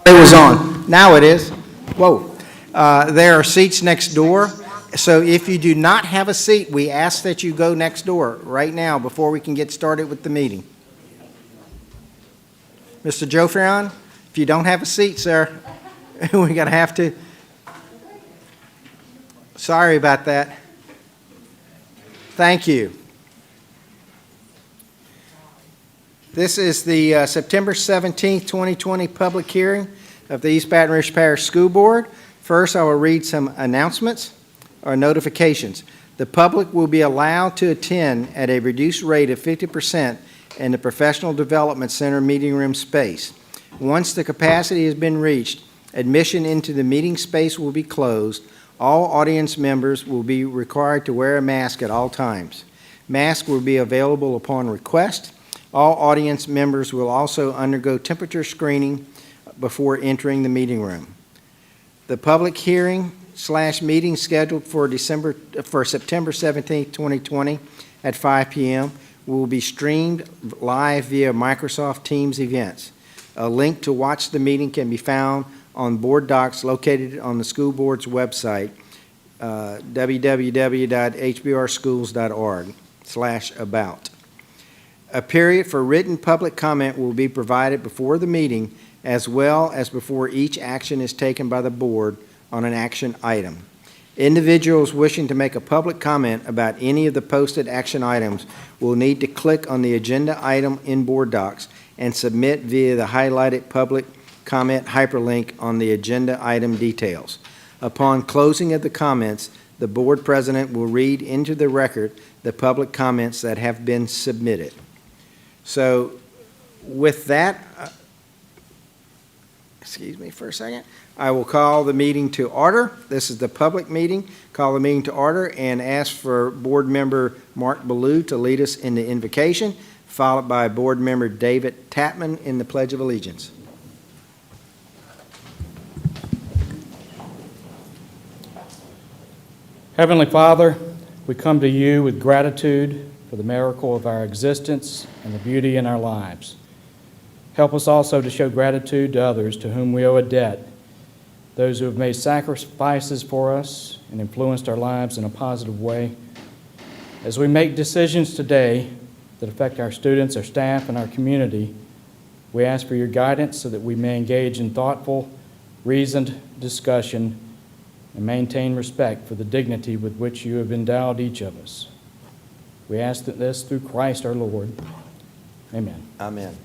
It was on. Now it is. Whoa. There are seats next door. So if you do not have a seat, we ask that you go next door right now before we can get started with the meeting. Mr. Joe Farron, if you don't have a seat, sir, we're going to have to. Sorry about that. Thank you. This is the September 17th, 2020 public hearing of the East Baton Rouge Parish School Board. First, I will read some announcements or notifications. The public will be allowed to attend at a reduced rate of 50% in the Professional Development Center meeting room space. Once the capacity has been reached, admission into the meeting space will be closed. All audience members will be required to wear a mask at all times. Masks will be available upon request. All audience members will also undergo temperature screening before entering the meeting room. The public hearing/meeting scheduled for September 17th, 2020 at 5 p.m. will be streamed live via Microsoft Teams events. A link to watch the meeting can be found on board docs located on the school board's website, www.hbrschools.org/about. A period for written public comment will be provided before the meeting as well as before each action is taken by the board on an action item. Individuals wishing to make a public comment about any of the posted action items will need to click on the agenda item in board docs and submit via the highlighted public comment hyperlink on the agenda item details. Upon closing of the comments, the board president will read into the record the public comments that have been submitted. So with that, excuse me for a second, I will call the meeting to order. This is the public meeting. Call the meeting to order and ask for board member Mark Ballou to lead us in the invocation, followed by board member David Tapman in the Pledge of Allegiance. Heavenly Father, we come to you with gratitude for the miracle of our existence and the beauty in our lives. Help us also to show gratitude to others to whom we owe a debt, those who have made sacrifices for us and influenced our lives in a positive way. As we make decisions today that affect our students, our staff, and our community, we ask for your guidance so that we may engage in thoughtful, reasoned discussion and maintain respect for the dignity with which you have endowed each of us. We ask that this through Christ our Lord. Amen. Amen.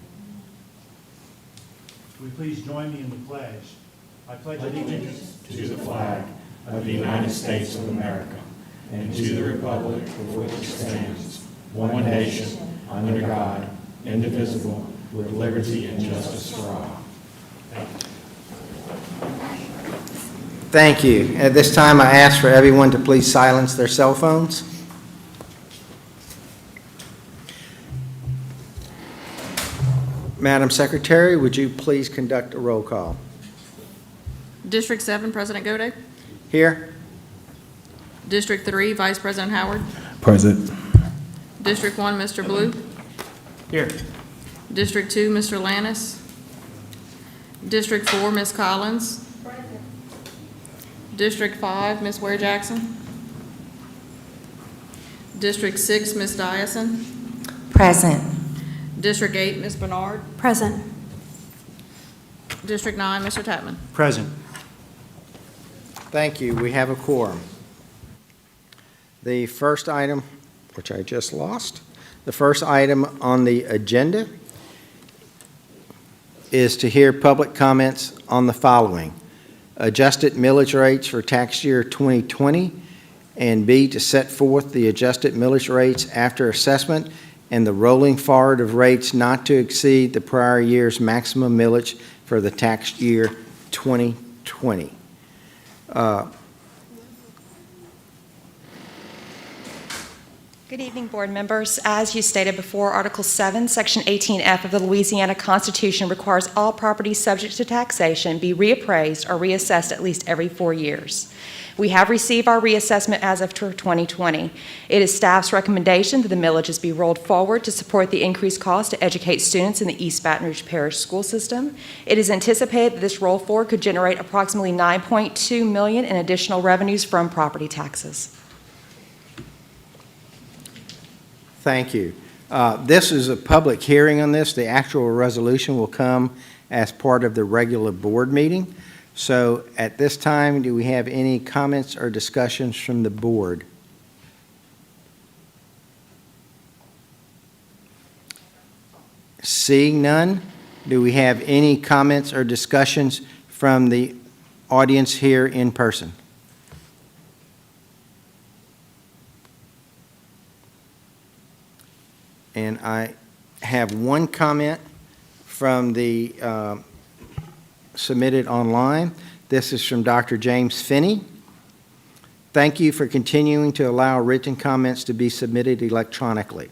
Will you please join me in the pledge? I pledge allegiance to the flag of the United States of America and to the republic for which it stands, one nation, under God, indivisible, with liberty and justice for all. Thank you. At this time, I ask for everyone to please silence their cell phones. Madam Secretary, would you please conduct a roll call? District 7, President Gode. Here. District 3, Vice President Howard. Present. District 1, Mr. Blue. Here. District 2, Mr. Lannis. District 4, Ms. Collins. District 5, Ms. Ware Jackson. District 6, Ms. Dyson. Present. District 8, Ms. Bernard. Present. District 9, Mr. Tapman. present. Thank you. We have a quorum. The first item, which I just lost, the first item on the agenda is to hear public comments on the following: adjusted millage rates for tax year 2020, and B, to set forth the adjusted millage rates after assessment and the rolling forward of rates not to exceed the prior year's maximum millage for the tax year 2020. Good evening, board members. As you stated before, Article 7, Section 18F of the Louisiana Constitution requires all properties subject to taxation be reappraised or reassessed at least every 4 years. We have received our reassessment as of 2020. It is staff's recommendation that the millages be rolled forward to support the increased cost to educate students in the East Baton Rouge Parish School System. It is anticipated that this roll forward could generate approximately $9.2 million in additional revenues from property taxes. Thank you. This is a public hearing on this. The actual resolution will come as part of the regular board meeting. So at this time, do we have any comments or discussions from the board? Seeing none, do we have any comments or discussions from the audience here in person? And I have one comment from the submitted online. This is from Dr. James Finney. Thank you for continuing to allow written comments to be submitted electronically.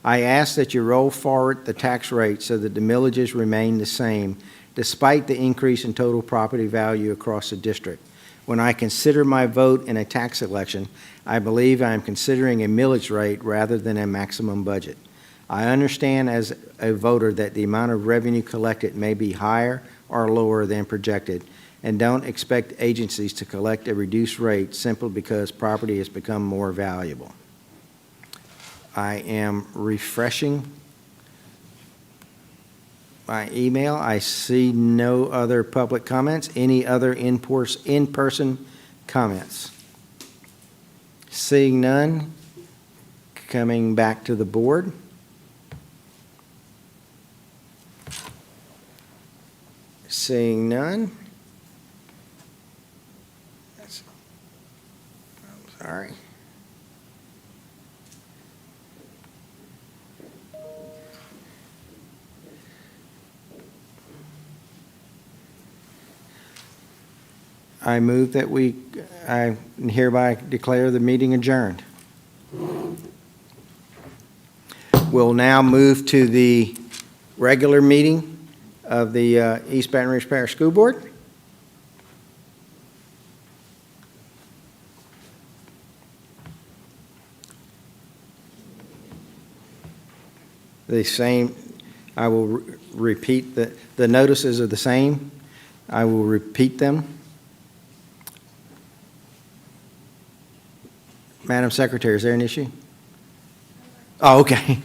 I ask that you roll forward the tax rate so that the millages remain the same despite the increase in total property value across the district. When I consider my vote in a tax election, I believe I am considering a millage rate rather than a maximum budget. I understand as a voter that the amount of revenue collected may be higher or lower than projected, and don't expect agencies to collect a reduced rate simply because property has become more valuable. I am refreshing my email. I see no other public comments. Any other in-person comments? Seeing none, coming back to the board. Seeing none. I'm sorry. I move that I hereby declare the meeting adjourned. We'll now move to the regular meeting of the East Baton Rouge Parish School Board. The same, I will repeat, the notices are the same. I will repeat them. Madam Secretary, is there an issue? Oh, okay.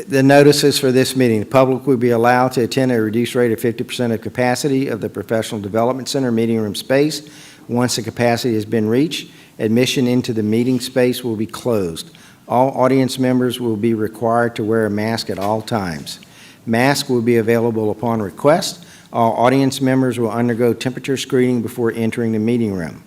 The notices for this meeting. The public will be allowed to attend at a reduced rate of 50% of capacity of the Professional Development Center meeting room space. Once the capacity has been reached, admission into the meeting space will be closed. All audience members will be required to wear a mask at all times. Masks will be available upon request. All audience members will undergo temperature screening before entering the meeting room.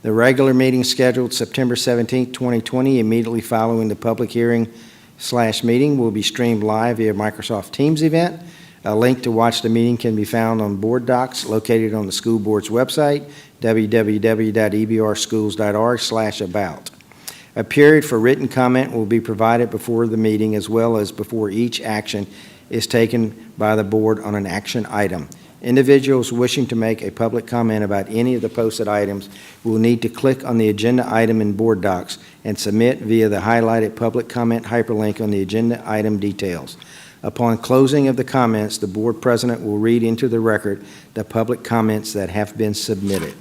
The regular meeting scheduled September 17, 2020, immediately following the public hearing/meeting, will be streamed live via Microsoft Teams event. A link to watch the meeting can be found on board docs located on the school board's website, www.ebrschools.org/about. A period for written comment will be provided before the meeting as well as before each action is taken by the board on an action item. Individuals wishing to make a public comment about any of the posted items will need to click on the agenda item in board docs and submit via the highlighted public comment hyperlink on the agenda item details. Upon closing of the comments, the board president will read into the record the public comments that have been submitted.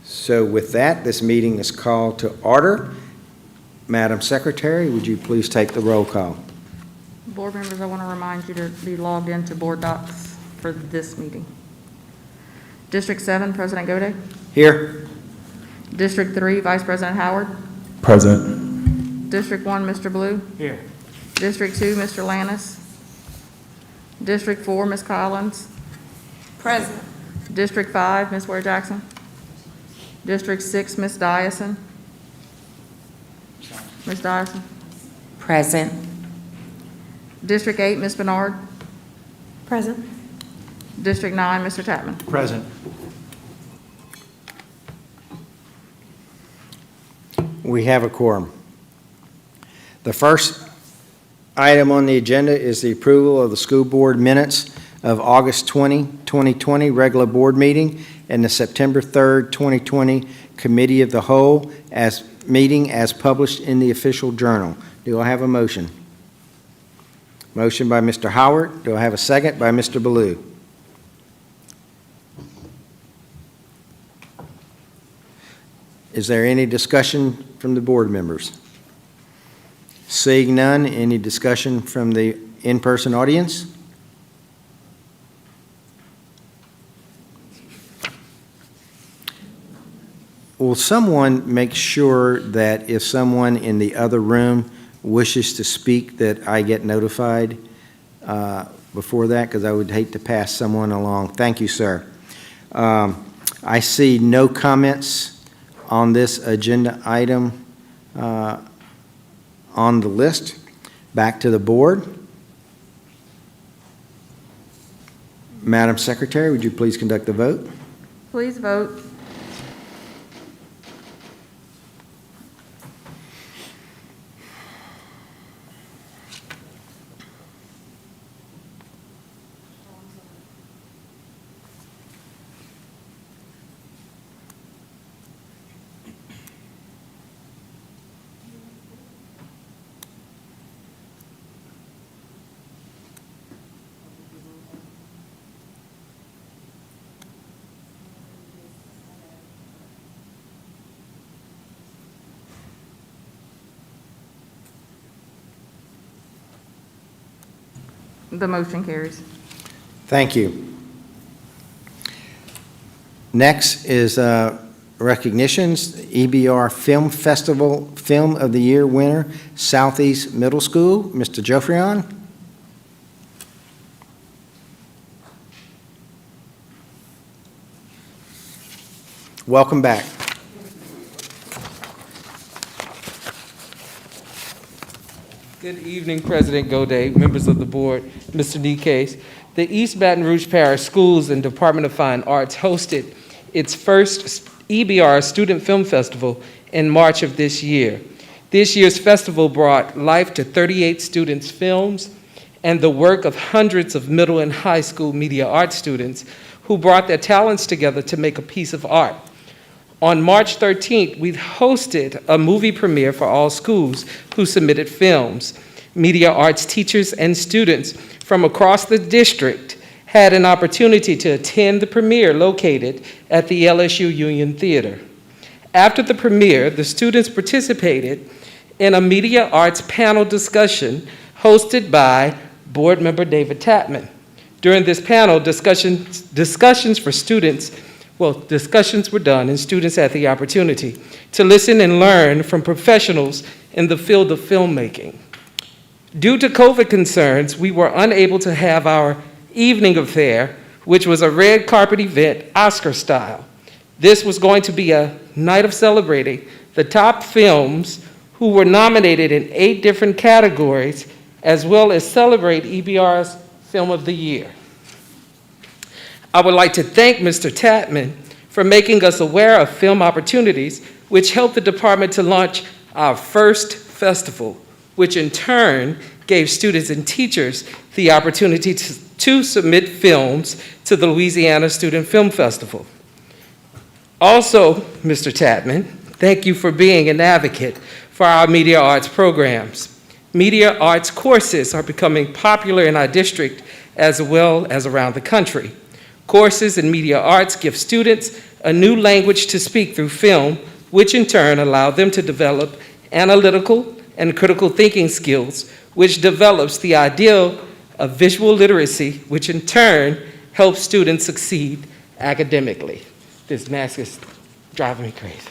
So with that, this meeting is called to order. Madam Secretary, would you please take the roll call? Board members, I want to remind you to be logged into board docs for this meeting. District 7, President Godey. Here. District 3, Vice President Howard. Present. District 1, Mr. Blue. Here. District 2, Mr. Lannis. District 4, Ms. Collins. Present. District 5, Ms. Ware Jackson. District 6, Ms. Dyson. Ms. Dyson? Present. District 8, Ms. Bernard? Present. District 9, Mr. Tatman? Present. We have a quorum. The first item on the agenda is the approval of the school board minutes of August 20, 2020 regular board meeting and the September 3rd, 2020 committee of the whole meeting as published in the official journal. Do I have a motion? Motion by Mr. Howard. Do I have a second? By Mr. Ballou. Is there any discussion from the board members? Seeing none, any discussion from the in-person audience? Will someone make sure that if someone in the other room wishes to speak, that I get notified before that? Because I would hate to pass someone along. Thank you, sir. I see no comments on this agenda item on the list. Back to the board. Madam Secretary, would you please conduct the vote? Please vote. The motion carries. Thank you. Next is recognitions. EBR Film Festival Film of the Year winner, Southeast Middle School. Mr. Joffrion. Welcome back. Good evening, President Goday, members of the board, Mr. Decase. The East Baton Rouge Parish Schools and Department of Fine Arts hosted its first EBR Student Film Festival in March of this year. This year's festival brought life to 38 students' films and the work of hundreds of middle and high school media arts students who brought their talents together to make a piece of art. On March 13th, we hosted a movie premiere for all schools who submitted films. Media arts teachers and students from across the district had an opportunity to attend the premiere located at the LSU Union Theater. After the premiere, the students participated in a media arts panel discussion hosted by board member David Tatman. During this panel, discussions for students discussions were done and students had the opportunity to listen and learn from professionals in the field of filmmaking. Due to COVID concerns, we were unable to have our evening affair, which was a red carpet event, Oscar style. This was going to be a night of celebrating the top films who were nominated in 8 different categories, as well as celebrate EBR's Film of the Year. I would like to thank Mr. Tatman for making us aware of film opportunities, which helped the department to launch our first festival, which in turn gave students and teachers the opportunity to submit films to the Louisiana Student Film Festival. Also, Mr. Tatman, thank you for being an advocate for our media arts programs. Media arts courses are becoming popular in our district as well as around the country. Courses in media arts give students a new language to speak through film, which in turn allow them to develop analytical and critical thinking skills, which develops the ideal of visual literacy, which in turn helps students succeed academically. This mask is driving me crazy.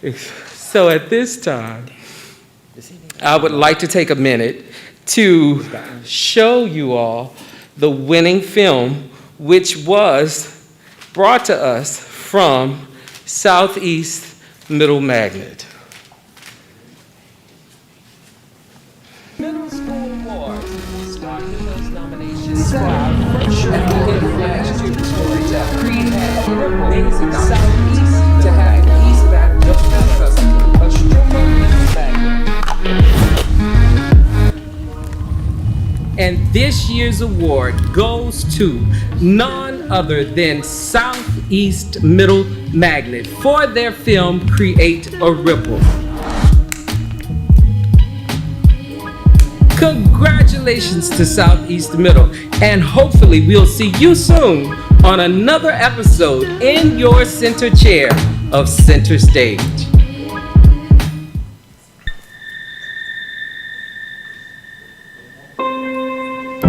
Okay. So at this time, I would like to take a minute to show you all the winning film, which was brought to us from Southeast Middle Magnet. Middle School Awards. We'll start with those nominations for our first year. At the end of last year, we had an amazing Southeast to have the East Baton Film Festival, a stripper film magnet. And this year's award goes to none other than Southeast Middle Magnet for their film Create a Ripple. Congratulations to Southeast Middle, and hopefully we'll see you soon on another episode in your center chair of Center Stage.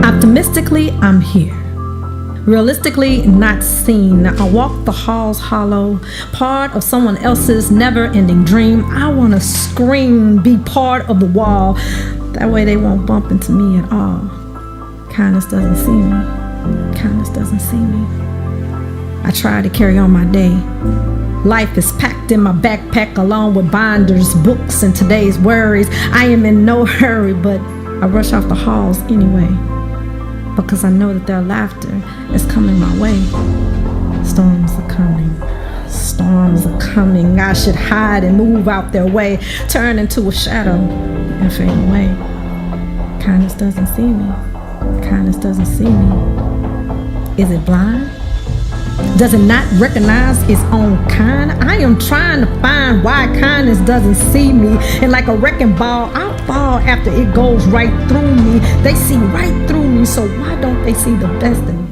Optimistically, I'm here. Realistically, not seen. I walk the halls hollow, part of someone else's never-ending dream. I want to scream, be part of the wall. That way they won't bump into me at all. Kindness doesn't see me. Kindness doesn't see me. I try to carry on my day. Life is packed in my backpack along with binders, books, and today's worries. I am in no hurry, but I rush off the halls anyway, because I know that their laughter is coming my way. Storms are coming. Storms are coming. I should hide and move out their way, turn into a shadow and fade away. Kindness doesn't see me. Kindness doesn't see me. Is it blind? Does it not recognize its own kind? I am trying to find why kindness doesn't see me. And like a wrecking ball, I fall after it goes right through me. They see right through me, so why don't they see the best in me?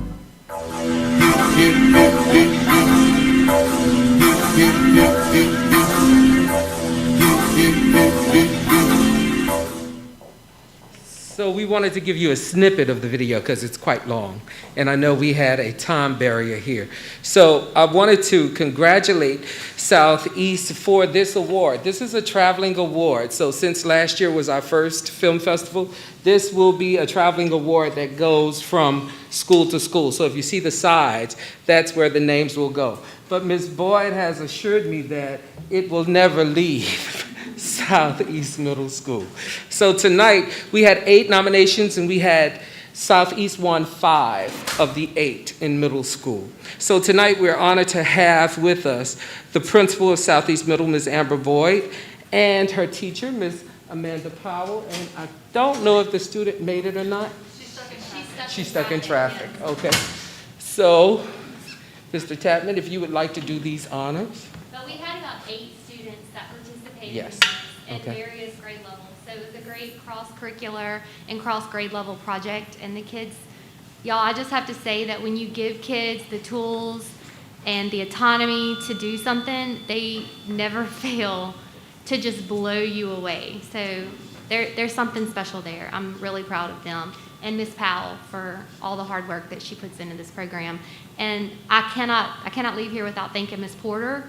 So we wanted to give you a snippet of the video because it's quite long, and I know we had a time barrier here. So I wanted to congratulate Southeast for this award. This is a traveling award. So since last year was our first film festival, this will be a traveling award that goes from school to school. So if you see the sides, that's where the names will go. But Ms. Boyd has assured me that it will never leave Southeast Middle School. So tonight, we had 8 nominations, and we had Southeast won 5 of the 8 in middle school. So tonight, we're honored to have with us the principal of Southeast Middle, Ms. Amber Boyd, and her teacher, Ms. Amanda Powell. And I don't know if the student made it or not. She's stuck in traffic. Okay. So, Mr. Tapman, if you would like to do these honors. But we had about 8 students that participated Yes. in Okay. various grade levels. So it was a great cross-curricular and cross-grade level project. And the kids, y'all, I just have to say that when you give kids the tools and the autonomy to do something, they never fail to just blow you away. So there's something special there. I'm really proud of them. And Ms. Powell for all the hard work that she puts into this program. And I cannot leave here without thanking Ms. Porter,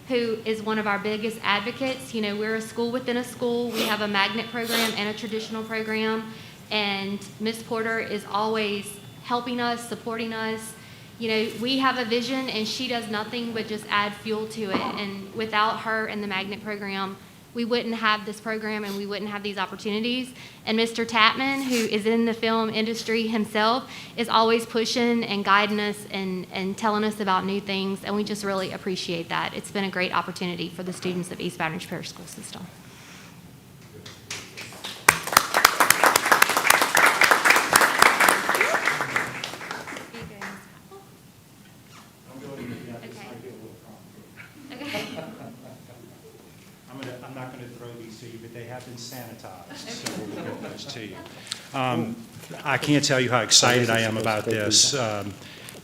who is one of our biggest advocates. You know, we're a school within a school. We have a magnet program and a traditional program. And Ms. Porter is always helping us, supporting us. You know, we have a vision and she does nothing but just add fuel to it. And without her and the magnet program, we wouldn't have this program and we wouldn't have these opportunities. And Mr. Tapman, who is in the film industry himself, is always pushing and guiding us and telling us about new things, and we just really appreciate that. It's been a great opportunity for the students of East Baton Rouge Parish School System. I'm not going to throw these to you, but they have been sanitized, so we'll give those to you. I can't tell you how excited I am about this.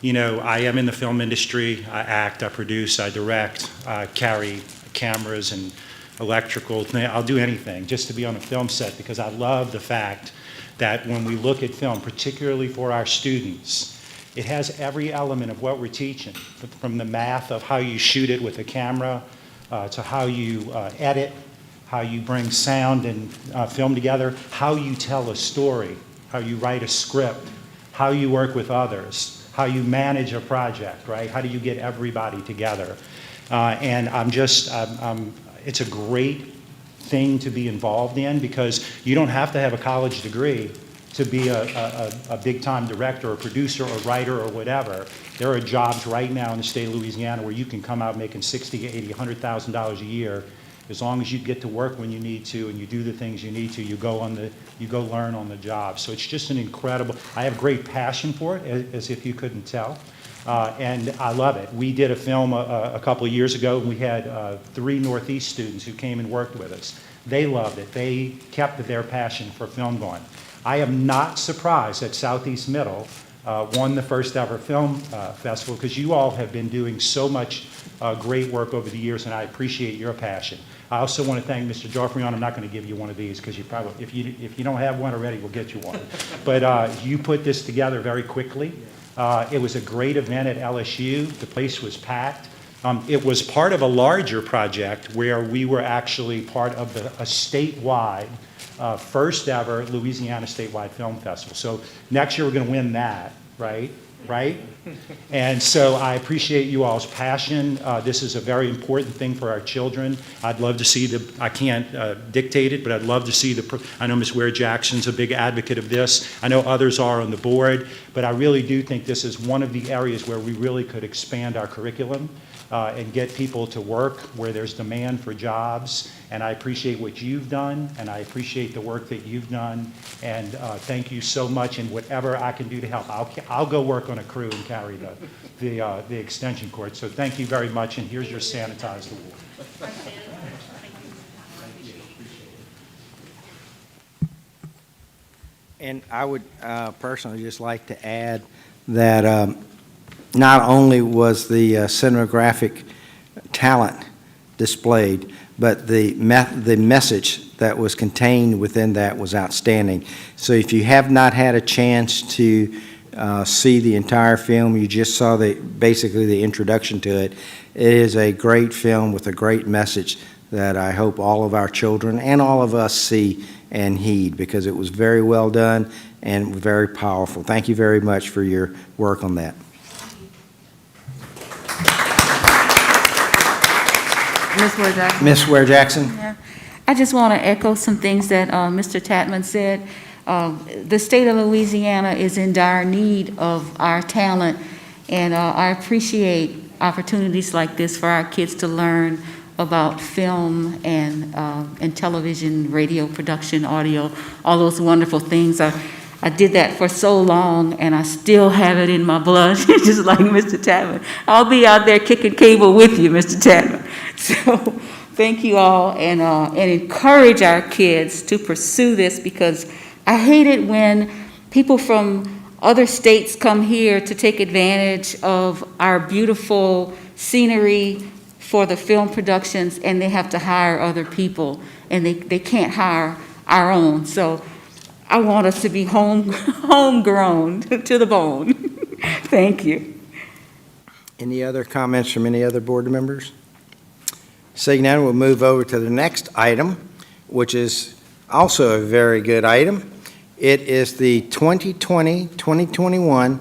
You know, I am in the film industry. I act, I produce, I direct, I carry cameras and electrical. I'll do anything just to be on a film set because I love the fact that when we look at film, particularly for our students, it has every element of what we're teaching, from the math of how you shoot it with a camera, to how you edit, how you bring sound and film together, how you tell a story, how you write a script, how you work with others, how you manage a project, right? How do you get everybody together? And it's a great thing to be involved in, because you don't have to have a college degree to be a big-time director or producer or writer or whatever. There are jobs right now in the state of Louisiana where you can come out making $60,000, $80,000, $100,000 a year. As long as you get to work when you need to and you do the things you need to, you go learn on the job. So it's just an incredible, I have great passion for it, as if you couldn't tell. And I love it. We did a film a couple of years ago, and we had 3 Northeast students who came and worked with us. They loved it. They kept their passion for film going. I am not surprised that Southeast Middle won the first ever film festival, because you all have been doing so much great work over the years, and I appreciate your passion. I also want to thank Mr. Joffrion. I'm not going to give you one of these, because you probably, if you don't have one already, we'll get you one. But you put this together very quickly. It was a great event at LSU. The place was packed. It was part of a larger project where we were actually part of a statewide, first ever Louisiana statewide film festival. So next year we're going to win that, right? Right? And so I appreciate you all's passion. This is a very important thing for our children. I'd love to see I can't dictate it, but I'd love to see I know Ms. Ware Jackson's a big advocate of this. I know others are on the board, but I really do think this is one of the areas where we really could expand our curriculum and get people to work where there's demand for jobs. And I appreciate what you've done, and I appreciate the work that you've done. And thank you so much. And whatever I can do to help, I'll go work on a crew and carry the extension cord. So thank you very much. And here's your sanitized award. And I would personally just like to add that not only was the cinematographic talent displayed, but the message that was contained within that was outstanding. So if you have not had a chance to see the entire film, you just saw basically the introduction to it. It is a great film with a great message that I hope all of our children and all of us see and heed, because it was very well done and very powerful. Thank you very much for your work on that. Ms. Ware Jackson? Ms. Ware Jackson? Yeah. I just want to echo some things that Mr. Tatman said. The state of Louisiana is in dire need of our talent, and I appreciate opportunities like this for our kids to learn about film and television, radio production, audio, all those wonderful things. I did that for so long, and I still have it in my blood, just like Mr. Tatman. I'll be out there kicking cable with you, Mr. Tatman. So thank you all, and encourage our kids to pursue this, because I hate it when people from other states come here to take advantage of our beautiful scenery for the film productions, and they have to hire other people, and they can't hire our own. So I want us to be homegrown to the bone. Thank you. Any other comments from any other board members? Seeing none, we'll move over to the next item, which is also a very good item. It is the 2020-2021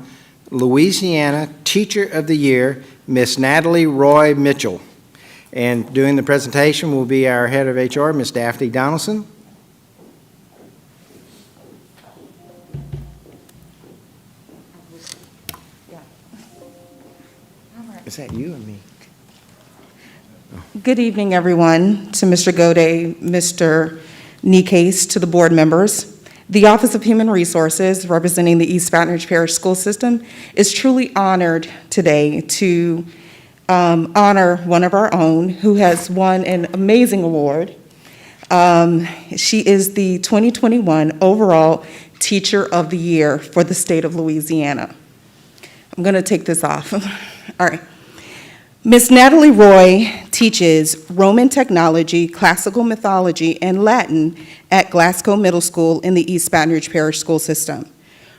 Louisiana Teacher of the Year, Miss Natalie Roy Mitchell. And doing the presentation will be our head of HR, Ms. Daphne Donaldson. Is that you and me? Good evening, everyone, to Mr. Gode, Mr. Nikase, to the board members. The Office of Human Resources, representing the East Baton Rouge Parish School System, is truly honored today to honor one of our own who has won an amazing award. She is the 2021 overall Teacher of the Year for the state of Louisiana. I'm going to take this off. All right. Ms. Natalie Roy teaches Roman technology, classical mythology, and Latin at Glasgow Middle School in the East Baton Rouge Parish School System.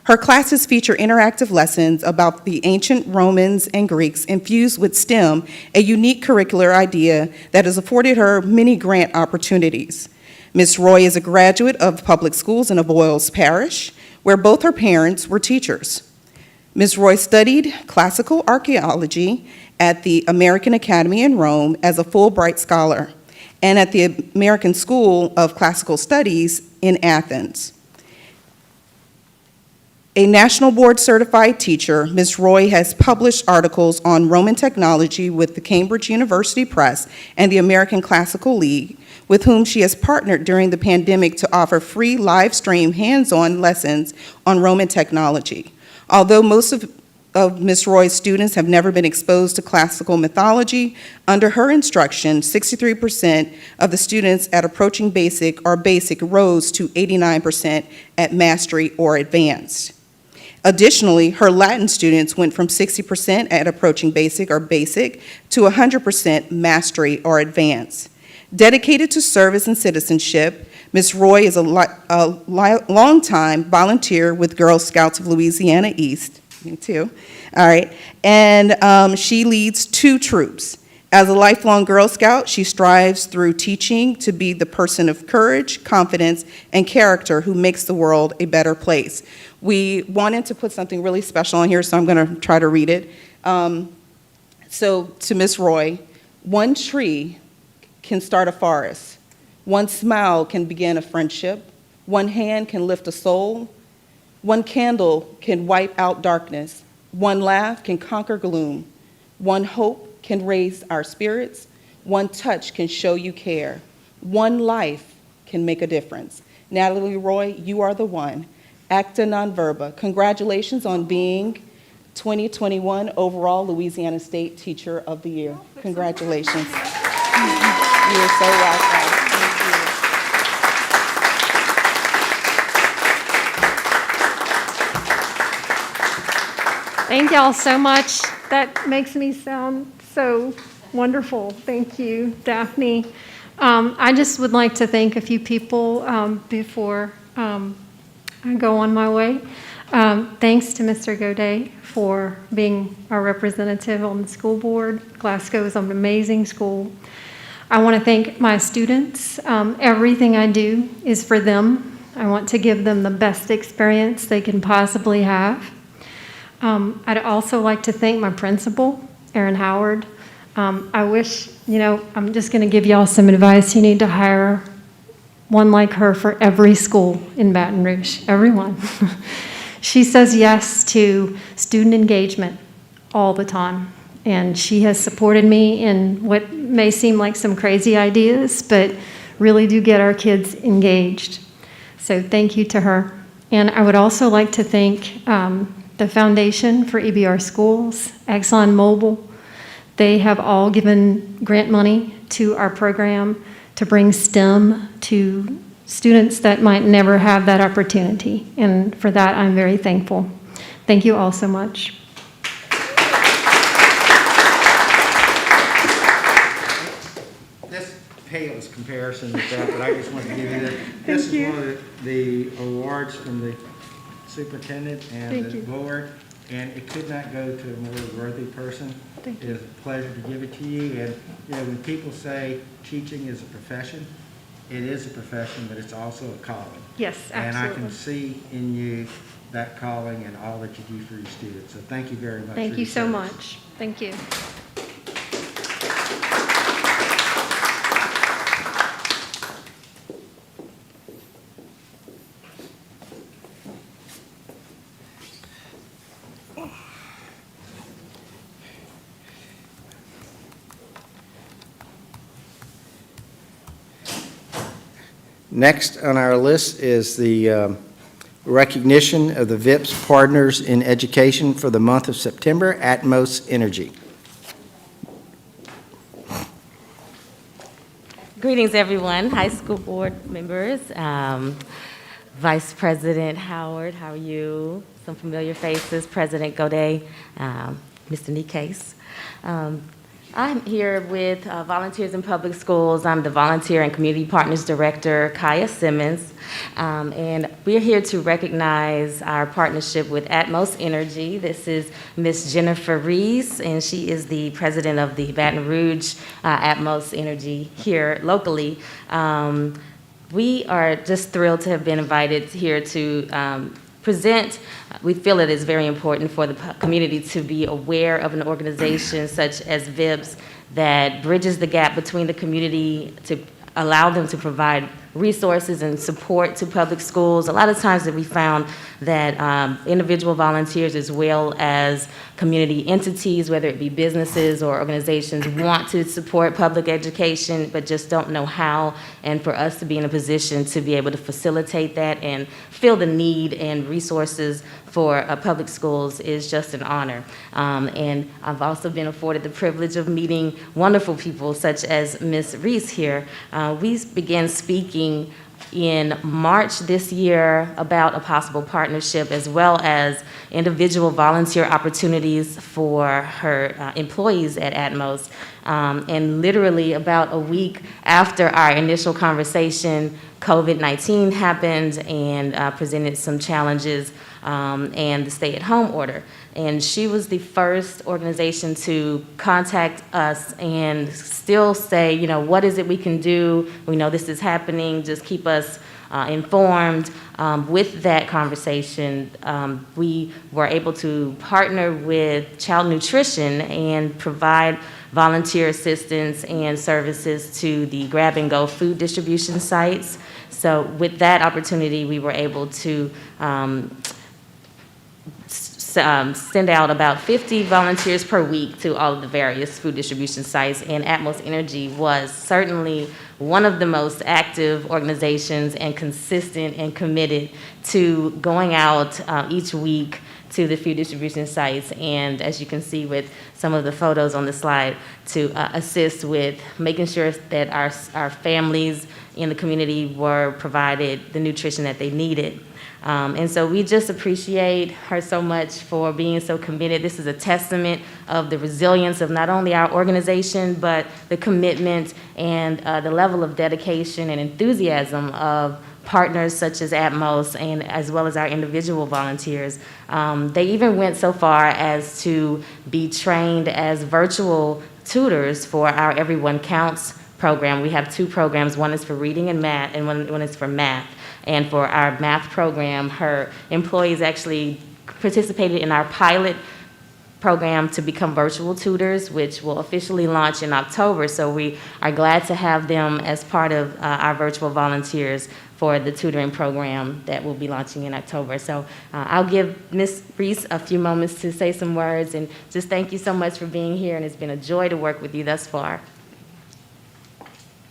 Her classes feature interactive lessons about the ancient Romans and Greeks infused with STEM, a unique curricular idea that has afforded her many grant opportunities. Ms. Roy is a graduate of public schools in Avoyelles Parish, where both her parents were teachers. Ms. Roy studied classical archaeology at the American Academy in Rome as a Fulbright scholar and at the American School of Classical Studies in Athens. A national board certified teacher, Ms. Roy has published articles on Roman technology with the Cambridge University Press and the American Classical League, with whom she has partnered during the pandemic to offer free live stream hands-on lessons on Roman technology. Although most of Ms. Roy's students have never been exposed to classical mythology, under her instruction, 63% of the students at Approaching Basic or Basic rose to 89% at Mastery or Advanced. Additionally, her Latin students went from 60% at Approaching Basic or Basic to 100% Mastery or Advanced. Dedicated to service and citizenship, Ms. Roy is a longtime volunteer with Girl Scouts of Louisiana East. Me too. All right. And she leads 2 troops. As a lifelong Girl Scout, she strives through teaching to be the person of courage, confidence, and character who makes the world a better place. We wanted to put something really special on here, so I'm going to try to read it. So to Ms. Roy, one tree can start a forest. One smile can begin a friendship. One hand can lift a soul. One candle can wipe out darkness. One laugh can conquer gloom. One hope can raise our spirits. One touch can show you care. One life can make a difference. Natalie Roy, you are the one. Acta non verba. Congratulations on being 2021 overall Louisiana State Teacher of the Year. Congratulations. You are so welcome. Thank y'all so much. That makes me sound so wonderful. Thank you, Daphne. I just would like to thank a few people before I go on my way. Thanks to Mr. Godet for being our representative on the school board. Glasgow is an amazing school. I want to thank my students. Everything I do is for them. I want to give them the best experience they can possibly have. I'd also like to thank my principal, Erin Howard. I wish, I'm just going to give y'all some advice. You need to hire one like her for every school in Baton Rouge, everyone. She says yes to student engagement all the time, and she has supported me in what may seem like some crazy ideas, but really do get our kids engaged. So thank you to her. And I would also like to thank the Foundation for EBR Schools, ExxonMobil. They have all given grant money to our program to bring STEM to students that might never have that opportunity. And for that, I'm very thankful. Thank you all so much. This pales comparison with that, but I just want to give you this. This is one of the awards from the superintendent and the board, and it could not go to a more worthy person. It is a pleasure to give it to you. And when people say teaching is a profession, it is a profession, but it's also a calling. Yes, absolutely. And I can see in you that calling and all that you do for your students. So thank you very much. Thank you so much. Thank you. Next on our list is the recognition of the VIPS Partners in Education for the month of September, Atmos Energy. Greetings, everyone. High school board members, Vice President Howard, how are you? Some familiar faces, President Godet, Mr. Nikase. I'm here with Volunteers in Public Schools. I'm the Volunteer and Community Partners Director, Kaya Simmons, and we're here to recognize our partnership with Atmos Energy. This is Miss Jennifer Rees, and she is the president of the Baton Rouge Atmos Energy here locally. We are just thrilled to have been invited here to present. We feel it is very important for the community to be aware of an organization such as VIPS that bridges the gap between the community to allow them to provide resources and support to public schools. A lot of times that we found that individual volunteers as well as community entities, whether it be businesses or organizations, want to support public education but just don't know how. And for us to be in a position to be able to facilitate that and fill the need and resources for public schools is just an honor. And I've also been afforded the privilege of meeting wonderful people such as Ms. Reese here. We began speaking in March this year about a possible partnership as well as individual volunteer opportunities for her employees at Atmos. And literally about a week after our initial conversation, COVID-19 happened and presented some challenges and the stay-at-home order. And she was the first organization to contact us and still say, you know, what is it we can do? We know this is happening, just keep us informed. With that conversation, we were able to partner with Child Nutrition and provide volunteer assistance and services to the grab-and-go food distribution sites. So with that opportunity, we were able to send out about 50 volunteers per week to all of the various food distribution sites, and Atmos Energy was certainly one of the most active organizations and consistent and committed to going out each week to the food distribution sites, and as you can see with some of the photos on the slide, to assist with making sure that our families in the community were provided the nutrition that they needed. And so we just appreciate her so much for being so committed. This is a testament of the resilience of not only our organization, but the commitment and the level of dedication and enthusiasm of partners such as Atmos and as well as our individual volunteers. They even went so far as to be trained as virtual tutors for our Everyone Counts program. We have two programs. One is for reading and math, and one is for math. And for our math program, her employees actually participated in our pilot program to become virtual tutors, which will officially launch in October. So we are glad to have them as part of our virtual volunteers for the tutoring program that will be launching in October. So I'll give Ms. Reese a few moments to say some words, and just thank you so much for being here, and it's been a joy to work with you thus far.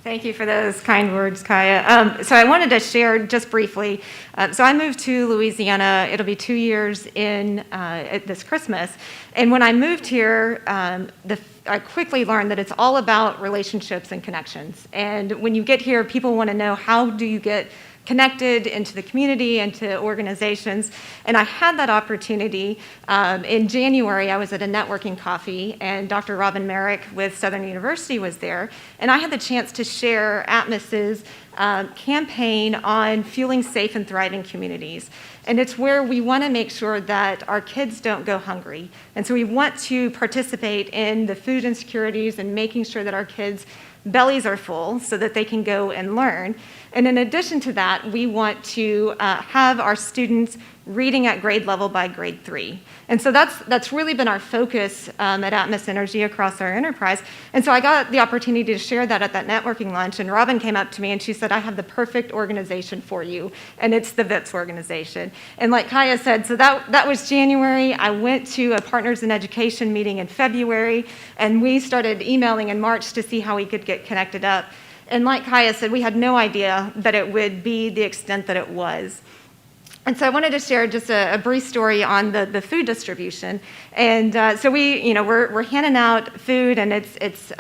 Thank you for those kind words, Kaya. So I wanted to share just briefly. So I moved to Louisiana. It'll be 2 years in this Christmas. And when I moved here, I quickly learned that it's all about relationships and connections. And when you get here, people want to know, how do you get connected into the community and to organizations? And I had that opportunity. In January, I was at a networking coffee, and Dr. Robin Merrick with Southern University was there, and I had the chance to share Atmos's campaign on fueling safe and thriving communities. And it's where we want to make sure that our kids don't go hungry. And so we want to participate in the food insecurities and making sure that our kids' bellies are full so that they can go and learn. And in addition to that, we want to have our students reading at grade level by grade 3. And so that's really been our focus at Atmos Energy across our enterprise. And so I got the opportunity to share that at that networking lunch, and Robin came up to me and she said, I have the perfect organization for you, and it's the VIPS organization. And like Kaya said, so that was January. I went to a Partners in Education meeting in February, and we started emailing in March to see how we could get connected up. And like Kaya said, we had no idea that it would be the extent that it was. And so I wanted to share just a brief story on the food distribution. And so we're handing out food, and it's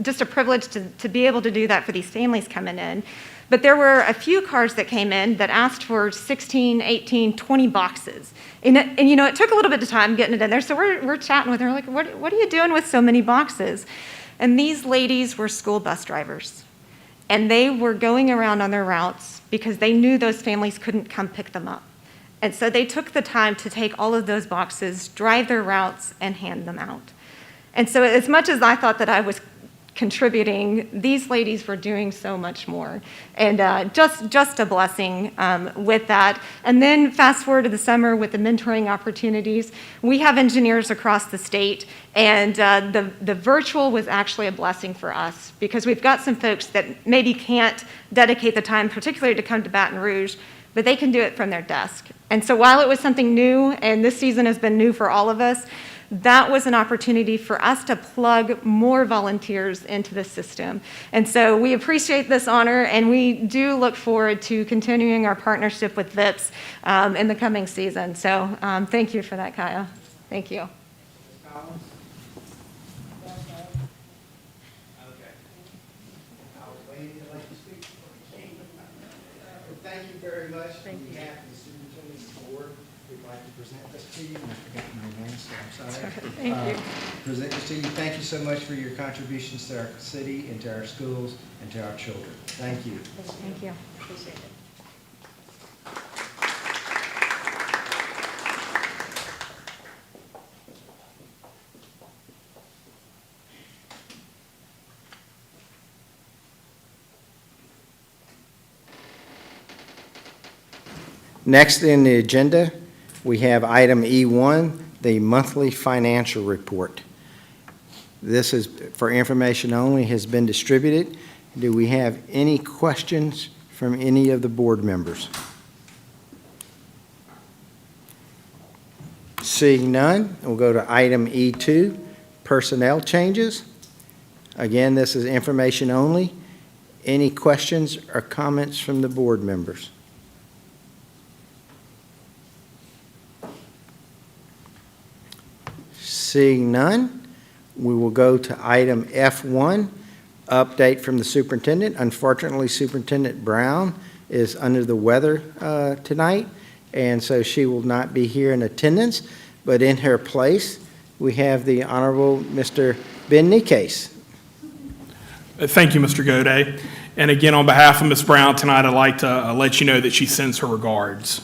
just a privilege to be able to do that for these families coming in. But there were a few cars that came in that asked for 16, 18, 20 boxes. And it took a little bit of time getting it in there. So we're chatting with her, like, what are you doing with so many boxes? And these ladies were school bus drivers. And they were going around on their routes because they knew those families couldn't come pick them up. And so they took the time to take all of those boxes, drive their routes, and hand them out. And so as much as I thought that I was contributing, these ladies were doing so much more. And just a blessing with that. And then fast forward to the summer with the mentoring opportunities. We have engineers across the state, and the virtual was actually a blessing for us because we've got some folks that maybe can't dedicate the time, particularly to come to Baton Rouge, but they can do it from their desk. And so while it was something new, and this season has been new for all of us, that was an opportunity for us to plug more volunteers into the system. And so we appreciate this honor, and we do look forward to continuing our partnership with VIPS in the coming season. So thank you for that, Kaya. Thank you. Thank you very much. On behalf of the Superintendent's Board, we'd like to present this to you. And I forgot my name, so I'm sorry. Thank you. Present this to you. Thank you so much for your contributions to our city and to our schools and to our children. Thank you. Thank you. Appreciate it. Next in the agenda, we have item E1, the monthly financial report. This is for information only, has been distributed. Do we have any questions from any of the board members? Seeing none, we'll go to item E2, personnel changes. Again, this is information only. Any questions or comments from the board members? Seeing none, we will go to item F1, update from the superintendent. Unfortunately, Superintendent Brown is under the weather tonight, and so she will not be here in attendance. But in her place, we have the Honorable Mr. Ben Nikes. Thank you, Mr. Goday. And again, on behalf of Ms. Brown tonight, I'd like to let you know that she sends her regards.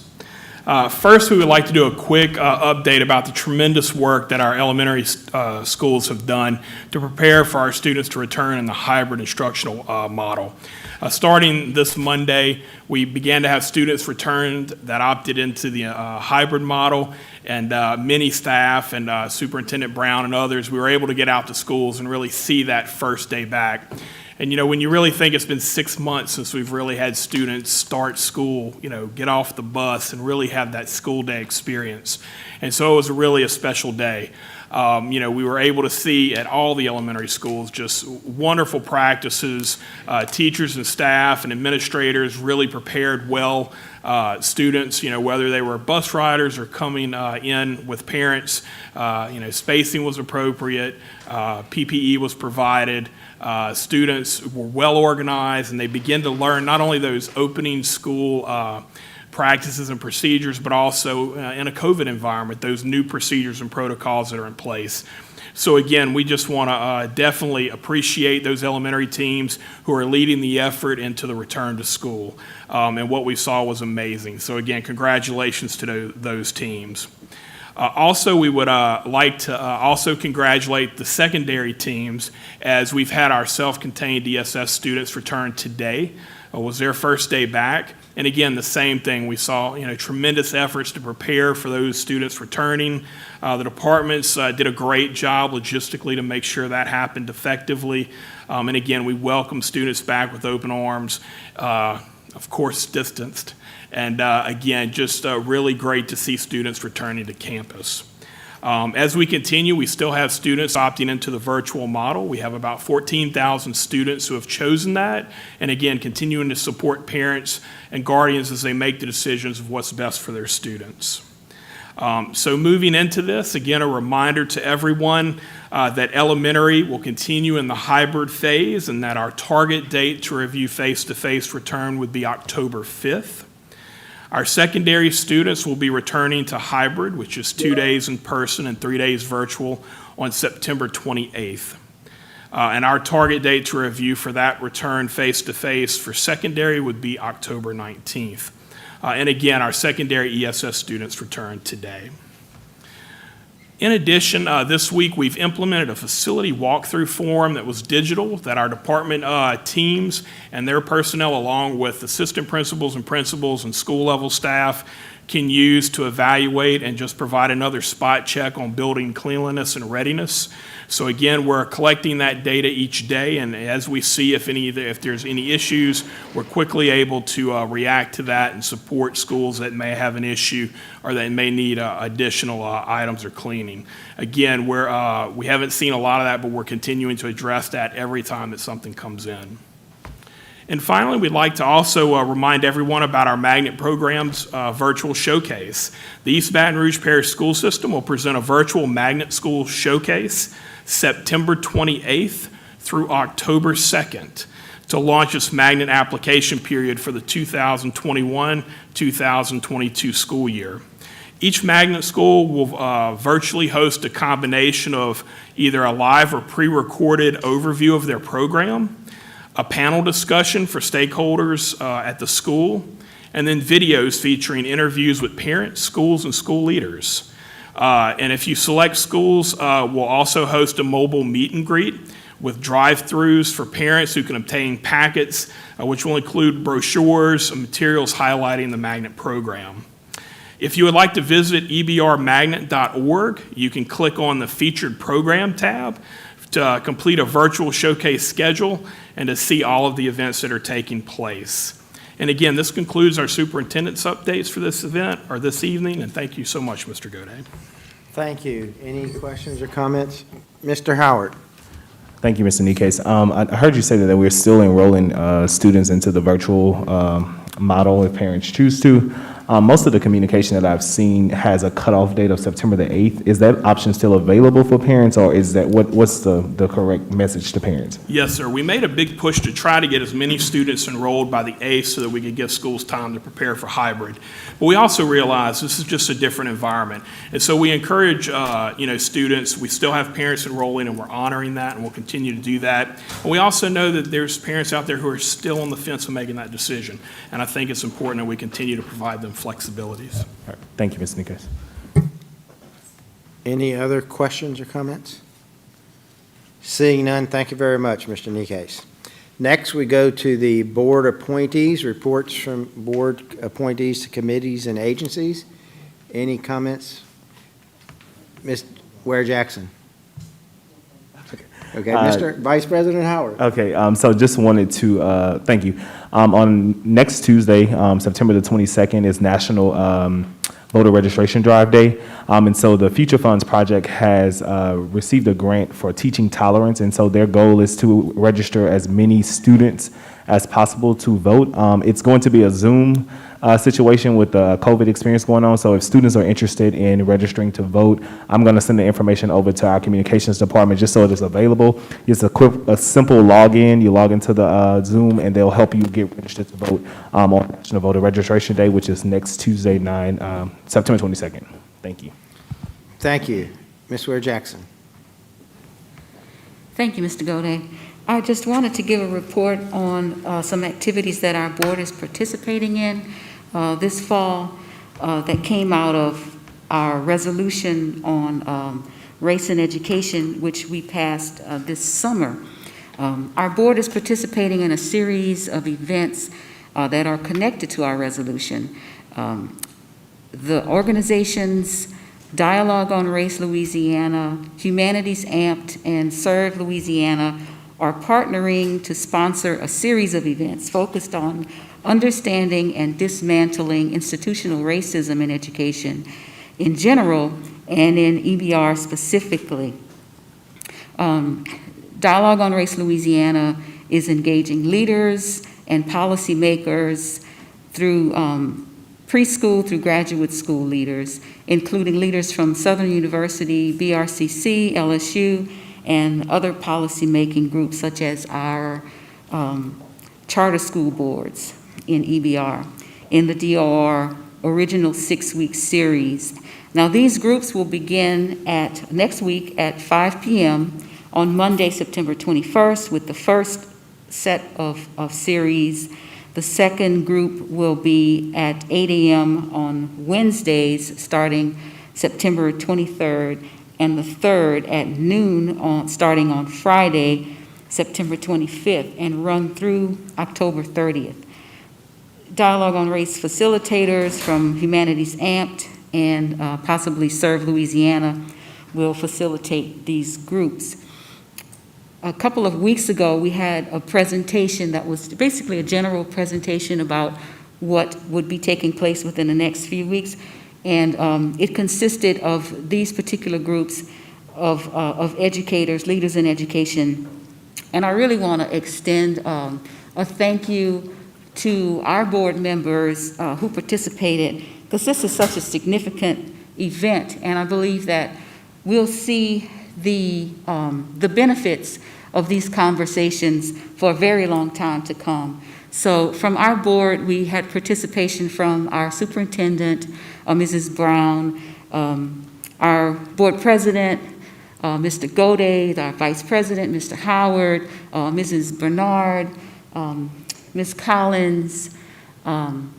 First, we would like to do a quick update about the tremendous work that our elementary schools have done to prepare for our students to return in the hybrid instructional model. Starting this Monday, we began to have students returned that opted into the hybrid model, and many staff and Superintendent Brown and others, we were able to get out to schools and really see that first day back. And, you know, when you really think it's been 6 months since we've really had students start school, you know, get off the bus and really have that school day experience. And so it was really a special day. You know, we were able to see at all the elementary schools just wonderful practices. Teachers and staff and administrators really prepared well. Students, you know, whether they were bus riders or coming in with parents, you know, spacing was appropriate, PPE was provided. Students were well organized, and they began to learn not only those opening school practices and procedures, but also in a COVID environment, those new procedures and protocols that are in place. So again, we just want to definitely appreciate those elementary teams who are leading the effort into the return to school. And what we saw was amazing. So again, congratulations to those teams. Also, we would like to also congratulate the secondary teams, as we've had our self-contained ESS students return today. It was their first day back. And again, the same thing. We saw, you know, tremendous efforts to prepare for those students returning. The departments did a great job logistically to make sure that happened effectively. And again, we welcome students back with open arms, of course, distanced. And again, just really great to see students returning to campus. As we continue, we still have students opting into the virtual model. We have about 14,000 students who have chosen that. And again, continuing to support parents and guardians as they make the decisions of what's best for their students. So moving into this, again, a reminder to everyone that elementary will continue in the hybrid phase, and that our target date to review face-to-face return would be October 5th. Our secondary students will be returning to hybrid, which is 2 days in person and 3 days virtual, on September 28th. And our target date to review for that return face-to-face for secondary would be October 19th. And again, our secondary ESS students return today. In addition, this week we've implemented a facility walkthrough form that was digital that our department teams and their personnel, along with assistant principals and school level staff, can use to evaluate and just provide another spot check on building cleanliness and readiness. So again, we're collecting that data each day, and as we see if there's any issues, we're quickly able to react to that and support schools that may have an issue or that may need additional items or cleaning. Again, we haven't seen a lot of that, but we're continuing to address that every time that something comes in. And finally, we'd like to also remind everyone about our Magnet Programs virtual showcase. The East Baton Rouge Parish School System will present a virtual Magnet School Showcase September 28th through October 2nd to launch this Magnet application period for the 2021-2022 school year. Each Magnet school will virtually host a combination of either a live or pre-recorded overview of their program, a panel discussion for stakeholders at the school, and then videos featuring interviews with parents, schools, and school leaders. And if you select schools, we'll also host a mobile meet and greet with drive-throughs for parents who can obtain packets, which will include brochures and materials highlighting the Magnet program. If you would like to visit ebrmagnet.org, you can click on the Featured Program tab to complete a virtual showcase schedule and to see all of the events that are taking place. And again, this concludes our superintendent's updates for this event, or this evening, and thank you so much, Mr. Goday. Thank you. Any questions or comments? Mr. Howard. Thank you, Mr. Nikes. I heard you say that we're still enrolling students into the virtual model if parents choose to. Most of the communication that I've seen has a cutoff date of September the 8th. Is that option still available for parents, or is that what's the correct message to parents? Yes, sir. We made a big push to try to get as many students enrolled by the 8th so that we could give schools time to prepare for hybrid. But we also realize this is just a different environment. And so we encourage students. We still have parents enrolling, and we're honoring that, and we'll continue to do that. And we also know that there's parents out there who are still on the fence of making that decision. And I think it's important that we continue to provide them flexibilities. All right. Thank you, Mr. Nikes. Any other questions or comments? Seeing none, thank you very much, Mr. Nikes. Next, we go to the board appointees, reports from board appointees to committees and agencies. Any comments? Ms. Ware-Jackson. Okay, Mr. Vice President Howard. Okay, so just wanted to thank you. On next Tuesday, September the 22nd, is National Voter Registration Drive Day. And so the Future Funds Project has received a grant for teaching tolerance. And so their goal is to register as many students as possible to vote. It's going to be a Zoom situation with the COVID experience going on. So if students are interested in registering to vote, I'm going to send the information over to our communications department just so it is available. It's a simple login. You log into the Zoom, and they'll help you get registered to vote on National Voter Registration Day, which is next Tuesday, September 22nd. Thank you. Thank you. Ms. Ware-Jackson. Thank you, Mr. Goday. I just wanted to give a report on some activities that our board is participating in this fall that came out of our resolution on race and education, which we passed this summer. Our board is participating in a series of events that are connected to our resolution. The organizations Dialogue on Race Louisiana, Humanities Amped, and Serve Louisiana are partnering to sponsor a series of events focused on understanding and dismantling institutional racism in education in general and in EBR specifically. Dialogue on Race Louisiana is engaging leaders and policymakers through preschool through graduate school leaders, including leaders from Southern University, BRCC, LSU, and other policymaking groups such as our charter school boards in EBR, in the DOR original 6-week series. Now, these groups will begin next week at 5 p.m. on Monday, September 21st, with the first set of series. The second group will be at 8 a.m. on Wednesdays, starting September 23rd, and the 3rd at noon, starting on Friday, September 25th, and run through October 30th. Dialogue on Race facilitators from Humanities Amped and possibly Serve Louisiana will facilitate these groups. A couple of weeks ago, we had a presentation that was basically a general presentation about what would be taking place within the next few weeks, and it consisted of these particular groups of educators, leaders in education, and I really want to extend a thank you to our board members who participated, because this is such a significant event, and I believe that we'll see the benefits of these conversations for a very long time to come. So from our board, we had participation from our superintendent, Mrs. Brown, our board president, Mr. Gode, our vice president, Mr. Howard, Mrs. Bernard, Ms. Collins, and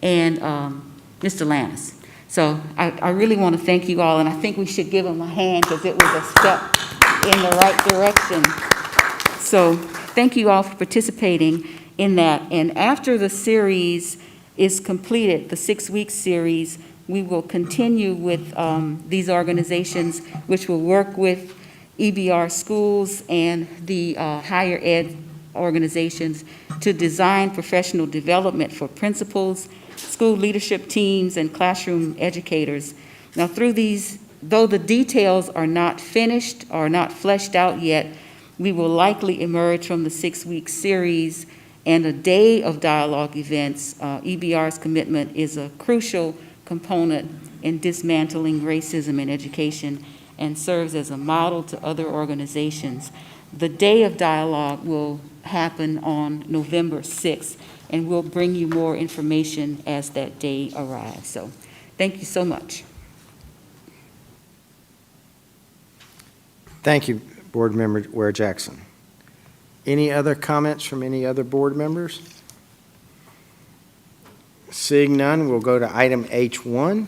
Mr. Lannis. So I really want to thank you all, and I think we should give them a hand because it was a step in the right direction. So thank you all for participating in that. And after the series is completed, the 6-week series, we will continue with these organizations, which will work with EBR schools and the higher ed organizations to design professional development for principals, school leadership teams, and classroom educators. Now, through these, though the details are not finished or not fleshed out yet, we will likely emerge from the 6-week series and a day of dialogue events. EBR's commitment is a crucial component in dismantling racism in education and serves as a model to other organizations. The day of dialogue will happen on November 6th, and we'll bring you more information as that day arrives. So thank you so much. Thank you, Board Member Ware Jackson. Any other comments from any other board members? Seeing none, we'll go to item H1,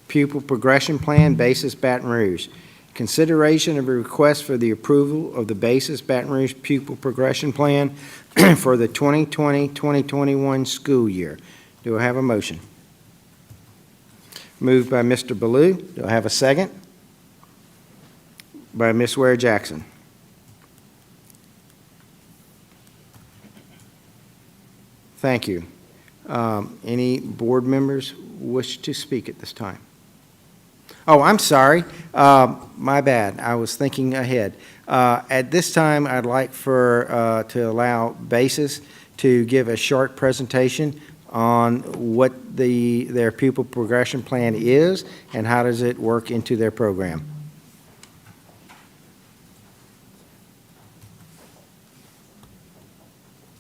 Pupil Progression Plan, Basis Baton Rouge. Consideration of a request for the approval of the Basis Baton Rouge Pupil Progression Plan for the 2020-2021 school year. Do I have a motion? Moved by Mr. Ballou. Do I have a second? By Ms. Ware Jackson. Thank you. Any board members wish to speak at this time? Oh, I'm sorry. My bad. I was thinking ahead. At this time, I'd like to allow Basis to give a short presentation on what their pupil progression plan is and how does it work into their program.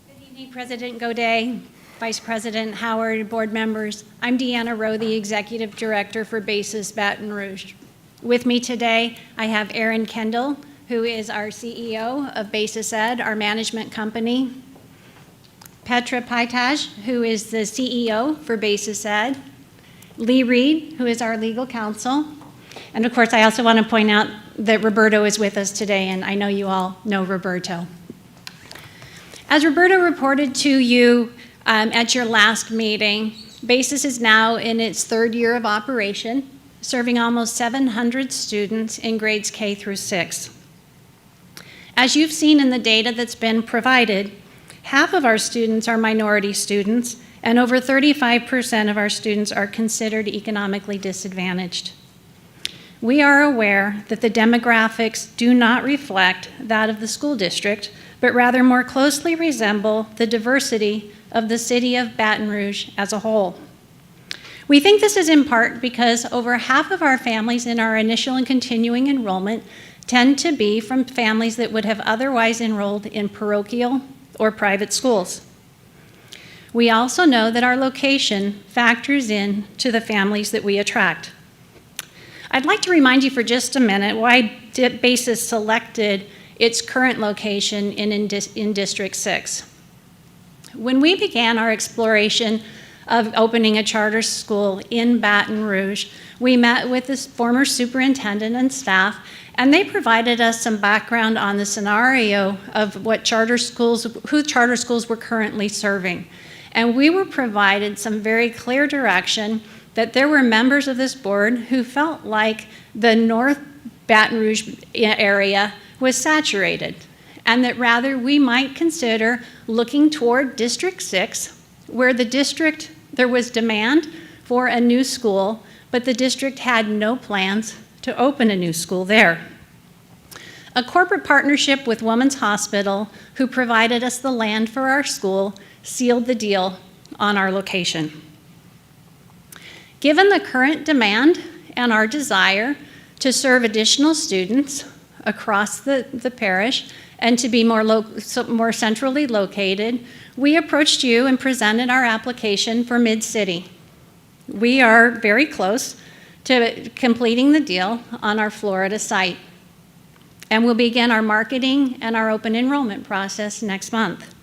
Good evening, President Gode, Vice President Howard, board members. I'm Deanna Rowe, the Executive Director for Basis Baton Rouge. With me today, I have Aaron Kendall, who is our CEO of Basis Ed, our management company. Petra Paitaj, who is the CEO for Basis Ed. Lee Reed, who is our legal counsel. And of course, I also want to point out that Roberto is with us today, and I know you all know Roberto. As Roberto reported to you at your last meeting, Basis is now in its 3rd year of operation, serving almost 700 students in grades K through 6. As you've seen in the data that's been provided, half of our students are minority students, and over 35% of our students are considered economically disadvantaged. We are aware that the demographics do not reflect that of the school district, but rather more closely resemble the diversity of the city of Baton Rouge as a whole. We think this is in part because over half of our families in our initial and continuing enrollment tend to be from families that would have otherwise enrolled in parochial or private schools. We also know that our location factors in to the families that we attract. I'd like to remind you for just a minute why Basis selected its current location in District 6. When we began our exploration of opening a charter school in Baton Rouge. We met with the former superintendent and staff, and they provided us some background on the scenario of what who charter schools were currently serving. And we were provided some very clear direction that there were members of this board who felt like the North Baton Rouge area was saturated, and that rather we might consider looking toward District 6, where there was demand for a new school, but the district had no plans to open a new school there. A corporate partnership with Women's Hospital, who provided us the land for our school, sealed the deal on our location. Given the current demand and our desire to serve additional students across the parish and to be more centrally located, we approached you and presented our application for Mid-City. We are very close to completing the deal on our Florida site, and we'll begin our marketing and our open enrollment process next month.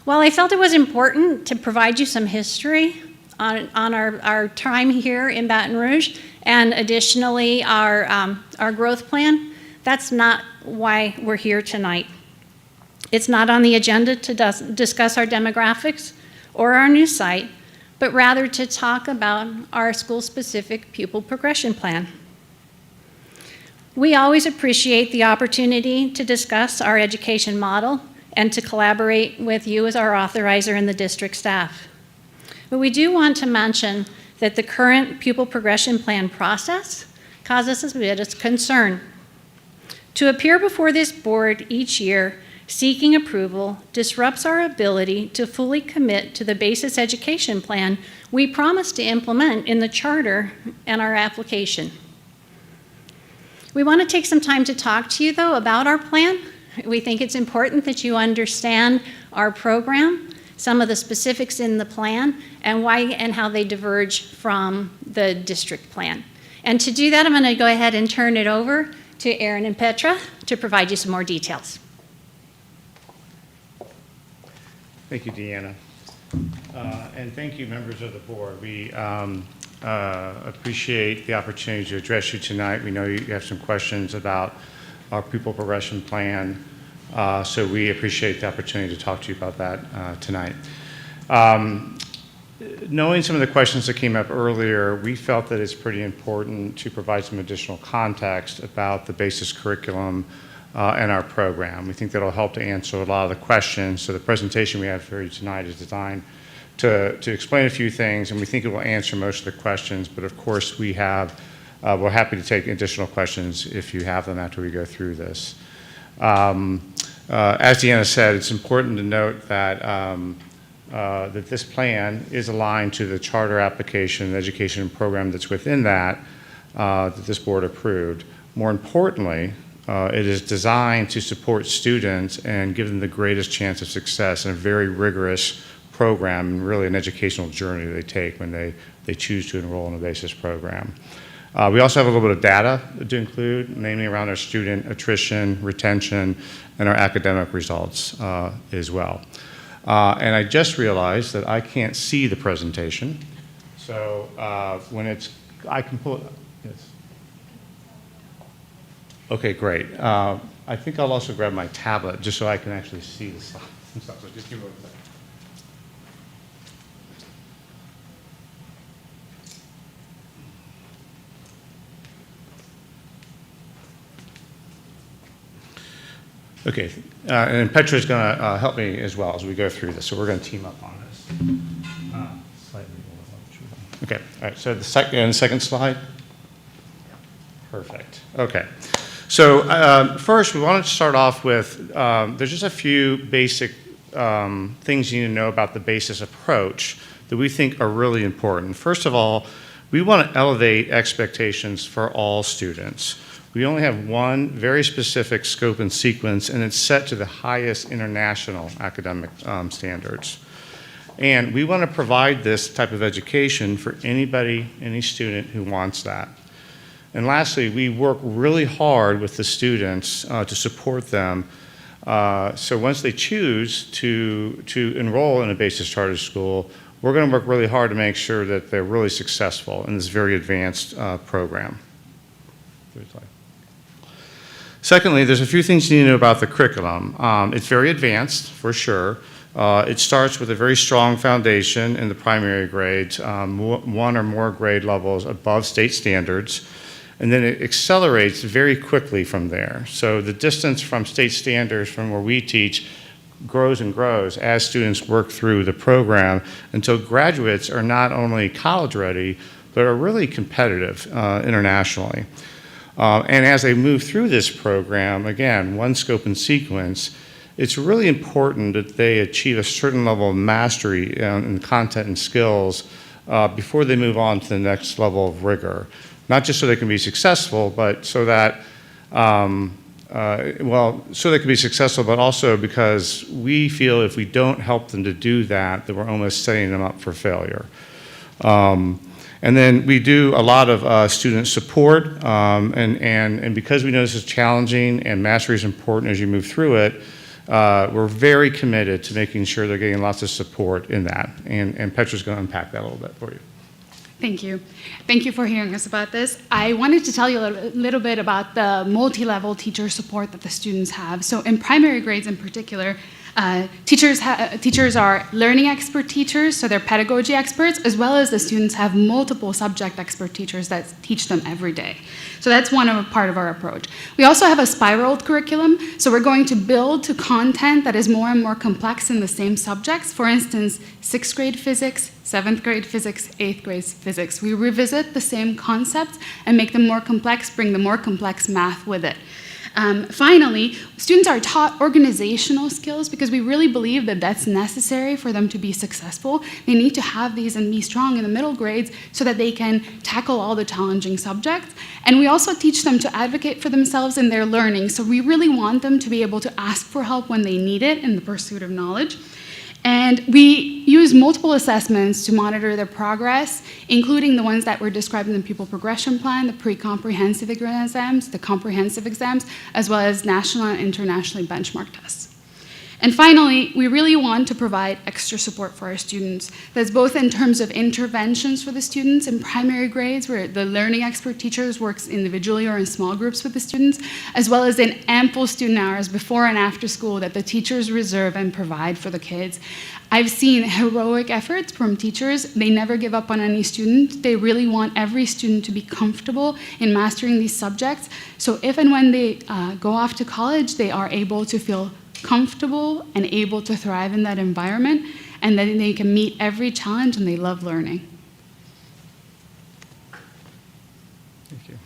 While I felt it was important to provide you some history on our time here in Baton Rouge, and additionally our growth plan, that's not why we're here tonight. It's not on the agenda to discuss our demographics or our new site, but rather to talk about our school-specific pupil progression plan. We always appreciate the opportunity to discuss our education model and to collaborate with you as our authorizer and the district staff. But we do want to mention that the current pupil progression plan process causes us a bit of concern. To appear before this board each year seeking approval disrupts our ability to fully commit to the basis education plan we promised to implement in the charter and our application. We want to take some time to talk to you, though, about our plan. We think it's important that you understand our program, some of the specifics in the plan, and why and how they diverge from the district plan. And to do that, I'm going to go ahead and turn it over to Aaron and Petra to provide you some more details. Thank you, Deanna. And thank you, members of the board. We appreciate the opportunity to address you tonight. We know you have some questions about our pupil progression plan, so we appreciate the opportunity to talk to you about that tonight. Knowing some of the questions that came up earlier, we felt that it's pretty important to provide some additional context about the basis curriculum and our program. We think that'll help to answer a lot of the questions. So the presentation we have for you tonight is designed to explain a few things, and we think it will answer most of the questions. But of course, we're happy to take additional questions if you have them after we go through this. As Deanna said, it's important to note that that this plan is aligned to the charter application and education program that's within that this board approved. More importantly, it is designed to support students and give them the greatest chance of success in a very rigorous program and really an educational journey they take when they choose to enroll in a BASIS program. We also have a little bit of data to include, mainly around our student attrition, retention, and our academic results as well. And I just realized that I can't see the presentation. So I can pull it up. Yes. Okay, great. I think I'll also grab my tablet just so I can actually see the slides. So just give me 1 second. Okay, and Petra's going to help me as well as we go through this. So we're going to team up on this. Okay, all right, so the second slide. Perfect, okay. So first, we wanted to start off with, there's just a few basic things you need to know about the BASIS approach that we think are really important. First of all, we want to elevate expectations for all students. We only have one very specific scope and sequence, and it's set to the highest international academic standards. And we want to provide this type of education for anybody, any student who wants that. And lastly, we work really hard with the students to support them. So once they choose to enroll in a BASIS charter school, we're going to work really hard to make sure that they're really successful in this very advanced program. Secondly, there's a few things you need to know about the curriculum. It's very advanced, for sure. It starts with a very strong foundation in the primary grades, one or more grade levels above state standards, and then it accelerates very quickly from there. So the distance from state standards from where we teach grows and grows as students work through the program until graduates are not only college ready, but are really competitive internationally. And as they move through this program, again, one scope and sequence, it's really important that they achieve a certain level of mastery in content and skills before they move on to the next level of rigor. Not just so they can be successful, but so that so they can be successful, but also because we feel if we don't help them to do that, that we're almost setting them up for failure. And then we do a lot of student support, and because we know this is challenging and mastery is important as you move through it, we're very committed to making sure they're getting lots of support in that. And Petra's going to unpack that a little bit for you. Thank you. Thank you for hearing us about this. I wanted to tell you a little bit about the multi-level teacher support that the students have. So in primary grades in particular, teachers are learning expert teachers, so they're pedagogy experts, as well as the students have multiple subject expert teachers that teach them every day. So that's part of our approach. We also have a spiraled curriculum, so we're going to build to content that is more and more complex in the same subjects. For instance, 6th grade physics, 7th grade physics, 8th grade physics. We revisit the same concepts and make them more complex, bring the more complex math with it. Finally, students are taught organizational skills because we really believe that that's necessary for them to be successful. They need to have these and be strong in the middle grades so that they can tackle all the challenging subjects. And we also teach them to advocate for themselves in their learning. So we really want them to be able to ask for help when they need it in the pursuit of knowledge. And we use multiple assessments to monitor their progress, including the ones that were described in the pupil progression plan, the pre-comprehensive exams, the comprehensive exams, as well as national and internationally benchmarked tests. And finally, we really want to provide extra support for our students. That's both in terms of interventions for the students in primary grades, where the learning expert teachers works individually or in small groups with the students, as well as in ample student hours before and after school that the teachers reserve and provide for the kids. I've seen heroic efforts from teachers. They never give up on any student. They really want every student to be comfortable in mastering these subjects. So if and when they go off to college, they are able to feel comfortable and able to thrive in that environment, and then they can meet every challenge and they love learning. Thank you.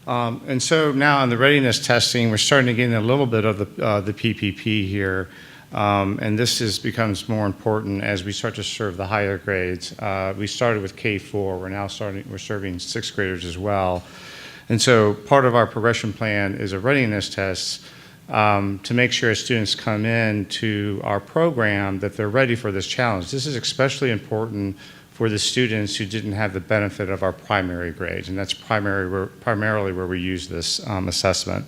And so now on the readiness testing, we're starting to get in a little bit of the PPP here, and this becomes more important as we start to serve the higher grades. We started with K-4, we're serving 6th graders as well. And so part of our progression plan is a readiness test to make sure as students come in to our program that they're ready for this challenge. This is especially important for the students who didn't have the benefit of our primary grades, and that's primarily where we use this assessment.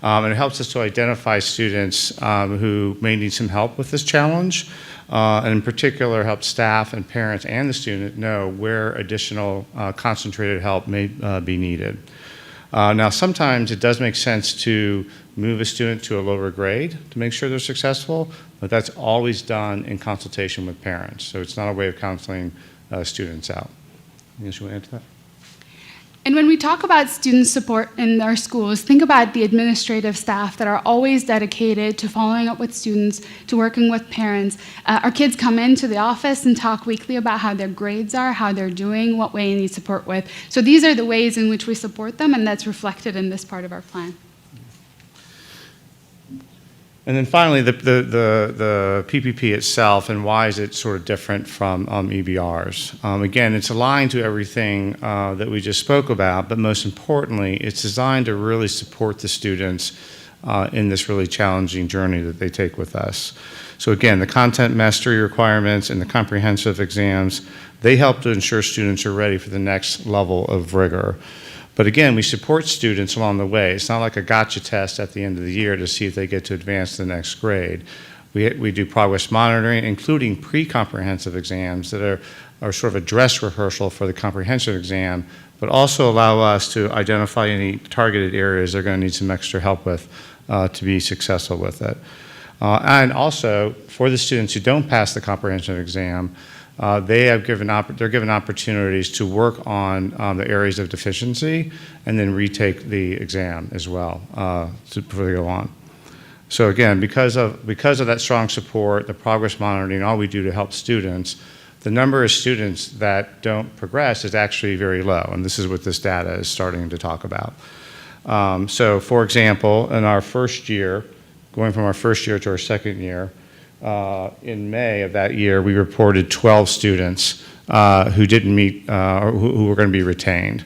And it helps us to identify students who may need some help with this challenge, and in particular help staff and parents and the student know where additional concentrated help may be needed. Now, sometimes it does make sense to move a student to a lower grade to make sure they're successful, but that's always done in consultation with parents. So it's not a way of counseling students out. Anything else you want to add to that? And when we talk about student support in our schools, think about the administrative staff that are always dedicated to following up with students, to working with parents. Our kids come into the office and talk weekly about how their grades are, how they're doing, what way they need support with. So these are the ways in which we support them, and that's reflected in this part of our plan. And then finally, the PPP itself, and why is it sort of different from EBRs? Again, it's aligned to everything that we just spoke about, but most importantly, it's designed to really support the students in this really challenging journey that they take with us. So again, the content mastery requirements and the comprehensive exams, they help to ensure students are ready for the next level of rigor. But again, we support students along the way. It's not like a gotcha test at the end of the year to see if they get to advance to the next grade. We do progress monitoring, including pre-comprehensive exams that are sort of a dress rehearsal for the comprehensive exam, but also allow us to identify any targeted areas they're going to need some extra help with to be successful with it. And also, for the students who don't pass the comprehensive exam, they're given opportunities to work on the areas of deficiency and then retake the exam as well before they go on. So again, because of that strong support, the progress monitoring, all we do to help students, the number of students that don't progress is actually very low, and this is what this data is starting to talk about. So for example, in our first year, going from our first year to our second year, in May of that year, we reported 12 students who didn't meet, or who were going to be retained.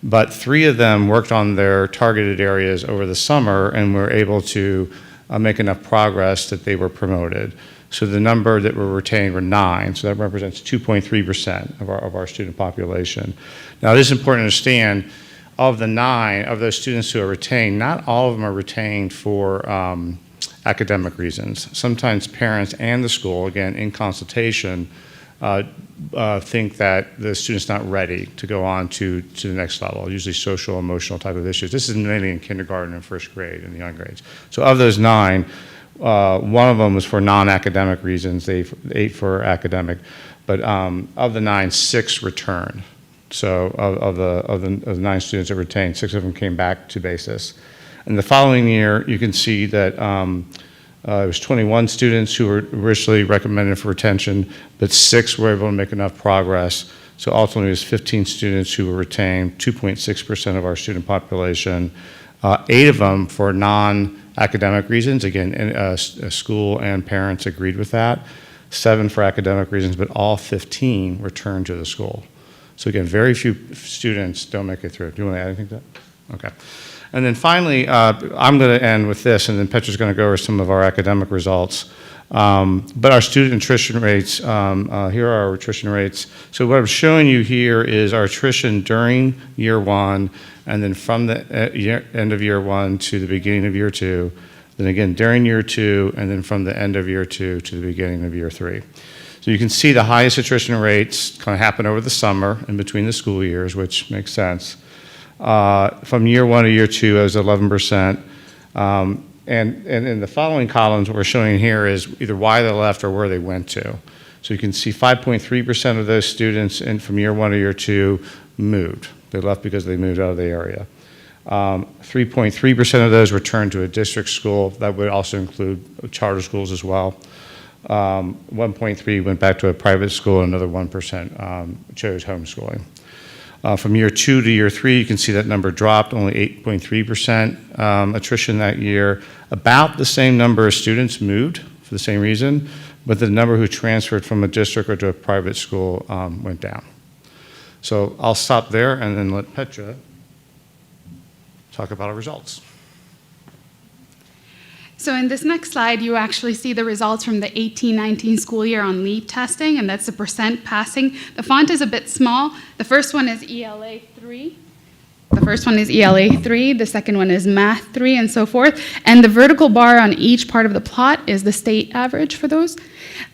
But 3 of them worked on their targeted areas over the summer and were able to make enough progress that they were promoted. So the number that were retained were 9, so that represents 2.3% of our student population. Now, it is important to understand, of the 9 of those students who are retained, not all of them are retained for academic reasons. Sometimes parents and the school, again, in consultation, think that the student's not ready to go on to the next level, usually social, emotional type of issues. This is mainly in kindergarten and first grade, in the young grades. So of those 9, 1 of them was for non-academic reasons, 8 for academic, but of the 9, 6 returned. So of the 9 students that retained, 6 of them came back to basis. And the following year, you can see that it was 21 students who were originally recommended for retention, but 6 were able to make enough progress. So ultimately, it was 15 students who were retained, 2.6% of our student population, 8 of them for non-academic reasons. Again, school and parents agreed with that. 7 for academic reasons, but all 15 returned to the school. So again, very few students don't make it through. Do you want to add anything to that? Okay. And then finally, I'm going to end with this, and then Petra's going to go over some of our academic results. But our student attrition rates, here are our attrition rates. So what I'm showing you here is our attrition during year 1, and then from the end of year 1 to the beginning of year 2, then again during year 2, and then from the end of year 2 to the beginning of year 3. So you can see the highest attrition rates kind of happen over the summer in between the school years, which makes sense. From year 1 to year 2, it was 11%. And in the following columns, what we're showing here is either why they left or where they went to. So you can see 5.3% of those students from year 1 to year 2 moved. They left because they moved out of the area. 3.3% of those returned to a district school. That would also include charter schools as well. 1.3% went back to a private school, and another 1% chose homeschooling. From year 2 to year 3, you can see that number dropped, only 8.3% attrition that year. About the same number of students moved for the same reason, but the number who transferred from a district or to a private school went down. So I'll stop there and then let Petra talk about our results. So in this next slide, you actually see the results from the 18-19 school year on LEAP testing, and that's the percent passing. The font is a bit small. The first one is ELA 3. The second one is Math 3, and so forth. And the vertical bar on each part of the plot is the state average for those.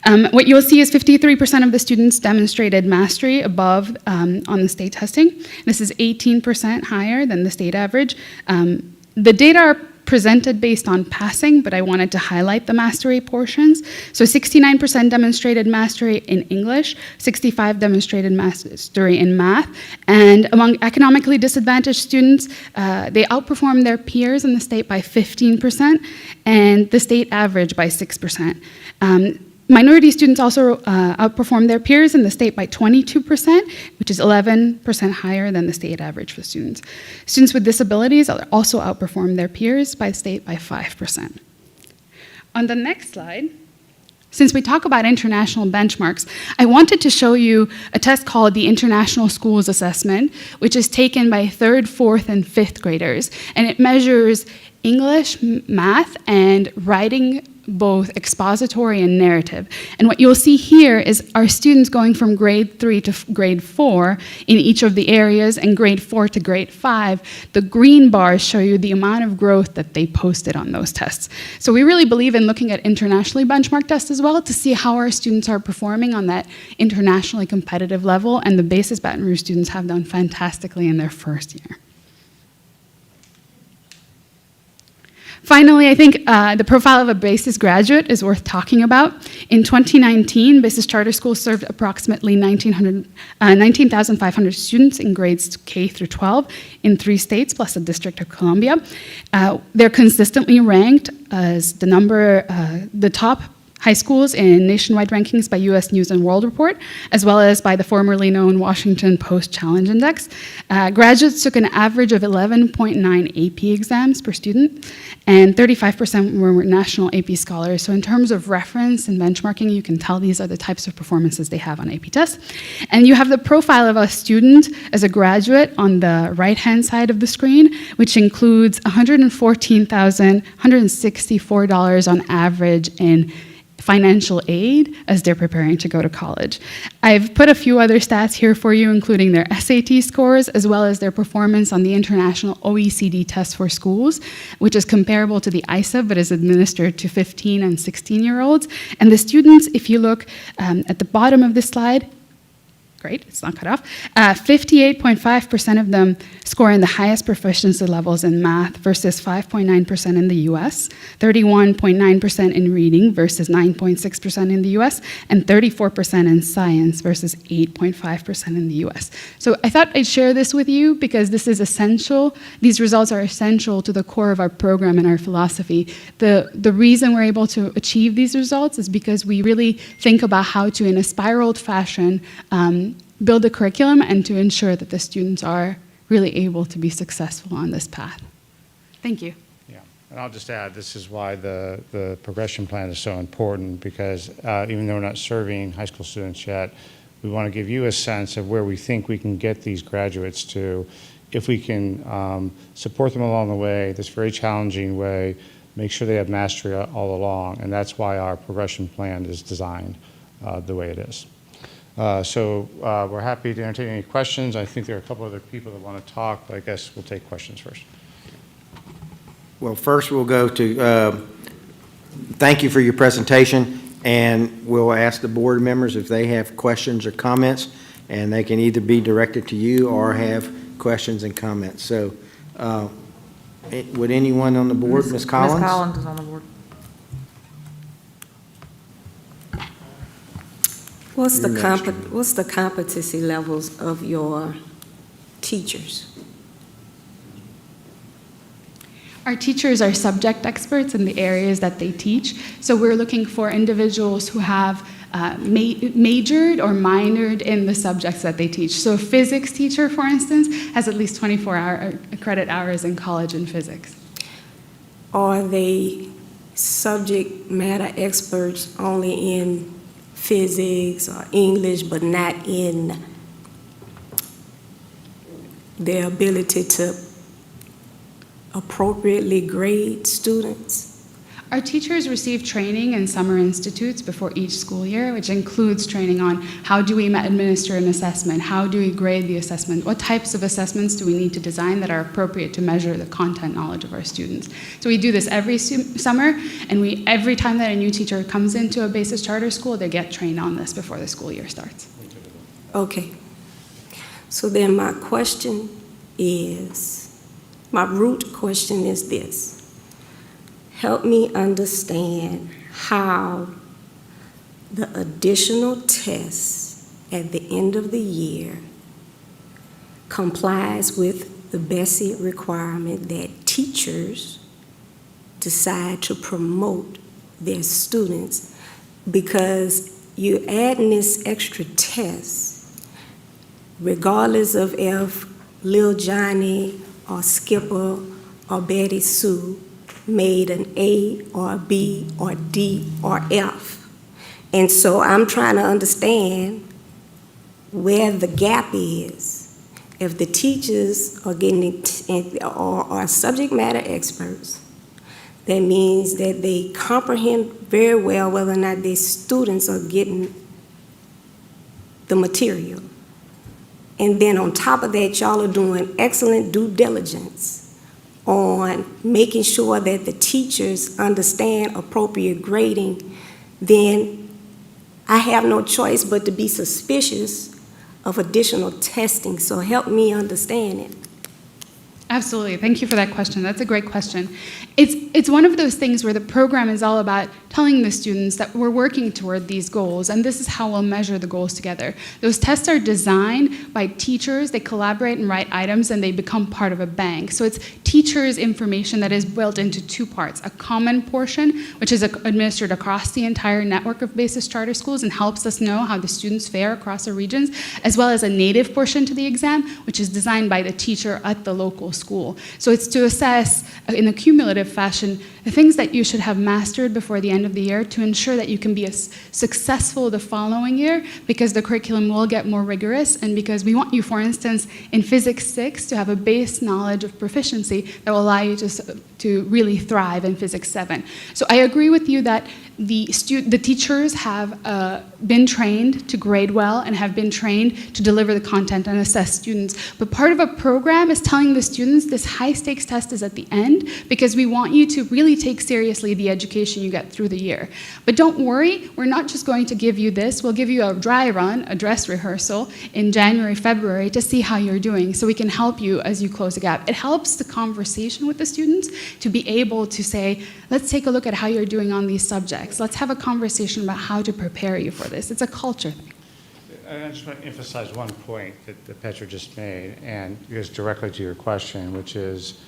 What you'll see is 53% of the students demonstrated mastery above on the state testing. This is 18% higher than the state average. The data are presented based on passing, but I wanted to highlight the mastery portions. So 69% demonstrated mastery in English, 65% demonstrated mastery in math, and among economically disadvantaged students, they outperformed their peers in the state by 15%, and the state average by 6%. Minority students also outperformed their peers in the state by 22%, which is 11% higher than the state average for students. Students with disabilities also outperformed their peers by state by 5%. On the next slide, since we talk about international benchmarks, I wanted to show you a test called the International Schools Assessment, which is taken by 3rd, 4th, and 5th graders, and it measures English, math, and writing both expository and narrative. And what you'll see here is our students going from grade 3 to grade 4 in each of the areas, and grade 4 to grade 5. The green bars show you the amount of growth that they posted on those tests. So we really believe in looking at internationally benchmarked tests as well to see how our students are performing on that internationally competitive level, and the Basis Baton Rouge students have done fantastically in their first year. Finally, I think the profile of a Basis graduate is worth talking about. In 2019, Basis Charter Schools served approximately 19,500 students in grades K through 12 in 3 states, plus the District of Columbia. They're consistently ranked as the top high schools in nationwide rankings by U.S. News and World Report, as well as by the formerly known Washington Post Challenge Index. Graduates took an average of 11.9 AP exams per student, and 35% were national AP scholars. So in terms of reference and benchmarking, you can tell these are the types of performances they have on AP tests. And you have the profile of a student as a graduate on the right-hand side of the screen, which includes $114,164 on average in financial aid as they're preparing to go to college. I've put a few other stats here for you, including their SAT scores, as well as their performance on the International OECD Test for Schools, which is comparable to the ISA, but is administered to 15 and 16-year-olds. And the students, if you look at the bottom of this slide, great, it's not cut off, 58.5% of them score in the highest proficiency levels in math versus 5.9% in the US, 31.9% in reading versus 9.6% in the US, and 34% in science versus 8.5% in the US. So I thought I'd share this with you because this is essential. These results are essential to the core of our program and our philosophy. The reason we're able to achieve these results is because we really think about how to, in a spiraled fashion, build a curriculum and to ensure that the students are really able to be successful on this path. Thank you. Yeah, and I'll just add, this is why the progression plan is so important, because even though we're not serving high school students yet, we want to give you a sense of where we think we can get these graduates to if we can support them along the way, this very challenging way, make sure they have mastery all along, and that's why our progression plan is designed the way it is. So we're happy to entertain any questions. I think there are a couple other people that want to talk, but I guess we'll take questions first. Well, first we'll go to, thank you for your presentation, and we'll ask the board members if they have questions or comments, and they can either be directed to you or have questions and comments. So would anyone on the board, Ms. Collins? Ms. Collins is on the board. What's the competency levels of your teachers? Our teachers are subject experts in the areas that they teach. So we're looking for individuals who have majored or minored in the subjects that they teach. So a physics teacher, for instance, has at least 24 credit hours in college in physics. Are they subject matter experts only in physics or English, but not in their ability to appropriately grade students? Our teachers receive training in summer institutes before each school year, which includes training on how do we administer an assessment, how do we grade the assessment, what types of assessments do we need to design that are appropriate to measure the content knowledge of our students. So we do this every summer, and every time that a new teacher comes into a Basis charter school, they get trained on this before the school year starts. Okay. So then my root question is this. Help me understand how the additional tests at the end of the year complies with the BESIE requirement that teachers decide to promote their students, because you're adding this extra test regardless of if Lil Johnny or Skipper or Betty Sue made an A or a B or D or F. And so I'm trying to understand where the gap is. If the teachers are getting are subject matter experts, That means that they comprehend very well whether or not their students are getting the material. And then on top of that, y'all are doing excellent due diligence on making sure that the teachers understand appropriate grading. Then I have no choice but to be suspicious of additional testing. So help me understand it. Absolutely. Thank you for that question. That's a great question. It's one of those things where the program is all about telling the students that we're working toward these goals, and this is how we'll measure the goals together. Those tests are designed by teachers. They collaborate and write items, and they become part of a bank. So it's teachers' information that is built into two parts: a common portion, which is administered across the entire network of BASIS charter schools and helps us know how the students fare across our regions, as well as a native portion to the exam, which is designed by the teacher at the local school. So it's to assess in a cumulative fashion the things that you should have mastered before the end of the year to ensure that you can be as successful the following year, because the curriculum will get more rigorous, and because we want you, for instance, in Physics 6 to have a base knowledge of proficiency that will allow you to really thrive in Physics 7. So I agree with you that the teachers have been trained to grade well and have been trained to deliver the content and assess students. But part of a program is telling the students this high-stakes test is at the end, because we want you to really take seriously the education you get through the year. But don't worry, we're not just going to give you this. We'll give you a dry run, a dress rehearsal in January, February to see how you're doing, so we can help you as you close the gap. It helps the conversation with the students to be able to say, let's take a look at how you're doing on these subjects. Let's have a conversation about how to prepare you for this. It's a culture thing. I just want to emphasize one point that Petra just made, and it goes directly to your question, which is,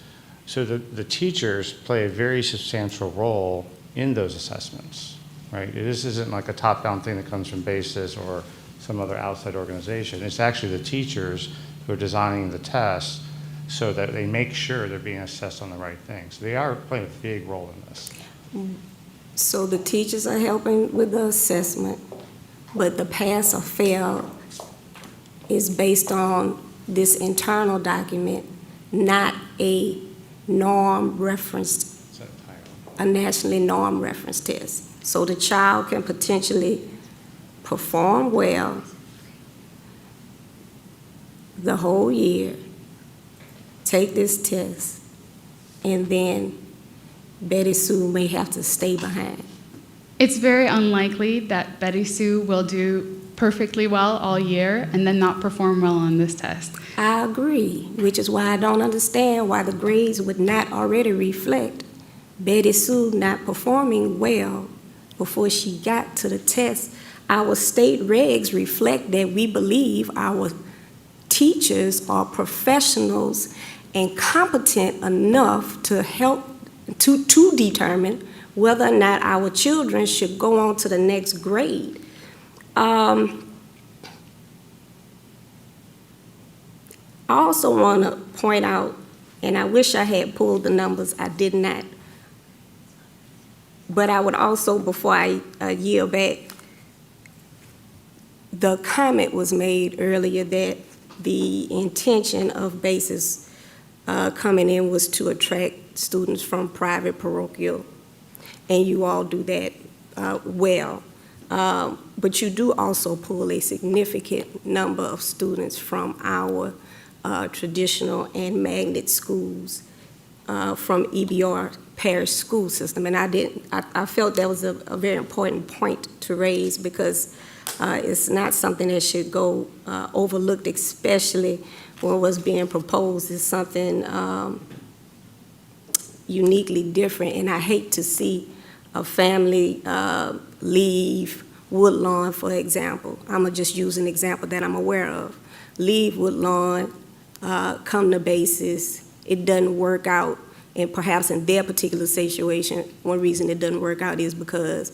so the teachers play a very substantial role in those assessments, right? This isn't like a top-down thing that comes from BASIS or some other outside organization. It's actually the teachers who are designing the tests so that they make sure they're being assessed on the right things. They are playing a big role in this. So the teachers are helping with the assessment, but the pass or fail is based on this internal document, not a a nationally norm reference test. So the child can potentially perform well the whole year, take this test, and then Betty Sue may have to stay behind. It's very unlikely that Betty Sue will do perfectly well all year and then not perform well on this test. I agree, which is why I don't understand why the grades would not already reflect Betty Sue not performing well before she got to the test. Our state regs reflect that we believe our teachers are professionals and competent enough to help to determine whether or not our children should go on to the next grade. I also want to point out, and I wish I had pulled the numbers, I did not, but I would also, before I yield back, the comment was made earlier that the intention of BASIS coming in was to attract students from private parochial, and you all do that well. But you do also pull a significant number of students from our traditional and magnet schools, from EBR parish school system. And I felt that was a very important point to raise, because it's not something that should go overlooked, especially when what's being proposed is something uniquely different. And I hate to see a family leave Woodlawn, for example. I'm going to just use an example that I'm aware of. Leave Woodlawn, come to BASIS, it doesn't work out, and perhaps in their particular situation, one reason it doesn't work out is because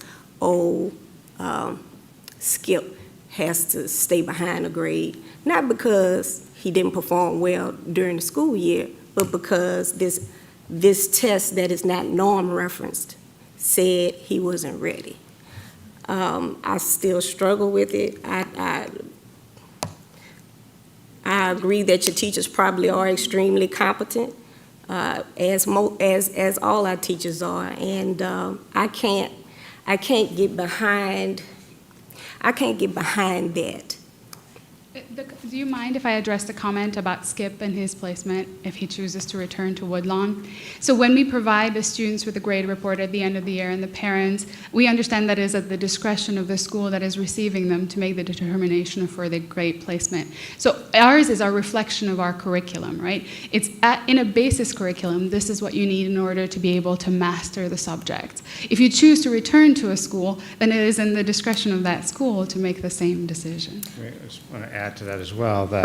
Skip has to stay behind a grade, not because he didn't perform well during the school year, but because this test that is not norm referenced said he wasn't ready. I still struggle with it. I agree that your teachers probably are extremely competent, as all our teachers are. And I can't get behind that. Do you mind if I address the comment about Skip and his placement if he chooses to return to Woodlawn? So when we provide the students with a grade report at the end of the year and the parents, we understand that is at the discretion of the school that is receiving them to make the determination for the grade placement. So ours is our reflection of our curriculum, right? It's in a basis curriculum, this is what you need in order to be able to master the subject. If you choose to return to a school, then it is in the discretion of that school to make the same decision. I just want to add to that as well, that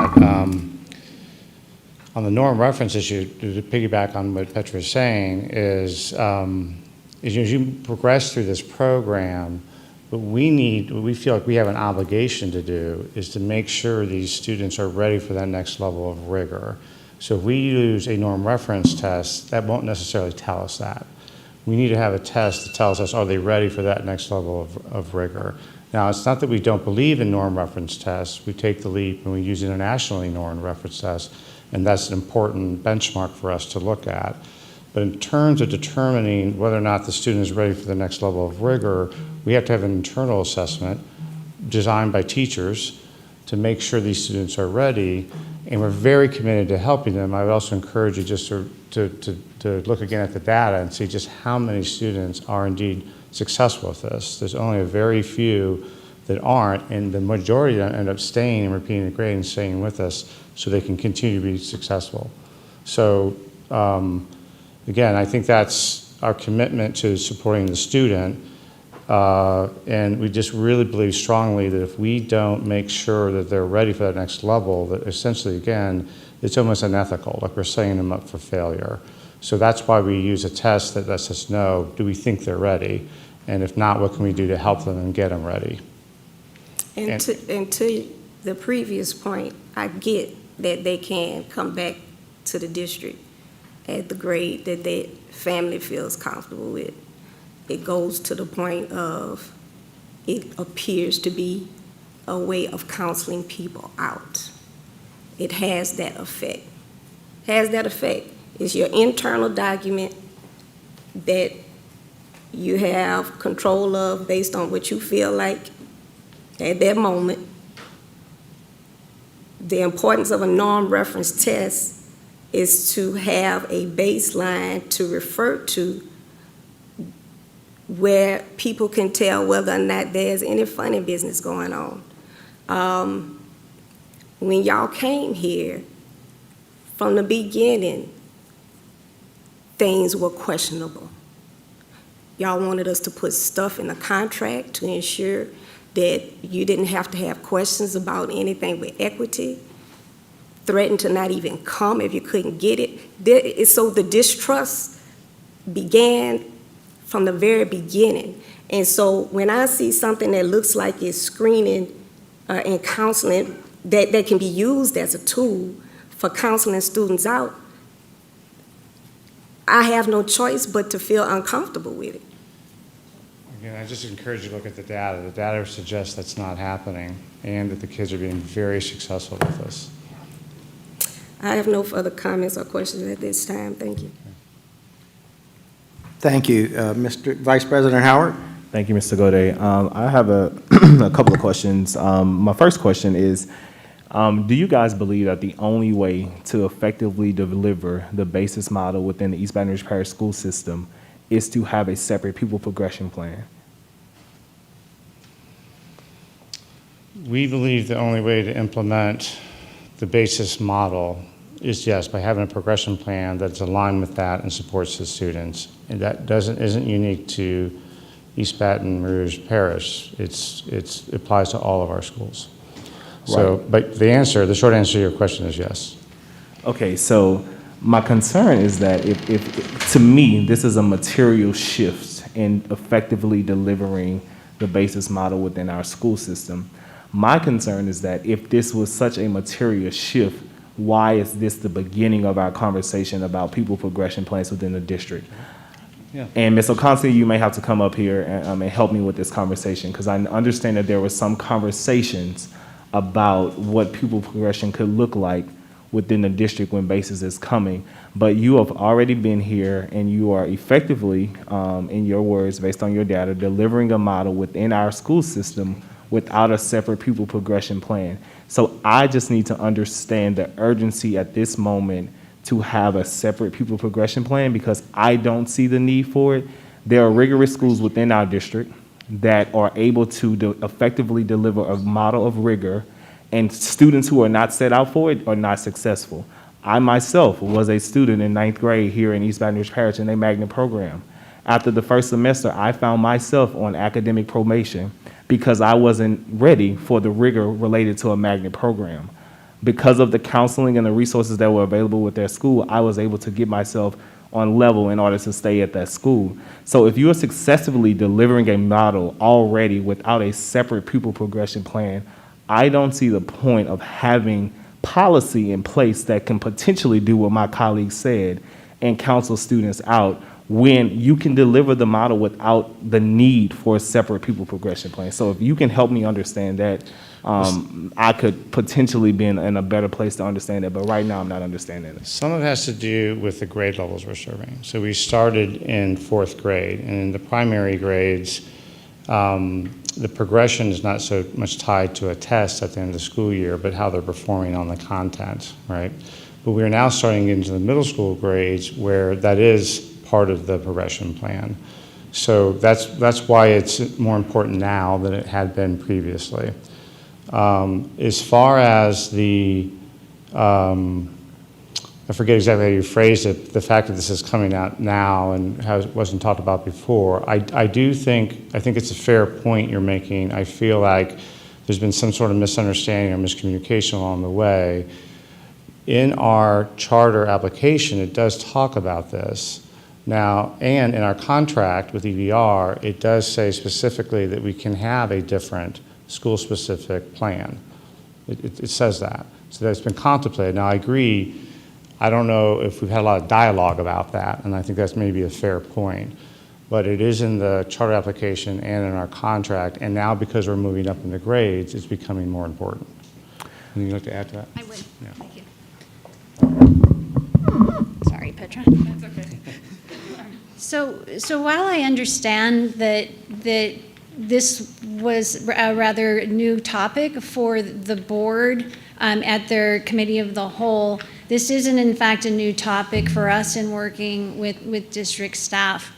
on the norm reference issue, to piggyback on what Petra is saying, is as you progress through this program, what we feel like we have an obligation to do is to make sure these students are ready for that next level of rigor. So if we use a norm reference test, that won't necessarily tell us that. We need to have a test that tells us, are they ready for that next level of rigor? Now, it's not that we don't believe in norm reference tests. We take the leap and we use internationally norm reference tests, and that's an important benchmark for us to look at. But in terms of determining whether or not the student is ready for the next level of rigor, we have to have an internal assessment designed by teachers to make sure these students are ready, and we're very committed to helping them. I would also encourage you just to look again at the data and see just how many students are indeed successful with this. There's only a very few that aren't, and the majority end up staying and repeating the grade and staying with us so they can continue to be successful. So again, I think that's our commitment to supporting the student, and we just really believe strongly that if we don't make sure that they're ready for that next level, that essentially, again, it's almost unethical, like we're setting them up for failure. So that's why we use a test that lets us know, do we think they're ready? And if not, what can we do to help them and get them ready? And to the previous point, I get that they can come back to the district at the grade that their family feels comfortable with. It goes to the point of, it appears to be a way of counseling people out. It has that effect. It's your internal document that you have control of based on what you feel like at that moment. The importance of a norm reference test is to have a baseline to refer to where people can tell whether or not there's any funny business going on. When y'all came here, from the beginning, things were questionable. Y'all wanted us to put stuff in the contract to ensure that you didn't have to have questions about anything with equity, threatened to not even come if you couldn't get it. So the distrust began from the very beginning. And so when I see something that looks like it's screening and counseling that can be used as a tool for counseling students out, I have no choice but to feel uncomfortable with it. Again, I just encourage you to look at the data. The data suggests that's not happening and that the kids are being very successful with this. I have no further comments or questions at this time. Thank you. Thank you. Mr. Vice President Howard? Thank you, Mr. Gode. I have a couple of questions. My first question is, do you guys believe that the only way to effectively deliver the basis model within the East Baton Rouge Parish school system is to have a separate pupil progression plan? We believe the only way to implement the basis model is, yes, by having a progression plan that's aligned with that and supports the students. And that isn't unique to East Baton Rouge Parish. It applies to all of our schools. So, Right. but the short answer to your question is yes. Okay, so my concern is that if to me, this is a material shift in effectively delivering the basis model within our school system. My concern is that if this was such a material shift, why is this the beginning of our conversation about pupil progression plans within the district? Yeah. And Ms. O'Connell, you may have to come up here and help me with this conversation, because I understand that there were some conversations about what pupil progression could look like within the district when BASIS is coming. But you have already been here, and you are effectively, in your words, based on your data, delivering a model within our school system without a separate pupil progression plan. So I just need to understand the urgency at this moment to have a separate pupil progression plan, because I don't see the need for it. There are rigorous schools within our district that are able to effectively deliver a model of rigor, and students who are not set out for it are not successful. I myself was a student in 9th grade here in East Baton Rouge Parish in a magnet program. After the first semester, I found myself on academic probation because I wasn't ready for the rigor related to a magnet program. Because of the counseling and the resources that were available with their school, I was able to get myself on level in order to stay at that school. So if you are successfully delivering a model already without a separate pupil progression plan, I don't see the point of having policy in place that can potentially do what my colleague said and counsel students out, when you can deliver the model without the need for a separate pupil progression plan. So if you can help me understand that, I could potentially be in a better place to understand it, but right now I'm not understanding it. Some of it has to do with the grade levels we're serving. So we started in 4th grade, and in the primary grades, the progression is not so much tied to a test at the end of the school year, but how they're performing on the content, right? But we are now starting into the middle school grades where that is part of the progression plan. So that's why it's more important now than it had been previously. As far as the, I forget exactly how you phrased it, the fact that this is coming out now and how it wasn't talked about before, I think it's a fair point you're making. I feel like there's been some sort of misunderstanding or miscommunication along the way. In our charter application, it does talk about this. Now, and in our contract with EBR, it does say specifically that we can have a different school-specific plan. It says that. So that's been contemplated. Now, I agree, I don't know if we've had a lot of dialogue about that, and I think that's maybe a fair point. But it is in the charter application and in our contract, and now because we're moving up in the grades, it's becoming more important. Anything you'd like to add to that? I would. Yeah. Thank you. Sorry, Petra. That's okay. So while I understand that this was a rather new topic for the board at their committee of the whole, this isn't in fact a new topic for us in working with district staff.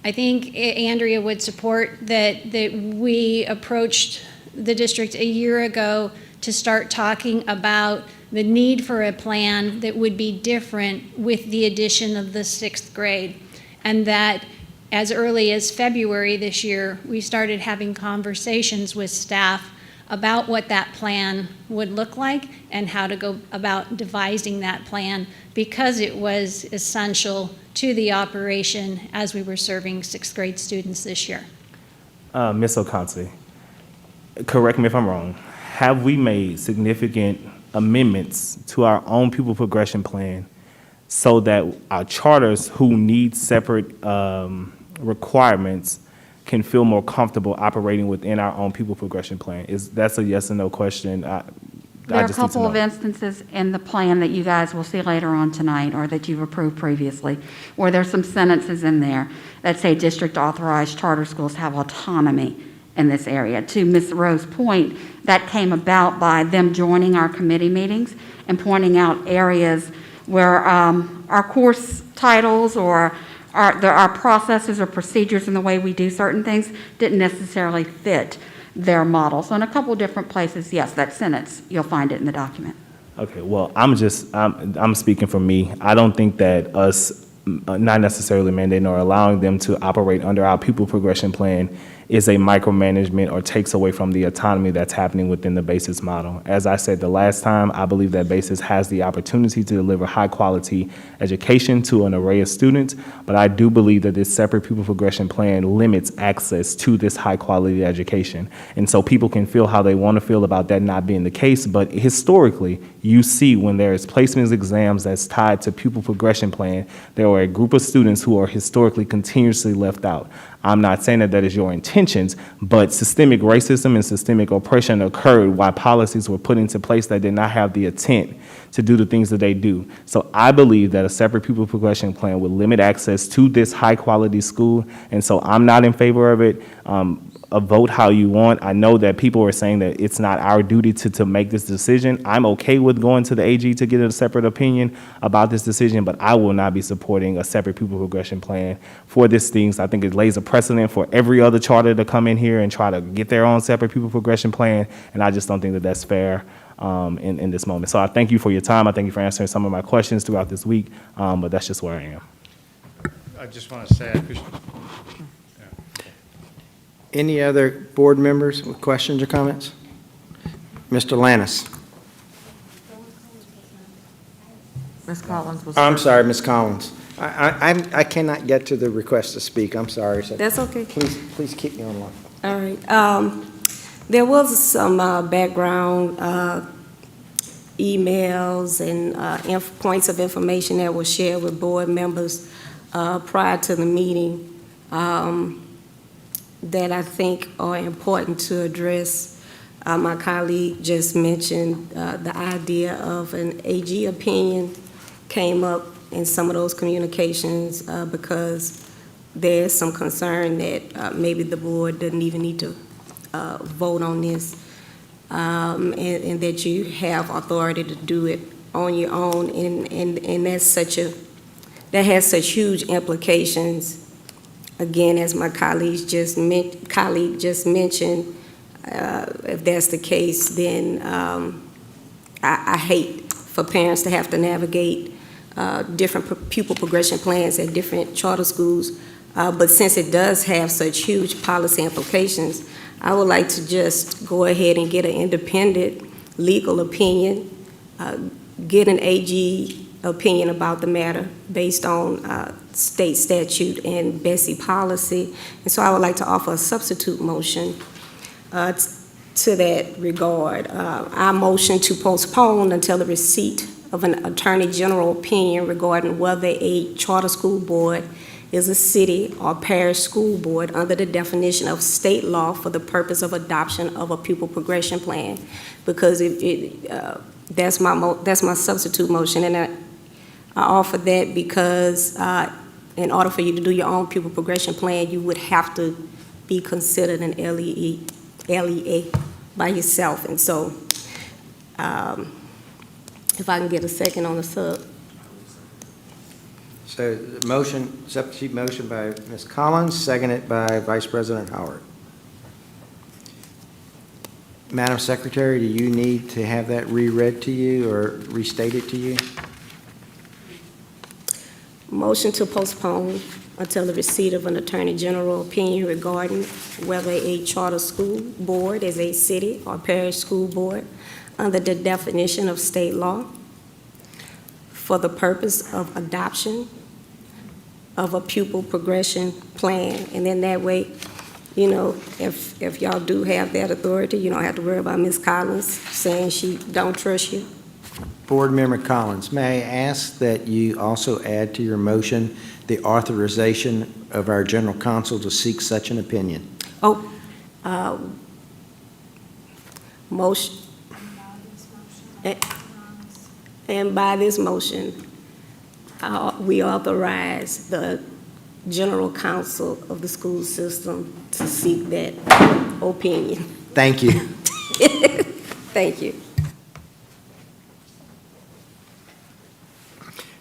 I think Andrea would support that we approached the district a year ago to start talking about the need for a plan that would be different with the addition of the 6th grade. And that as early as February this year, we started having conversations with staff about what that plan would look like and how to go about devising that plan, because it was essential to the operation as we were serving 6th grade students this year. Ms. Oconte, correct me if I'm wrong, have we made significant amendments to our own pupil progression plan so that our charters who need separate requirements can feel more comfortable operating within our own pupil progression plan? That's a yes or no question. There are a couple of instances in the plan that you guys will see later on tonight, or that you've approved previously, where there's some sentences in there that say district authorized charter schools have autonomy in this area. To Ms. Rowe's point, that came about by them joining our committee meetings and pointing out areas where our course titles or our processes or procedures and the way we do certain things didn't necessarily fit their model. So in a couple different places, yes, that sentence, you'll find it in the document. Okay, well, I'm speaking for me. I don't think that us not necessarily mandating or allowing them to operate under our pupil progression plan is a micromanagement or takes away from the autonomy that's happening within the BASIS model. As I said the last time, I believe that BASIS has the opportunity to deliver high quality education to an array of students, but I do believe that this separate pupil progression plan limits access to this high quality education. And so people can feel how they want to feel about that not being the case, but historically, you see when there is placements exams that's tied to pupil progression plan, there are a group of students who are historically continuously left out. I'm not saying that that is your intentions, but systemic racism and systemic oppression occurred while policies were put into place that did not have the intent to do the things that they do. So I believe that a separate pupil progression plan would limit access to this high-quality school, and so I'm not in favor of it. Vote how you want. I know that people are saying that it's not our duty to make this decision. I'm okay with going to the AG to get a separate opinion about this decision, but I will not be supporting a separate pupil progression plan for these things. I think it lays a precedent for every other charter to come in here and try to get their own separate pupil progression plan, and I just don't think that that's fair in this moment. So I thank you for your time. I thank you for answering some of my questions throughout this week, but that's just where I am. I just want to say, I appreciate. Any other board members with questions or comments? Mr. Lannis. Ms. Collins was. I'm sorry, Ms. Collins. I cannot get to the request to speak. I'm sorry. So That's okay. Please keep me on line. All right. There was some background emails and points of information that were shared with board members prior to the meeting that I think are important to address. My colleague just mentioned the idea of an AG opinion came up in some of those communications because there's some concern that maybe the board doesn't even need to vote on this, and that you have authority to do it on your own, and that has such huge implications. Again, as my colleague just mentioned, if that's the case, then I hate for parents to have to navigate different pupil progression plans at different charter schools. But since it does have such huge policy implications, I would like to just go ahead and get an independent legal opinion, get an AG opinion about the matter based on state statute and BESI policy. And so I would like to offer a substitute motion to that regard. I motion to postpone until the receipt of an Attorney General opinion regarding whether a charter school board is a city or parish school board under the definition of state law for the purpose of adoption of a pupil progression plan. Because that's my substitute motion, and I offer that because in order for you to do your own pupil progression plan, you would have to be considered an LEA by yourself. And so if I can get a second on the sub. So the motion, substitute motion by Ms. Collins, seconded by Vice President Howard. Madam Secretary, do you need to have that reread to you or restated to you? Motion to postpone until the receipt of an Attorney General opinion regarding whether a charter school board is a city or parish school board under the definition of state law for the purpose of adoption of a pupil progression plan. And then that way, you know, if y'all do have that authority, you don't have to worry about Ms. Collins saying she don't trust you. Board Member Collins, may I ask that you also add to your motion the authorization of our general counsel to seek such an opinion? Motion. And by this motion, we authorize the general counsel of the school system to seek that opinion. Thank you. Thank you.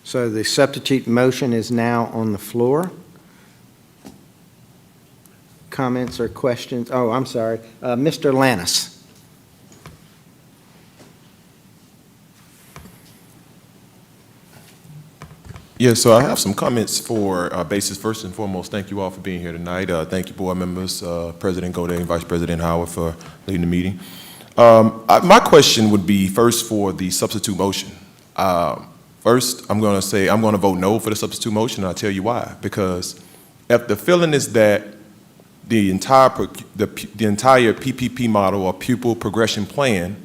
So the substitute motion is now on the floor. Comments or questions? Oh, I'm sorry. Mr. Lannis. Yeah, so I have some comments for BASIS. First and foremost, thank you all for being here tonight. Thank you, board members, President Goday and Vice President Howard for leading the meeting. My question would be first for the substitute motion. First, I'm going to say I'm going to vote no for the substitute motion, and I'll tell you why. Because if the feeling is that the entire PPP model or pupil progression plan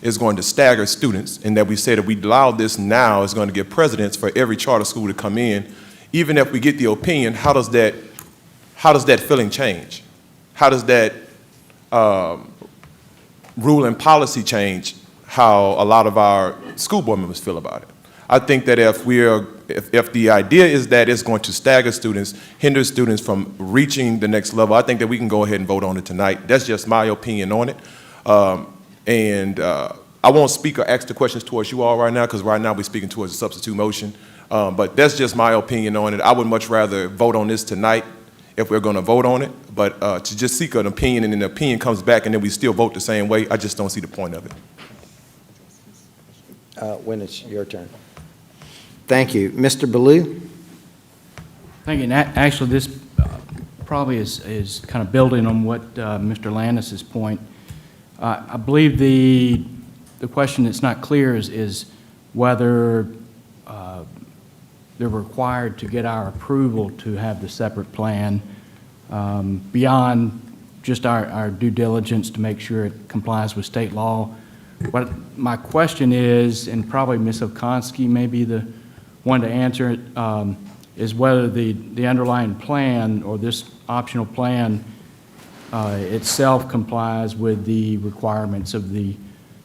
is going to stagger students, and that we say that we allow this now is going to give precedence for every charter school to come in, even if we get the opinion, how does how does that feeling change? How does that rule and policy change how a lot of our school board members feel about it? I think that if the idea is that it's going to stagger students, hinder students from reaching the next level, I think that we can go ahead and vote on it tonight. That's just my opinion on it. I won't speak or ask the questions towards you all right now, because right now we're speaking towards a substitute motion. But that's just my opinion on it. I would much rather vote on this tonight if we're going to vote on it. But to just seek an opinion and then the opinion comes back and then we still vote the same way, I just don't see the point of it. When it's your turn. Thank you. Mr. Ballou? Thank you. And actually, this probably is kind of building on what Mr. Landis's point. I believe the question that's not clear is whether they're required to get our approval to have the separate plan beyond just our due diligence to make sure it complies with state law. What my question is, and probably Ms. Okonski may be the one to answer it, is whether the underlying plan or this optional plan itself complies with the requirements of the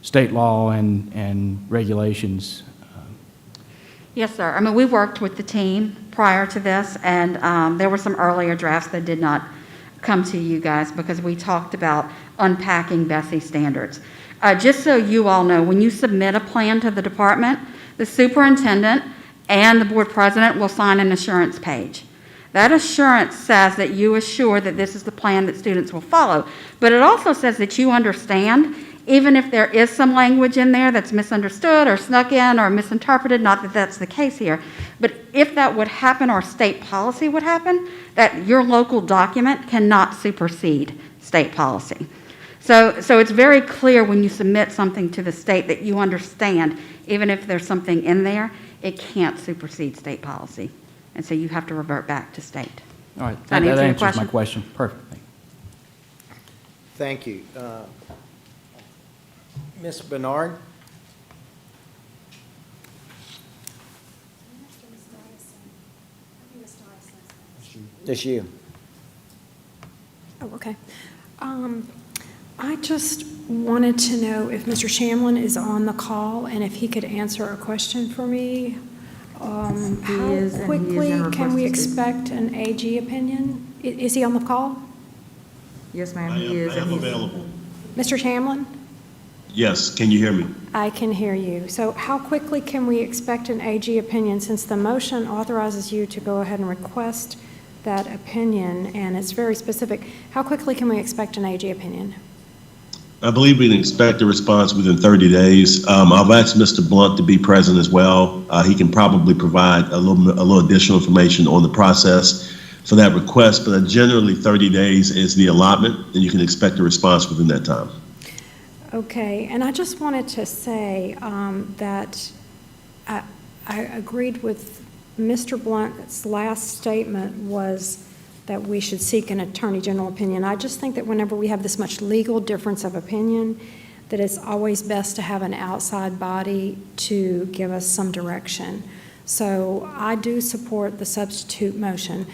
state law and regulations. Yes, sir. I mean, we worked with the team prior to this, and there were some earlier drafts that did not come to you guys because we talked about unpacking BESI standards. Just so you all know, when you submit a plan to the department, the superintendent and the board president will sign an assurance page. That assurance says that you assure that this is the plan that students will follow, but it also says that you understand, even if there is some language in there that's misunderstood or snuck in or misinterpreted, not that that's the case here, but if that would happen or state policy would happen, that your local document cannot supersede state policy. So it's very clear when you submit something to the state that you understand, even if there's something in there, it can't supersede state policy. And so you have to revert back to state. All right, that answers my question. Perfect. Thank you. Ms. Bernard? It's you. Oh, okay. I just wanted to know if Mr. Shamlin is on the call and if he could answer a question for me. How quickly can we expect an AG opinion? Is he on the call? Yes, ma'am, he is. I am available. Mr. Shamlin? Yes, can you hear me? I can hear you. So how quickly can we expect an AG opinion, since the motion authorizes you to go ahead and request that opinion, and it's very specific? How quickly can we expect an AG opinion? I believe we can expect a response within 30 days. I've asked Mr. Blunt to be present as well. He can probably provide a little additional information on the process for that request, but generally 30 days is the allotment, and you can expect a response within that time. Okay, and I just wanted to say that I agreed with Mr. Blunt's last statement was that we should seek an attorney general opinion. I just think that whenever we have this much legal difference of opinion, that it's always best to have an outside body to give us some direction. So I do support the substitute motion.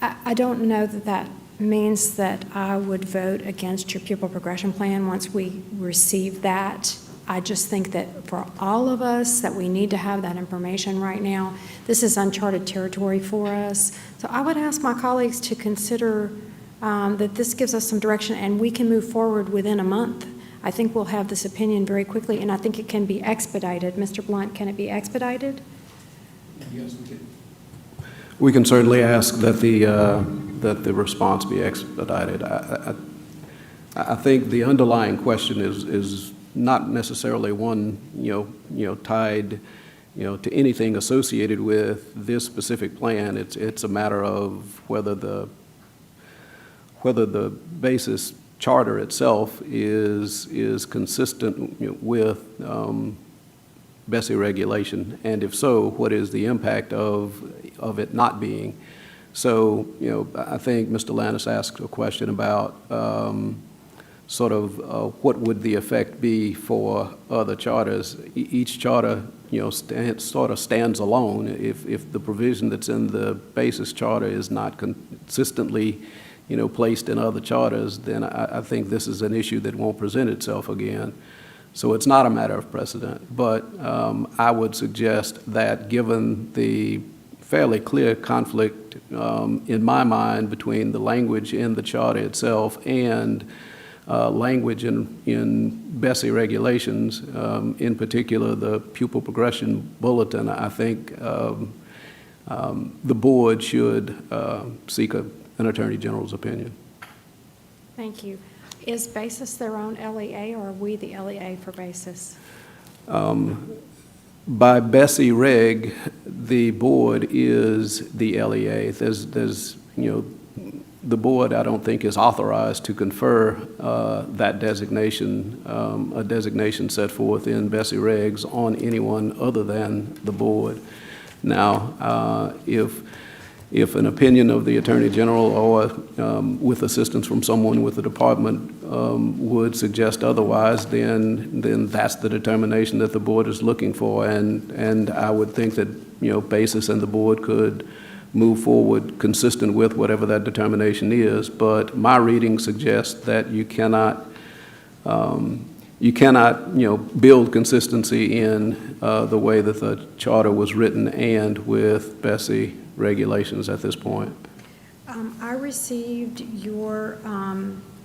I don't know that that means that I would vote against your pupil progression plan once we receive that. I just think that for all of us, that we need to have that information right now. This is uncharted territory for us. So I would ask my colleagues to consider that this gives us some direction and we can move forward within a month. I think we'll have this opinion very quickly, and I think it can be expedited. Mr. Blunt, can it be expedited? Yes, we can. We can certainly ask that the response be expedited. I think the underlying question is not necessarily one tied to anything associated with this specific plan. It's a matter of whether the basis charter itself is consistent with BESI regulation, and if so, what is the impact of it not being? So, I think Mr. Lannis asked a question about sort of what would the effect be for other charters. Each charter, sort of stands alone. If the provision that's in the basis charter is not consistently, placed in other charters, then I think this is an issue that won't present itself again. So it's not a matter of precedent. But I would suggest that given the fairly clear conflict in my mind between the language in the charter itself and language in BESI regulations, in particular the pupil progression bulletin, I think the board should seek an Attorney General's opinion. Thank you. Is BASIS their own LEA, or are we the LEA for BASIS? By BESI reg, the board is the LEA. There's the board, I don't think, is authorized to confer that designation, a designation set forth in BESI regs on anyone other than the board. Now, if an opinion of the Attorney General or with assistance from someone with the department would suggest otherwise, then that's the determination that the board is looking for. And I would think that, BASIS and the board could move forward consistent with whatever that determination is. But my reading suggests that you cannot build consistency in the way that the charter was written and with BESI regulations at this point. I received your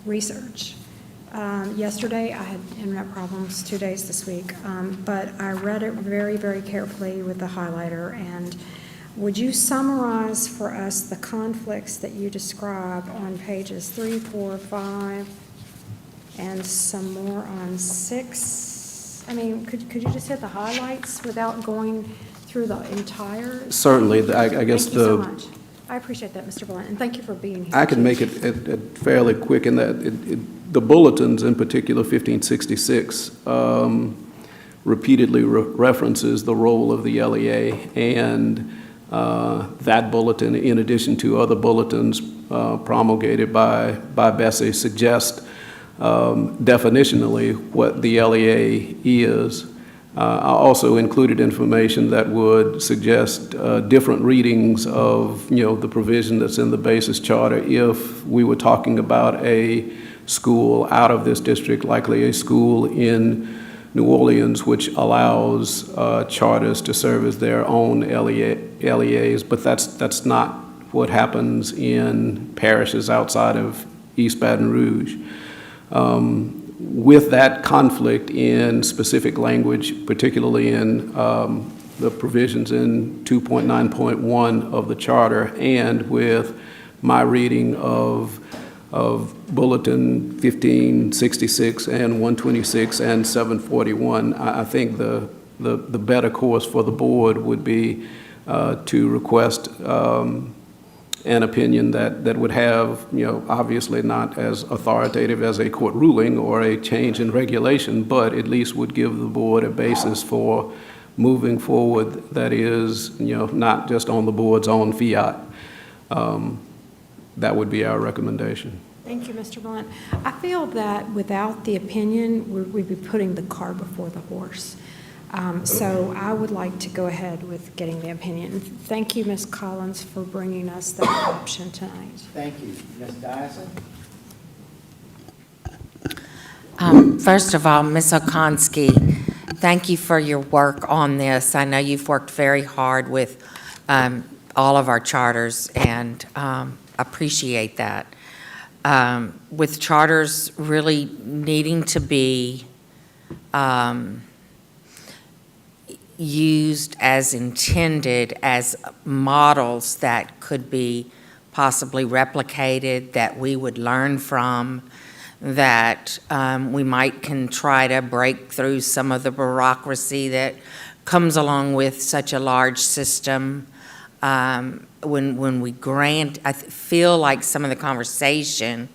research. Yesterday, I had internet problems 2 days this week, but I read it very, very carefully with the highlighter. And would you summarize for us the conflicts that you describe on pages 3, 4, 5, and some more on 6? I mean, could you just hit the highlights without going through the entire? Certainly, I guess Thank you so much. I appreciate that, Mr. Blunt, and thank you for being here. I can make it fairly quick in that the bulletins, in particular 1566, repeatedly references the role of the LEA, and that bulletin, in addition to other bulletins promulgated by BESI, suggest definitionally what the LEA is. I also included information that would suggest different readings of, the provision that's in the BASIS charter if we were talking about a school out of this district, likely a school in New Orleans, which allows charters to serve as their own LEAs, but that's not what happens in parishes outside of East Baton Rouge. With that conflict in specific language, particularly in the provisions in 2.9.1 of the charter, and with my reading of Bulletin 1566 and 126 and 741, I think the better course for the board would be to request an opinion that would have, obviously not as authoritative as a court ruling or a change in regulation, but at least would give the board a basis for moving forward that is, not just on the board's own fiat. That would be our recommendation. Thank you, Mr. Blunt. I feel that without the opinion, we'd be putting the cart before the horse. So I would like to go ahead with getting the opinion. Thank you, Ms. Collins, for bringing us that option tonight. Thank you. Ms. Dyson? First of all, Ms. Okonski, thank you for your work on this. I know you've worked very hard with all of our charters, and appreciate that. With charters really needing to be used as intended, as models that could be possibly replicated, that we would learn from, that we can try to break through some of the bureaucracy that comes along with such a large system. When we grant, I feel like some of the conversation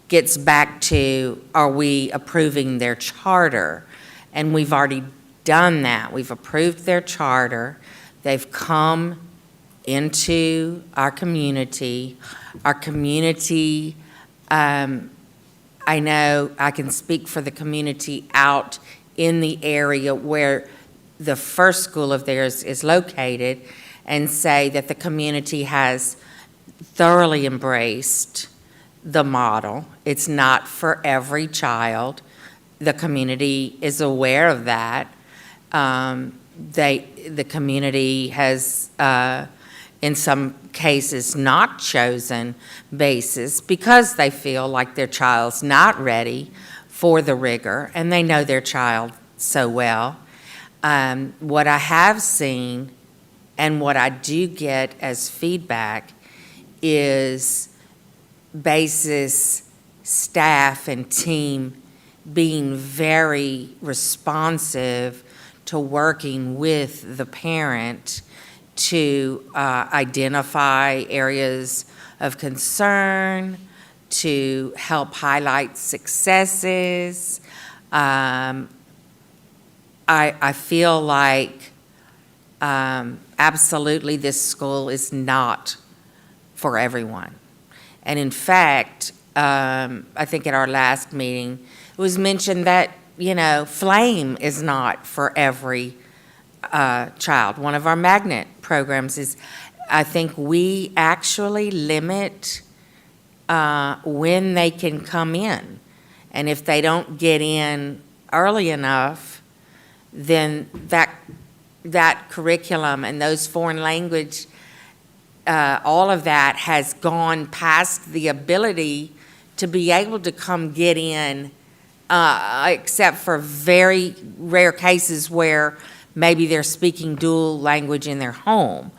gets back to, are we approving their charter? And we've already done that. We've approved their charter. They've come into our community. Our community, I I know I can speak for the community out in the area where the first school of theirs is located and say that the community has thoroughly embraced the model. It's not for every child. The community is aware of that. The community has, in some cases, not chosen bases because they feel like their child's not ready for the rigor, and they know their child so well. What I have seen and what I do get as feedback is basis staff and team being very responsive to working with the parent to identify areas of concern, to help highlight successes. I feel like absolutely this school is not for everyone. And in fact, I think at our last meeting, it was mentioned that, Flame is not for every child. One of our magnet programs is, I think we actually limit when they can come in. And if they don't get in early enough, then that curriculum and those foreign language, all of that has gone past the ability to be able to come get in, except for very rare cases where maybe they're speaking dual language in their home.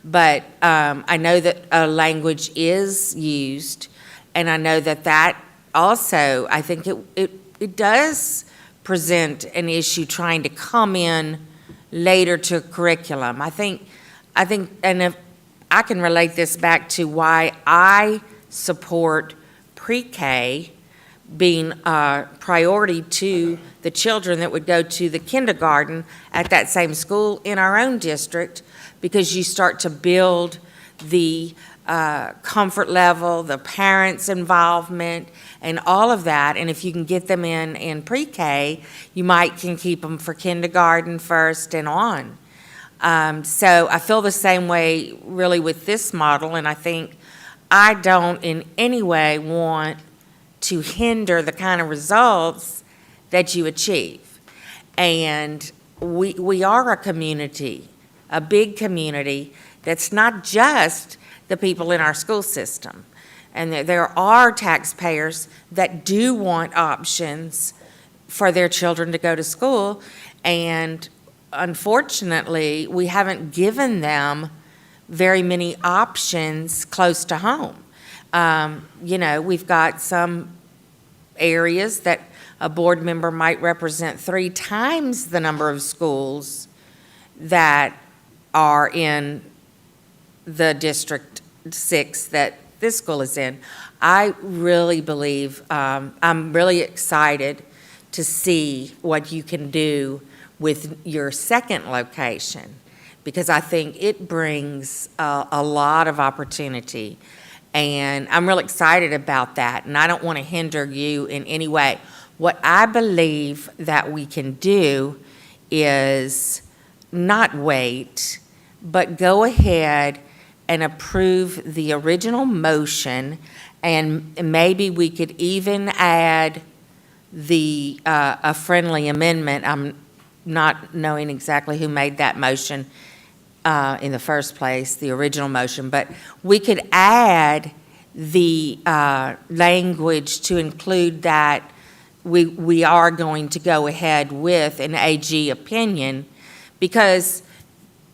But I know that a language is used, and I know that also, I think it does present an issue trying to come in later to curriculum. I think, and if I can relate this back to why I support pre-K being a priority to the children that would go to the kindergarten at that same school in our own district, because you start to build the comfort level, the parents' involvement, and all of that. And if you can get them in pre-K, you can keep them for kindergarten first and on. So I feel the same way really with this model, and I think I don't in any way want to hinder the kind of results that you achieve. And we are a community, a big community that's not just the people in our school system. And there are taxpayers that do want options for their children to go to school, and unfortunately, we haven't given them very many options close to home. We've got some areas that a board member might represent 3 times the number of schools that are in the District 6 that this school is in. I really believe, I'm really excited to see what you can do with your second location, because I think it brings a lot of opportunity. And I'm real excited about that, and I don't want to hinder you in any way. What I believe that we can do is not wait, but go ahead and approve the original motion, and maybe we could even add a friendly amendment. I'm not knowing exactly who made that motion in the first place, the original motion, but we could add the language to include that we are going to go ahead with an AG opinion, because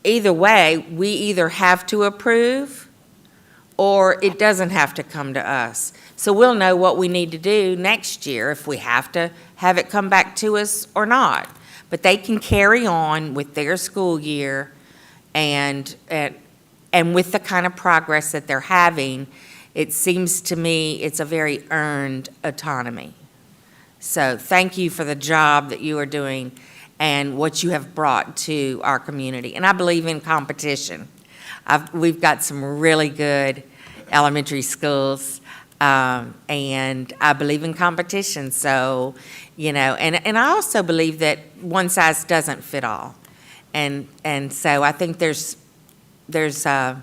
either way, we either have to approve or it doesn't have to come to us. So we'll know what we need to do next year, if we have to have it come back to us or not. But they can carry on with their school year, and with the kind of progress that they're having, it seems to me it's a very earned autonomy. So thank you for the job that you are doing and what you have brought to our community. And I believe in competition. We've got some really good elementary schools. And I believe in competition, so, and I also believe that one size doesn't fit all. And so I think there's a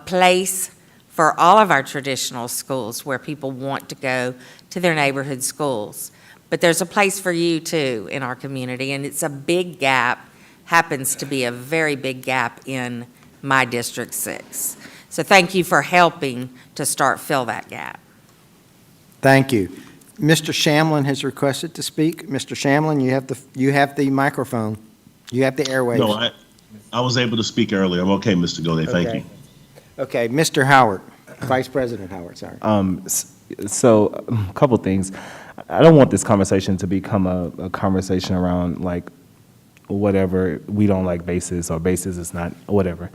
place for all of our traditional schools where people want to go to their neighborhood schools. But there's a place for you too in our community, and it's a big gap, happens to be a very big gap in my District 6. So thank you for helping to fill that gap. Thank you. Mr. Shamlin has requested to speak. Mr. Shamlin, you have the microphone. You have the airwaves. No, I was able to speak earlier. I'm okay, Mr. Gode. Thank you. Okay, Mr. Howard, Vice President Howard, sorry. So a couple things. I don't want this conversation to become a conversation around like whatever, we don't like basis or basis is not, whatever.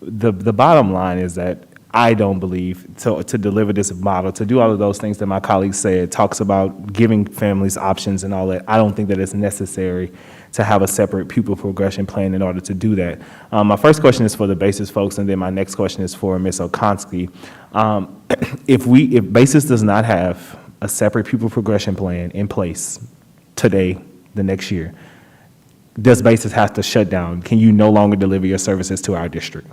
The bottom line is that I don't believe to deliver this model, to do all of those things that my colleagues said, talks about giving families options and all that. I don't think that it's necessary to have a separate pupil progression plan in order to do that. My first question is for the BASIS folks, and then my next question is for Ms. Okonski. If BASIS does not have a separate pupil progression plan in place today, the next year, does BASIS have to shut down? Can you no longer deliver your services to our district?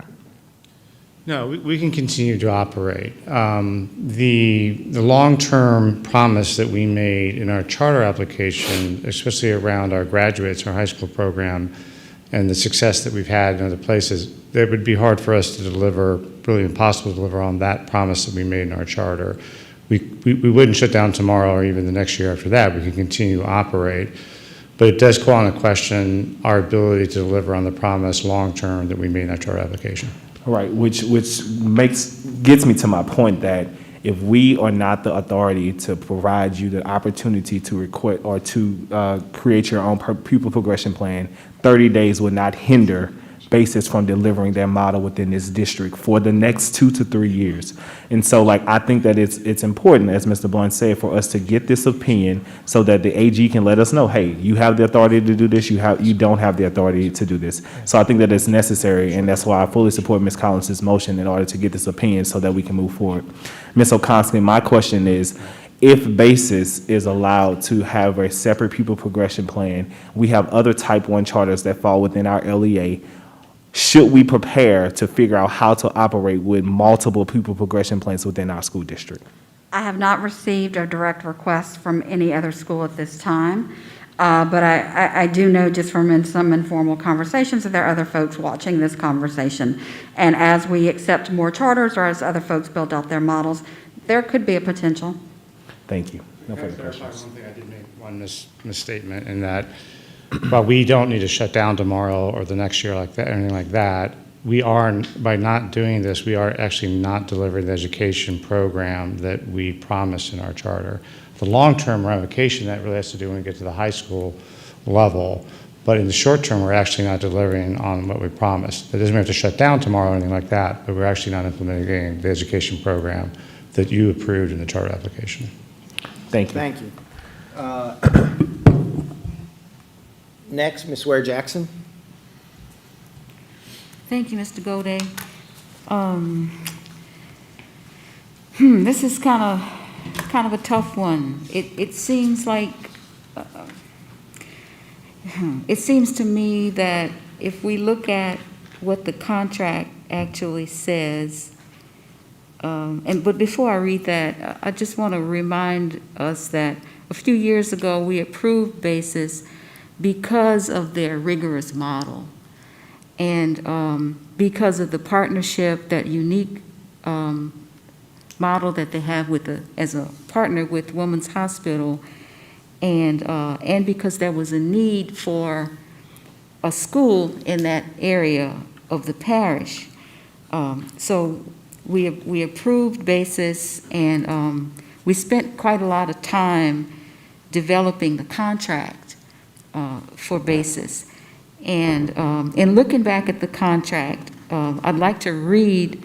No, we can continue to operate. The long-term promise that we made in our charter application, especially around our graduates, our high school program, and the success that we've had in other places, it would be hard for us to deliver, really impossible to deliver on that promise that we made in our charter. We wouldn't shut down tomorrow or even the next year after that. We can continue to operate. But it does call into question our ability to deliver on the promise long-term that we made in our charter application. Right, which gets me to my point that if we are not the authority to provide you the opportunity to request or to create your own pupil progression plan, 30 days would not hinder BASIS from delivering their model within this district for the next 2 to 3 years. And so I think that it's important, as Mr. Blunt said, for us to get this opinion so that the AG can let us know, hey, you have the authority to do this, you don't have the authority to do this. So I think that it's necessary, and that's why I fully support Ms. Collins' motion in order to get this opinion so that we can move forward. Ms. Okonski, my question is, if BASIS is allowed to have a separate pupil progression plan, we have other type 1 charters that fall within our LEA. Should we prepare to figure out how to operate with multiple pupil progression plans within our school district? I have not received a direct request from any other school at this time, but I do know just from some informal conversations that there are other folks watching this conversation. And as we accept more charters or as other folks build out their models, there could be a potential. Thank you. No further One questions. thing, I did make one misstatement in that while we don't need to shut down tomorrow or the next year like that, anything like that, we are, by not doing this, we are actually not delivering the education program that we promised in our charter. The long-term ramification that really has to do when we get to the high school level, but in the short term, we're actually not delivering on what we promised. That doesn't mean we have to shut down tomorrow or anything like that, but we're actually not implementing the education program that you approved in the charter application. Thank you. Thank you. Next, Ms. Ware Jackson. Thank you, Mr. Gode. This is kind of a tough one. It seems like it seems to me that if we look at what the contract actually says, but before I read that, I just want to remind us that a few years ago we approved BASIS because of their rigorous model and because of the partnership, that unique model that they have as a partner with Women's Hospital, and because there was a need for a school in that area of the parish. So we approved BASIS, and we spent quite a lot of time developing the contract for BASIS. And in looking back at the contract, I'd like to read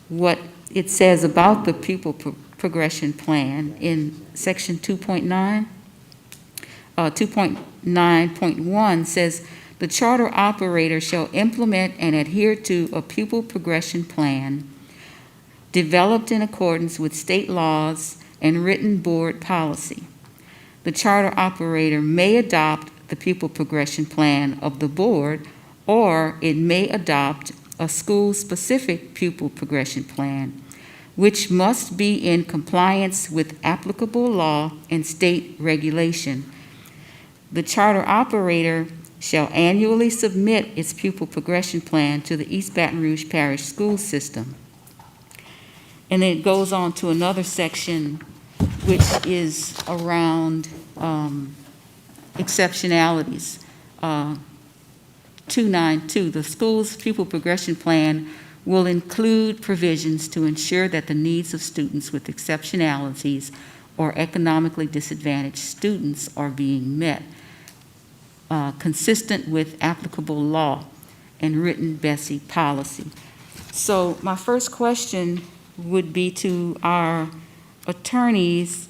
what it says about the pupil progression plan in section 2.9. 2.9.1 says, the charter operator shall implement and adhere to a pupil progression plan developed in accordance with state laws and written board policy. The charter operator may adopt the pupil progression plan of the board, or it may adopt a school-specific pupil progression plan, which must be in compliance with applicable law and state regulation. The charter operator shall annually submit its pupil progression plan to the East Baton Rouge Parish School System. And then it goes on to another section, which is around exceptionalities. 292, the school's pupil progression plan will include provisions to ensure that the needs of students with exceptionalities or economically disadvantaged students are being met, consistent with applicable law and written BESI policy. So my first question would be to our attorneys,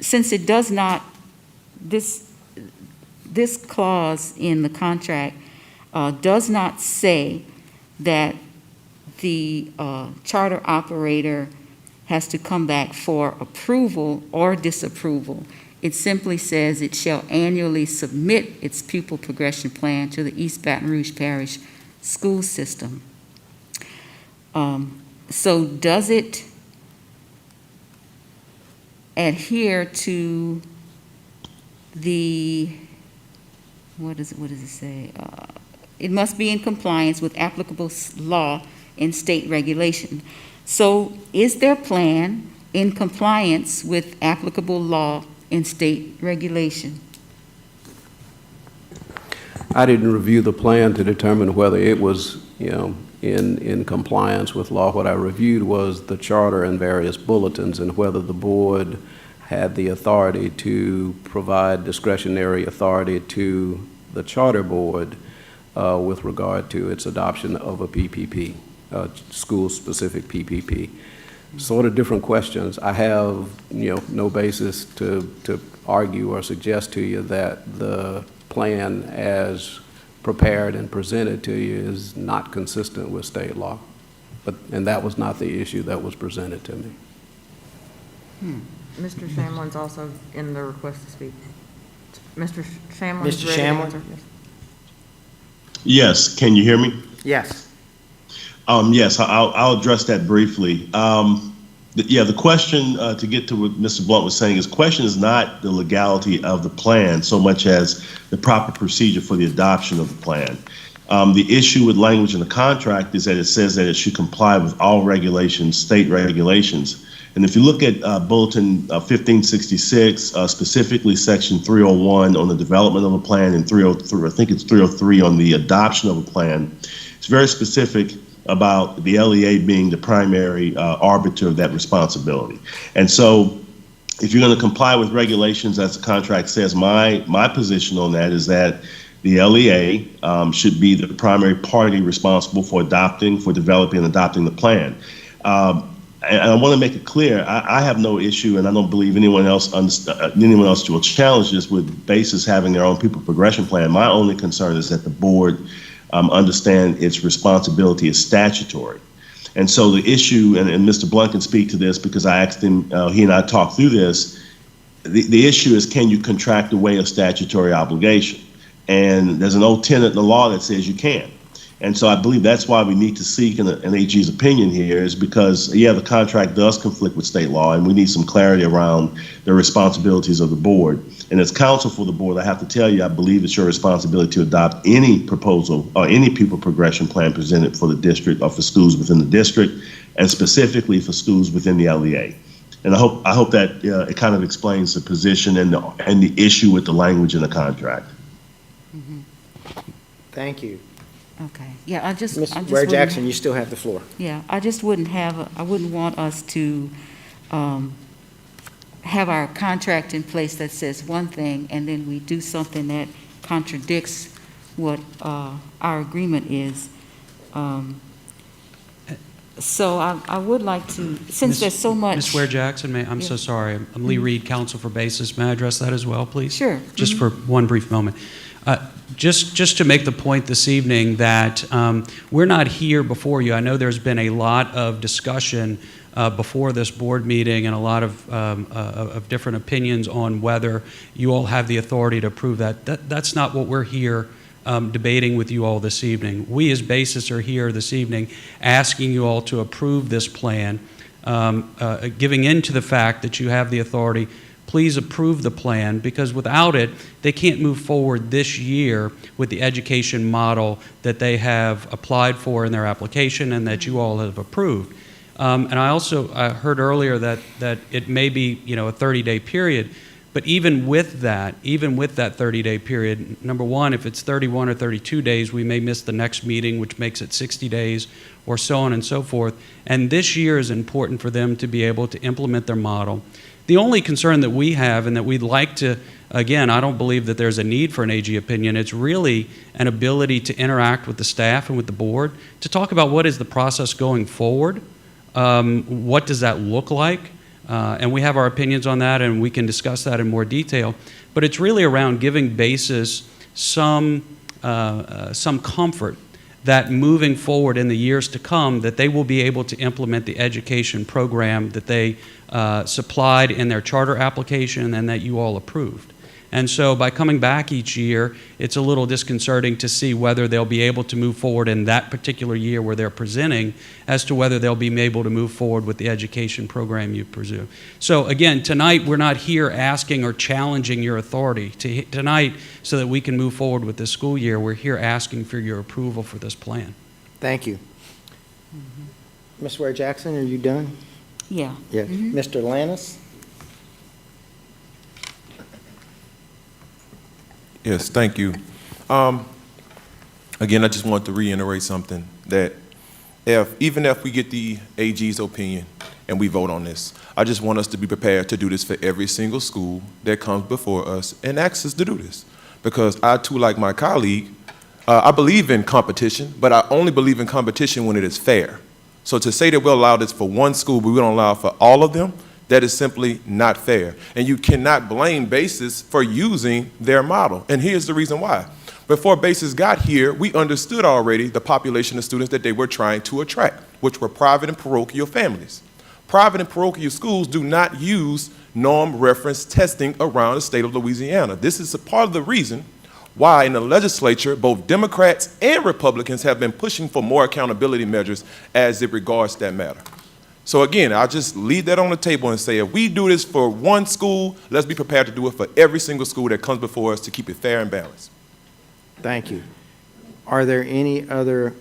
since it does not, this clause in the contract does not say that the charter operator has to come back for approval or disapproval. It simply says it shall annually submit its pupil progression plan to the East Baton Rouge Parish School System. So does it adhere to the, what does it say? It must be in compliance with applicable law and state regulation. So is their plan in compliance with applicable law and state regulation? I didn't review the plan to determine whether it was, in compliance with law. What I reviewed was the charter and various bulletins and whether the board had the authority to provide discretionary authority to the charter board with regard to its adoption of a PPP, school-specific PPP. Sort of different questions. I have, no basis to argue or suggest to you that the plan as prepared and presented to you is not consistent with state law. And that was not the issue that was presented to me. Mr. Shamlin's also in the request to speak. Mr. Shamlin. Mr. Shamlin? Yes, can you hear me? Yes. Yes, I'll address that briefly. The question, to get to what Mr. Blunt was saying, question is not the legality of the plan so much as the proper procedure for the adoption of the plan. The issue with language in the contract is that it says that it should comply with all regulations, state regulations. And if you look at Bulletin 1566, specifically Section 301 on the development of a plan and 303, I think it's 303 on the adoption of a plan, it's very specific about the LEA being the primary arbiter of that responsibility. And so if you're going to comply with regulations as the contract says, my position on that is that the LEA should be the primary party responsible for developing and adopting the plan. And I want to make it clear, I have no issue, and I don't believe anyone else will challenge this with BASIS having their own pupil progression plan. My only concern is that the board understand its responsibility is statutory. And so the issue, and Mr. Blunt can speak to this because I asked him, he and I talked through this, the issue is, can you contract away a statutory obligation? And there's an old tenet in the law that says you can. And so I believe that's why we need to seek an AG's opinion here, is because, the contract does conflict with state law, and we need some clarity around the responsibilities of the board. And as counsel for the board, I have to tell you, I believe it's your responsibility to adopt any proposal or any pupil progression plan presented for the district or for schools within the district, and specifically for schools within the LEA. And I hope that it kind of explains the position and the issue with the language in the contract. Thank you. Okay. Yeah, I just Ware Jackson, you still have the floor. Yeah, I just wouldn't want us to have our contract in place that says one thing and then we do something that contradicts what our agreement is. So I would like to, since there's so much. Ms. Ware Jackson, I'm so sorry. I'm Lee Reed, counsel for BASIS. May I address that as well, please? Sure. Just for one brief moment. just to make the point this evening that we're not here before you. I know there's been a lot of discussion before this board meeting and a lot of different opinions on whether you all have the authority to approve that. That's not what we're here debating with you all this evening. We as BASIS are here this evening asking you all to approve this plan, giving in to the fact that you have the authority. Please approve the plan, because without it, they can't move forward this year with the education model that they have applied for in their application and that you all have approved. And I also heard earlier that it may be, a 30-day period. But even with that 30-day period, number one, if it's 31 or 32 days, we may miss the next meeting, which makes it 60 days, or so on and so forth. And this year is important for them to be able to implement their model. The only concern that we have, and that we'd like to, again, I don't believe that there's a need for an AG opinion. It's really an ability to interact with the staff and with the board to talk about what is the process going forward. What does that look like? And we have our opinions on that, and we can discuss that in more detail. But it's really around giving BASIS some comfort that moving forward in the years to come, that they will be able to implement the education program that they supplied in their charter application and that you all approved. And so by coming back each year, it's a little disconcerting to see whether they'll be able to move forward in that particular year where they're presenting as to whether they'll be able to move forward with the education program you pursue. So again, tonight we're not here asking or challenging your authority. Tonight, so that we can move forward with this school year, we're here asking for your approval for this plan. Thank you. Ms. Ware Jackson, are you done? Yeah. Yeah. Mr. Lannis? Yes, thank you. Again, I just want to reiterate something, that even if we get the AG's opinion and we vote on this, I just want us to be prepared to do this for every single school that comes before us and asks us to do this. Because I, too, like my colleague, I believe in competition, but I only believe in competition when it is fair. So to say that we'll allow this for one school, but we don't allow it for all of them, that is simply not fair. And you cannot blame BASIS for using their model. And here's the reason why. Before BASIS got here, we understood already the population of students that they were trying to attract, which were private and parochial families. Private and parochial schools do not use norm reference testing around the state of Louisiana. This is a part of the reason why in the legislature, both Democrats and Republicans have been pushing for more accountability measures as it regards that matter. So again, I'll just leave that on the table and say, if we do this for one school, let's be prepared to do it for every single school that comes before us to keep it fair and balanced. Thank you. Are there any other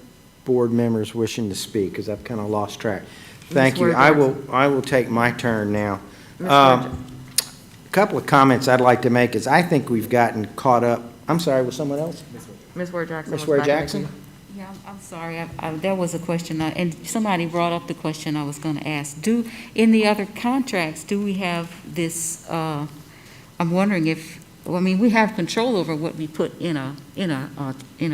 board members wishing to speak? Because I've kind of lost track. Thank you. I will take my turn now. A couple of comments I'd like to make is I think we've gotten caught up. I'm sorry, was someone else? Ms. Ware Jackson. Ms. Ware Jackson? Yeah, I'm sorry. There was a question, and somebody brought up the question I was going to ask. In the other contracts, do we have this? I'm wondering if. I mean, we have control over what we put in a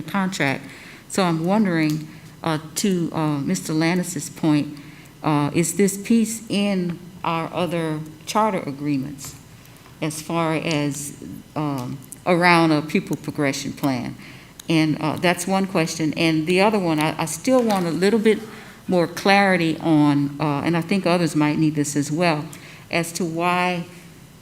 contract. So I'm wondering, to Mr. Lannis's point, is this piece in our other charter agreements, as far as around a pupil progression plan? And that's one question. And the other one, I still want a little bit more clarity on, and I think others might need this as well, as to why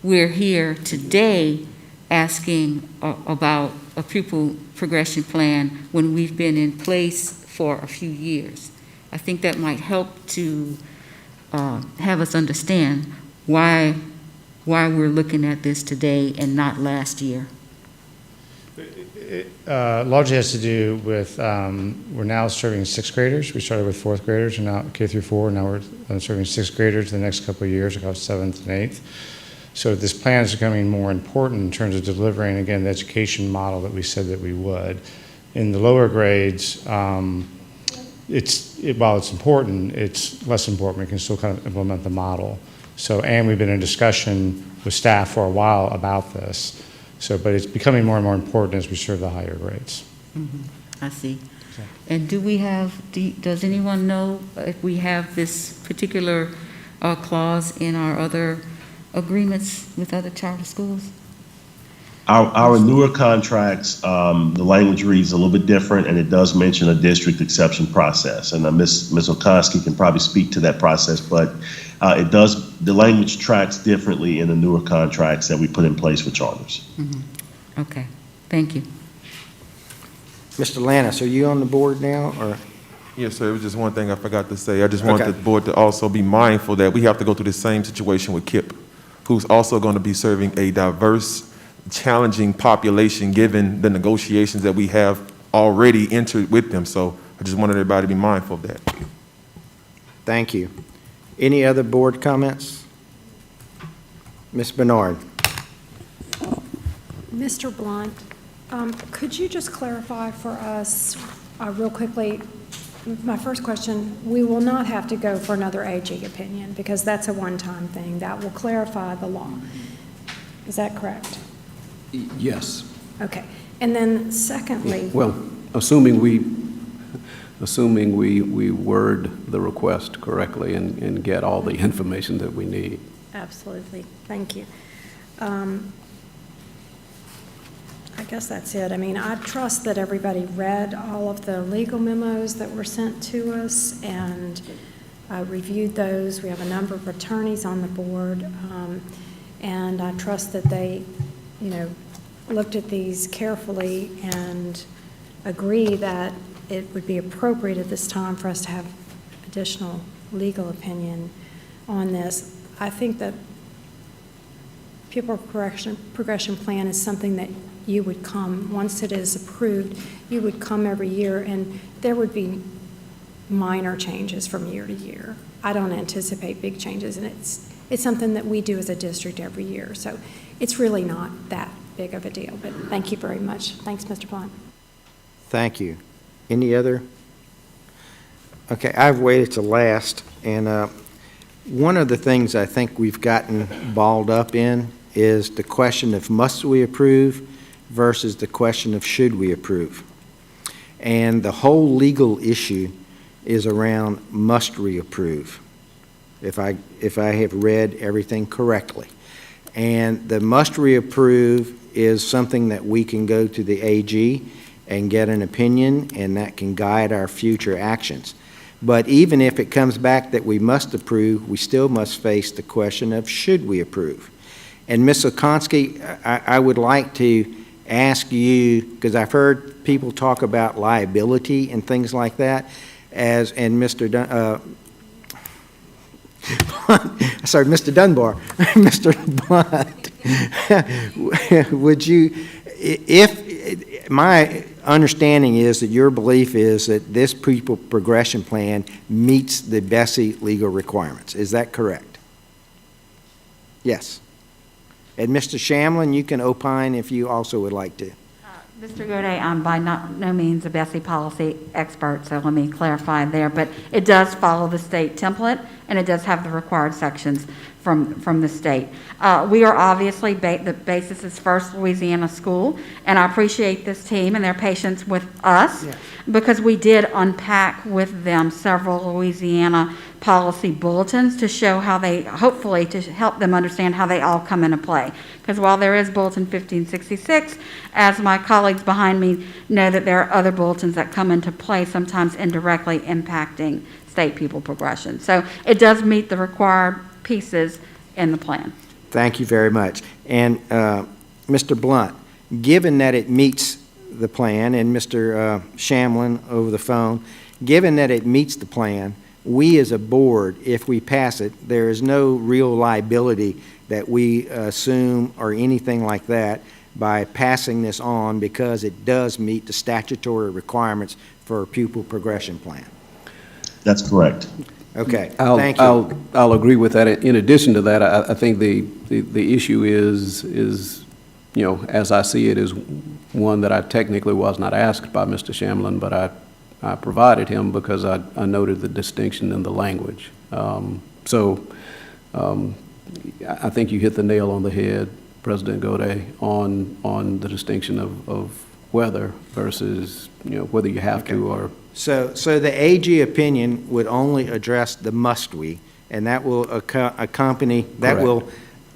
we're here today asking about a pupil progression plan when we've been in place for a few years. I think that might help to have us understand why we're looking at this today and not last year. It largely has to do with, we're now serving sixth graders. We started with fourth graders, and now K through 4, and now we're serving sixth graders the next couple of years, across seventh and eighth. So this plan is becoming more important in terms of delivering, again, the education model that we said that we would. In the lower grades, while it's important, it's less important. We can still kind of implement the model. So, and we've been in discussion with staff for a while about this. So, but it's becoming more and more important as we serve the higher grades. I see. And does anyone know if we have this particular clause in our other agreements with other charter schools? Our newer contracts, the language reads a little bit different, and it does mention a district exception process. And Ms. Okonski can probably speak to that process, but the language tracks differently in the newer contracts that we put in place for charters. Okay, thank you. Mr. Lannis, are you on the board now, or? Yes, sir. It was just one thing I forgot to say. I just want the board to also be mindful that we have to go through the same situation with KIP, who's also going to be serving a diverse, challenging population given the negotiations that we have already entered with them. So I just wanted everybody to be mindful of that. Thank you. Any other board comments? Ms. Bernard. Mr. Blunt, could you just clarify for us real quickly? My first question, we will not have to go for another AG opinion because that's a one-time thing. That will clarify the law. Is that correct? Yes. Okay. And then secondly. Well, assuming we word the request correctly and get all the information that we need. Absolutely. Thank you. I guess that's it. I mean, I trust that everybody read all of the legal memos that were sent to us and reviewed those. We have a number of attorneys on the board, and I trust that they, looked at these carefully and agree that it would be appropriate at this time for us to have additional legal opinion on this. I think that pupil progression plan is something that you would come, once it is approved, you would come every year, and there would be minor changes from year to year. I don't anticipate big changes, and it's something that we do as a district every year. So it's really not that big of a deal, but thank you very much. Thanks, Mr. Blunt. Thank you. Any other? Okay, I've waited to last, and one of the things I think we've gotten balled up in is the question of must we approve versus the question of should we approve. And the whole legal issue is around must we approve, if I have read everything correctly. And the must we approve is something that we can go to the AG and get an opinion, and that can guide our future actions. But even if it comes back that we must approve, we still must face the question of should we approve. And Ms. Okonski, I would like to ask you, because I've heard people talk about liability and things like that, and Mr. Mr. Dunbar, Mr. Blunt, would you, if my understanding is that your belief is that this pupil progression plan meets the BESI legal requirements. Is that correct? Yes. And Mr. Shamlin, you can opine if you also would like to. Mr. Goday, I'm by no means a BESI policy expert, so let me clarify there, but it does follow the state template, and it does have the required sections from the state. We are obviously, the basis is First Louisiana School, and I appreciate this team and their patience with us, because we did unpack with them several Louisiana policy bulletins to show how they, hopefully to help them understand how they all come into play. Because while there is Bulletin 1566, as my colleagues behind me know, that there are other bulletins that come into play, sometimes indirectly impacting state pupil progression. So it does meet the required pieces in the plan. Thank you very much. And Mr. Blunt, given that it meets the plan, and Mr. Shamlin over the phone, given that it meets the plan, we as a board, if we pass it, there is no real liability that we assume or anything like that by passing this on, because it does meet the statutory requirements for a pupil progression plan. That's correct. Okay, thank you. I'll agree with that. In addition to that, I think the issue is, as I see it, is one that I technically was not asked by Mr. Shamlin, but I provided him because I noted the distinction in the language. I think you hit the nail on the head, President Goday, on the distinction of whether versus, whether you have to or. So the AG opinion would only address the must-we, and that will accompany, that Correct. will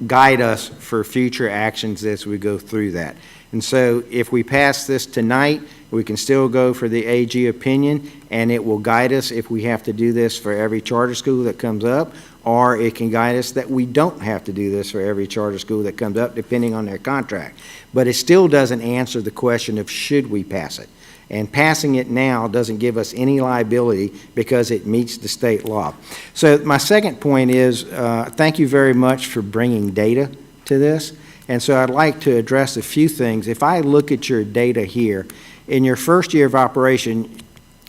guide us for future actions as we go through that. And so if we pass this tonight, we can still go for the AG opinion, and it will guide us if we have to do this for every charter school that comes up, or it can guide us that we don't have to do this for every charter school that comes up, depending on their contract. But it still doesn't answer the question of should we pass it. And passing it now doesn't give us any liability because it meets the state law. So my second point is, thank you very much for bringing data to this. And so I'd like to address a few things. If I look at your data here, in your first year of operation,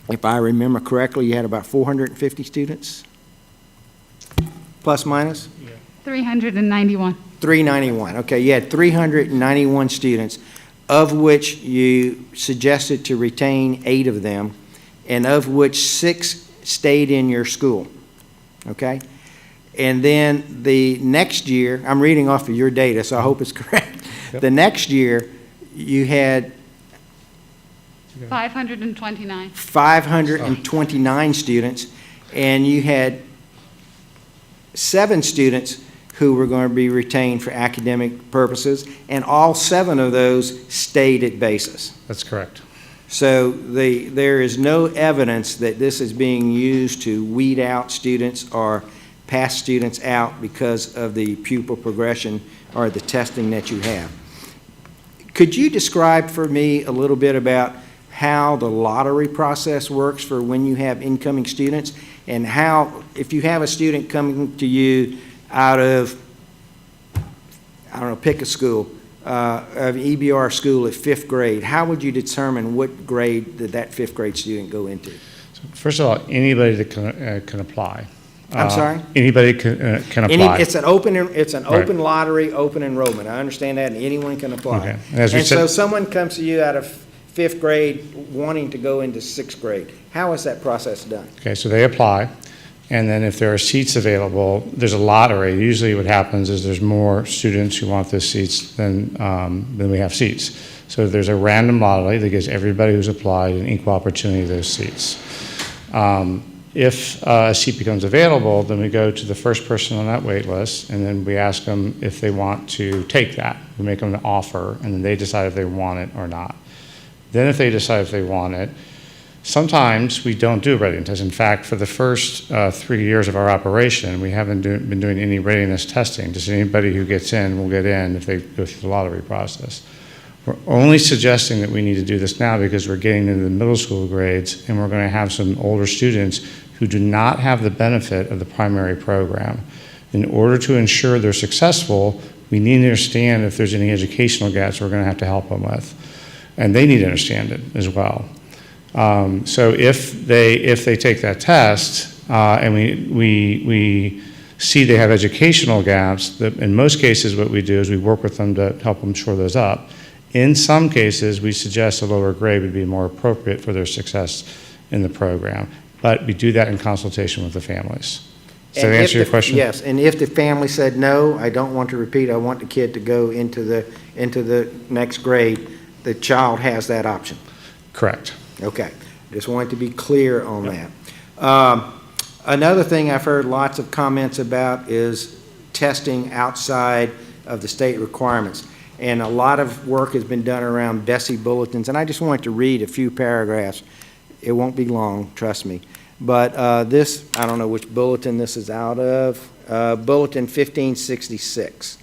if I remember correctly, you had about 450 students, plus minus? 391. 391, okay, you had 391 students, of which you suggested to retain 8 of them, and of which 6 stayed in your school, okay? And then the next year, I'm reading off of your data, so I hope it's correct. Yep. The next year, you had 529. 529 students, and you had 7 students who were going to be retained for academic purposes, and all 7 of those stayed at basis. That's correct. So there is no evidence that this is being used to weed out students or pass students out because of the pupil progression or the testing that you have. Could you describe for me a little bit about how the lottery process works for when you have incoming students, and how, if you have a student coming to you out of, I don't know, pick a school, of EBR school at 5th grade, how would you determine what grade did that 5th grade student go into? First of all, anybody that can apply. I'm sorry? Anybody can apply. It's an open lottery, open enrollment. I understand that, and anyone can apply. Okay. And so someone comes to you out of 5th grade wanting to go into 6th grade. How is that process done? Okay, so they apply, and then if there are seats available, there's a lottery. Usually what happens is there's more students who want those seats than we have seats. So there's a random lottery that gives everybody who's applied an equal opportunity of those seats. If a seat becomes available, then we go to the first person on that wait list, and then we ask them if they want to take that. We make them an offer, and then they decide if they want it or not. Then if they decide if they want it, sometimes we don't do a readiness test. In fact, for the first 3 years of our operation, we haven't been doing any readiness testing. Just anybody who gets in will get in if they go through the lottery process. We're only suggesting that we need to do this now because we're getting into the middle school grades, and we're going to have some older students who do not have the benefit of the primary program. In order to ensure they're successful, we need to understand if there's any educational gaps we're going to have to help them with. And they need to understand it as well. So if they take that test and we see they have educational gaps, in most cases what we do is we work with them to help them shore those up. In some cases, we suggest a lower grade would be more appropriate for their success in the program. But we do that in consultation with the families. Does that answer your question? Yes, and if the family said, no, I don't want to repeat, I want the kid to go into the next grade, the child has that option? Correct. Okay, just wanted to be clear on that. Another thing I've heard lots of comments about is testing outside of the state requirements. And a lot of work has been done around Bessie bulletins, and I just wanted to read a few paragraphs. It won't be long, trust me. But this, I don't know which bulletin this is out of, Bulletin 1566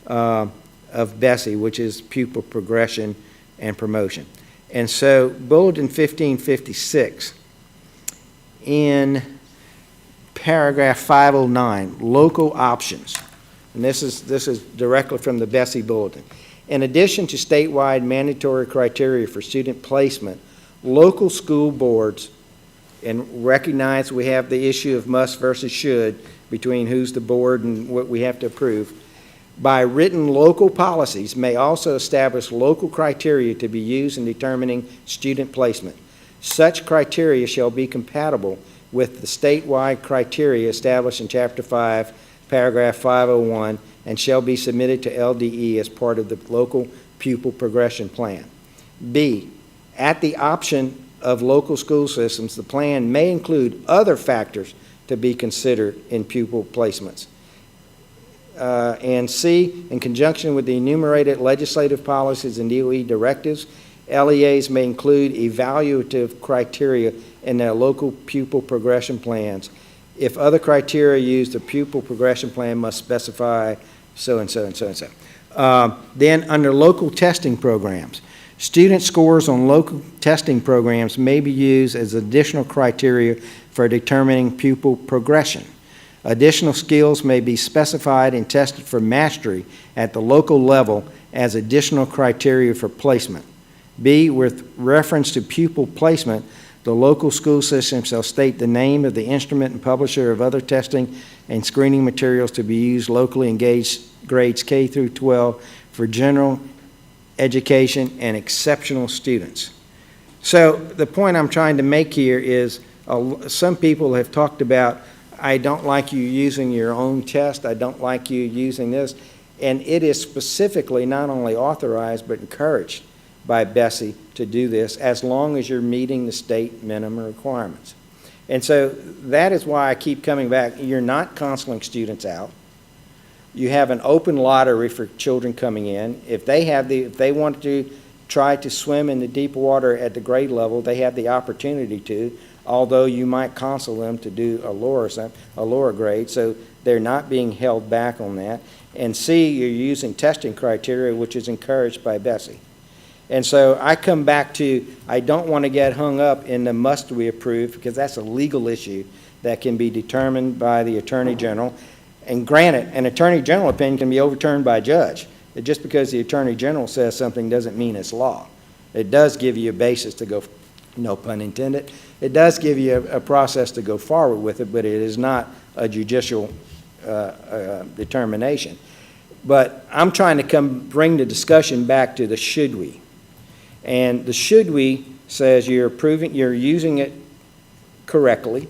of Bessie, which is pupil progression and promotion. And so Bulletin 1556, in paragraph 509, local options, and this is directly from the Bessie Bulletin. In addition to statewide mandatory criteria for student placement, local school boards, and recognize we have the issue of must versus should between who's the board and what we have to approve, by written local policies may also establish local criteria to be used in determining student placement. Such criteria shall be compatible with the statewide criteria established in Chapter 5, Paragraph 501, and shall be submitted to LDE as part of the local pupil progression plan. B, at the option of local school systems, the plan may include other factors to be considered in pupil placements. And C, in conjunction with the enumerated legislative policies and DOE directives, LEAs may include evaluative criteria in their local pupil progression plans. If other criteria used, the pupil progression plan must specify so-and-so and so-and-so. Then under local testing programs, student scores on local testing programs may be used as additional criteria for determining pupil progression. Additional skills may be specified and tested for mastery at the local level as additional criteria for placement. B, with reference to pupil placement, the local school system shall state the name of the instrument and publisher of other testing and screening materials to be used locally in grades K through 12 for general education and exceptional students. So the point I'm trying to make here is some people have talked about, I don't like you using your own test, I don't like you using this, and it is specifically not only authorized but encouraged by Bessie to do this as long as you're meeting the state minimum requirements. And so that is why I keep coming back. You're not counseling students out. You have an open lottery for children coming in. If they want to try to swim in the deep water at the grade level, they have the opportunity to, although you might counsel them to do a lower grade, so they're not being held back on that. And C, you're using testing criteria, which is encouraged by Bessie. And so I come back to, I don't want to get hung up in the must we approve, because that's a legal issue that can be determined by the Attorney General. And granted, an Attorney General opinion can be overturned by a judge. Just because the Attorney General says something doesn't mean it's law. It does give you a basis to go, no pun intended, it does give you a process to go forward with it, but it is not a judicial determination. But I'm trying to bring the discussion back to the should we. And the should we says you're using it correctly,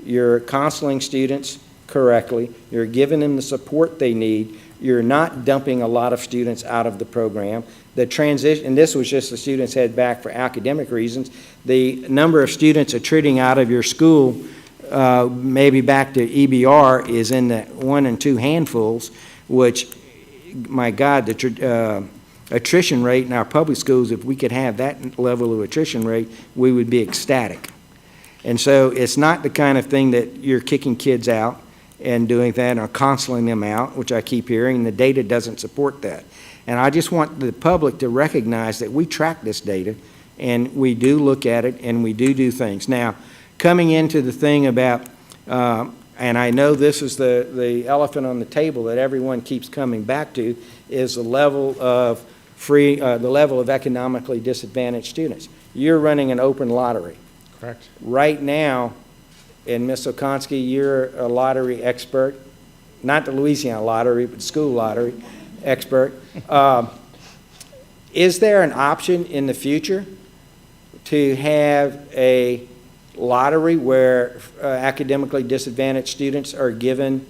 you're counseling students correctly, you're giving them the support they need, you're not dumping a lot of students out of the program. The transition, and this was just the students head back for academic reasons, the number of students attriting out of your school maybe back to EBR is in the 1 and 2 handfuls, which, my God, the attrition rate in our public schools, if we could have that level of attrition rate, we would be ecstatic. And so it's not the kind of thing that you're kicking kids out and doing that or counseling them out, which I keep hearing, and the data doesn't support that. And I just want the public to recognize that we track this data and we do look at it and we do things. Now, coming into the thing about, and I know this is the elephant on the table that everyone keeps coming back to, is the level of the level of economically disadvantaged students. You're running an open lottery. Correct. Right now, and Ms. Okonski, you're a lottery expert, not the Louisiana lottery, but school lottery expert. Is there an option in the future to have a lottery where academically disadvantaged students are given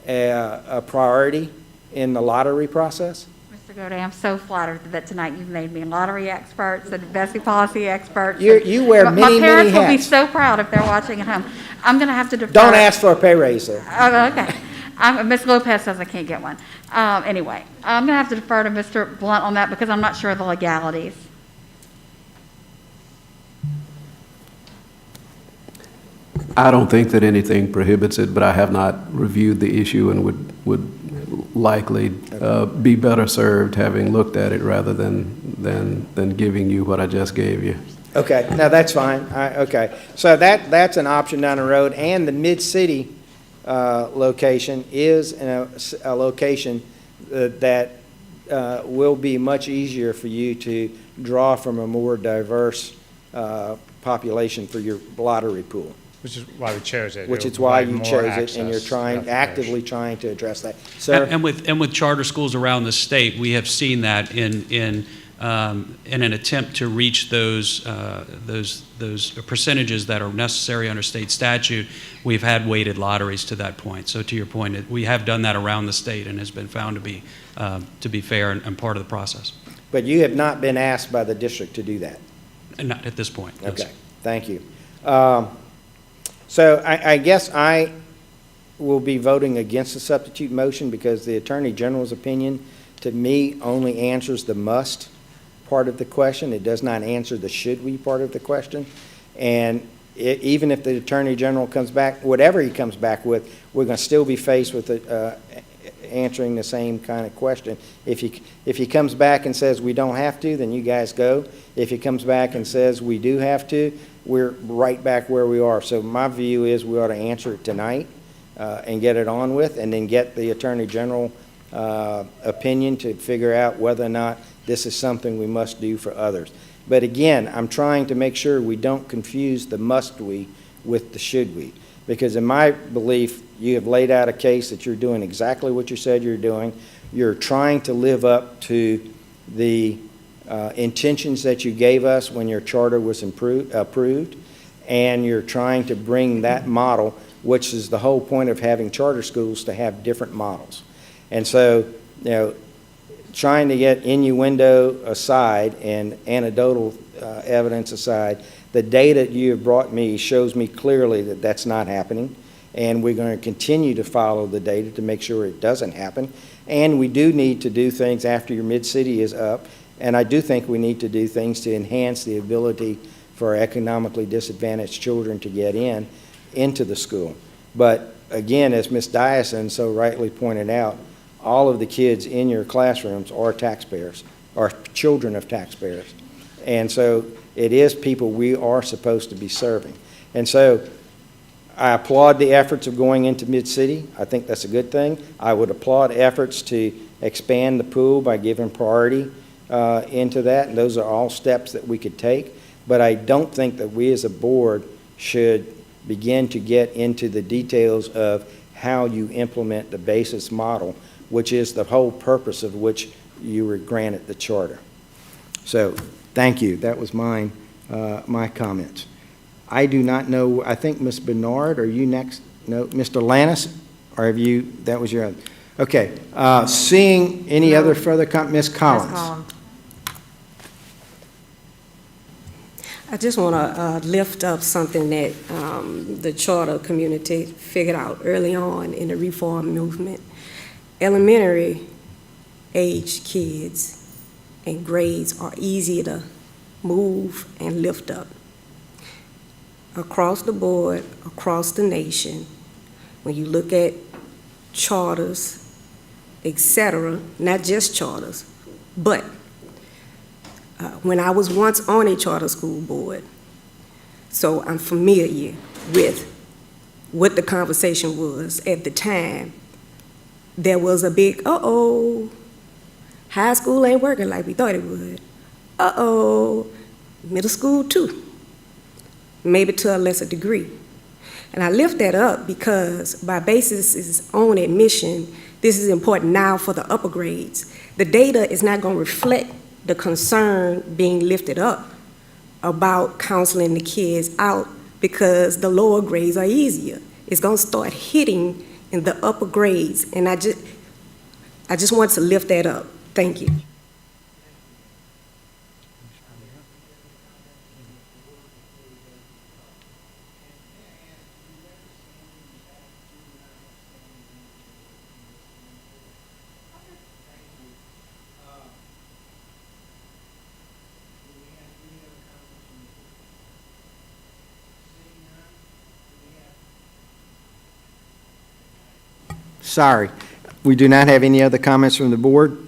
a priority in the lottery process? Mr. Goday, I'm so flattered that tonight you've made me lottery experts and Bessie policy experts. You wear many, many hats. My parents will be so proud if they're watching at home. I'm going to have to defer. Don't ask for a pay raise, sir. Oh, okay. Ms. Lopez says I can't get one. Anyway, I'm going to have to defer to Mr. Blunt on that because I'm not sure of the legalities. I don't think that anything prohibits it, but I have not reviewed the issue and would likely be better served having looked at it rather than giving you what I just gave you. Okay, no, that's fine. Okay, so that's an option down the road, and the mid-city location is a location that will be much easier for you to draw from a more diverse population for your lottery pool. Which is why we chose it. Which It'll is why provide you more chose it, and you're access actively trying to address that. Sir? And with charter schools around the state, we have seen that in an attempt to reach those percentages that are necessary under state statute, we've had weighted lotteries to that point. So to your point, we have done that around the state and has been found to be fair and part of the process. But you have not been asked by the district to do that? And not at this point. Okay, thank you. So I guess I will be voting against the substitute motion because the Attorney General's opinion, to me, only answers the must part of the question. It does not answer the should we part of the question. And even if the Attorney General comes back, whatever he comes back with, we're going to still be faced with answering the same kind of question. If he comes back and says we don't have to, then you guys go. If he comes back and says we do have to, we're right back where we are. So my view is we ought to answer it tonight and get it on with, and then get the Attorney General opinion to figure out whether or not this is something we must do for others. But again, I'm trying to make sure we don't confuse the must we with the should we. Because in my belief, you have laid out a case that you're doing exactly what you said you're doing. You're trying to live up to the intentions that you gave us when your charter was approved, and you're trying to bring that model, which is the whole point of having charter schools, to have different models. And so, you know, trying to get innuendo aside and anecdotal evidence aside, the data you have brought me shows me clearly that that's not happening, and we're going to continue to follow the data to make sure it doesn't happen. And we do need to do things after your mid-city is up, and I do think we need to do things to enhance the ability for economically disadvantaged children to get into the school. But again, as Ms. Dyson so rightly pointed out, all of the kids in your classrooms are taxpayers, are children of taxpayers. And so it is people we are supposed to be serving. And so I applaud the efforts of going into Mid-City. I think that's a good thing. I would applaud efforts to expand the pool by giving priority into that, and those are all steps that we could take. But I don't think that we as a board should begin to get into the details of how you implement the basis model, which is the whole purpose of which you were granted the charter. So, thank you. That was my comments. I do not know, I think Ms. Bernard, are you next? No, Mr. Lannis, or have you, that was your other? Okay, seeing any other further Ms. Collins. I just want to lift up something that the charter community figured out early on in the reform movement. Elementary age kids and grades are easy to move and lift up. Across the board, across the nation, when you look at charters, etc., not just charters, but when I was once on a charter school board, so I'm familiar with what the conversation was at the time. There was a big, high school ain't working like we thought it would. Middle school too, maybe to a lesser degree. And I lift that up because by basis' own admission, this is important now for the upper grades. The data is not going to reflect the concern being lifted up about counseling the kids out because the lower grades are easier. It's going to start hitting in the upper grades, and I just want to lift that up. Thank you. Sorry, we do not have any other comments from the board.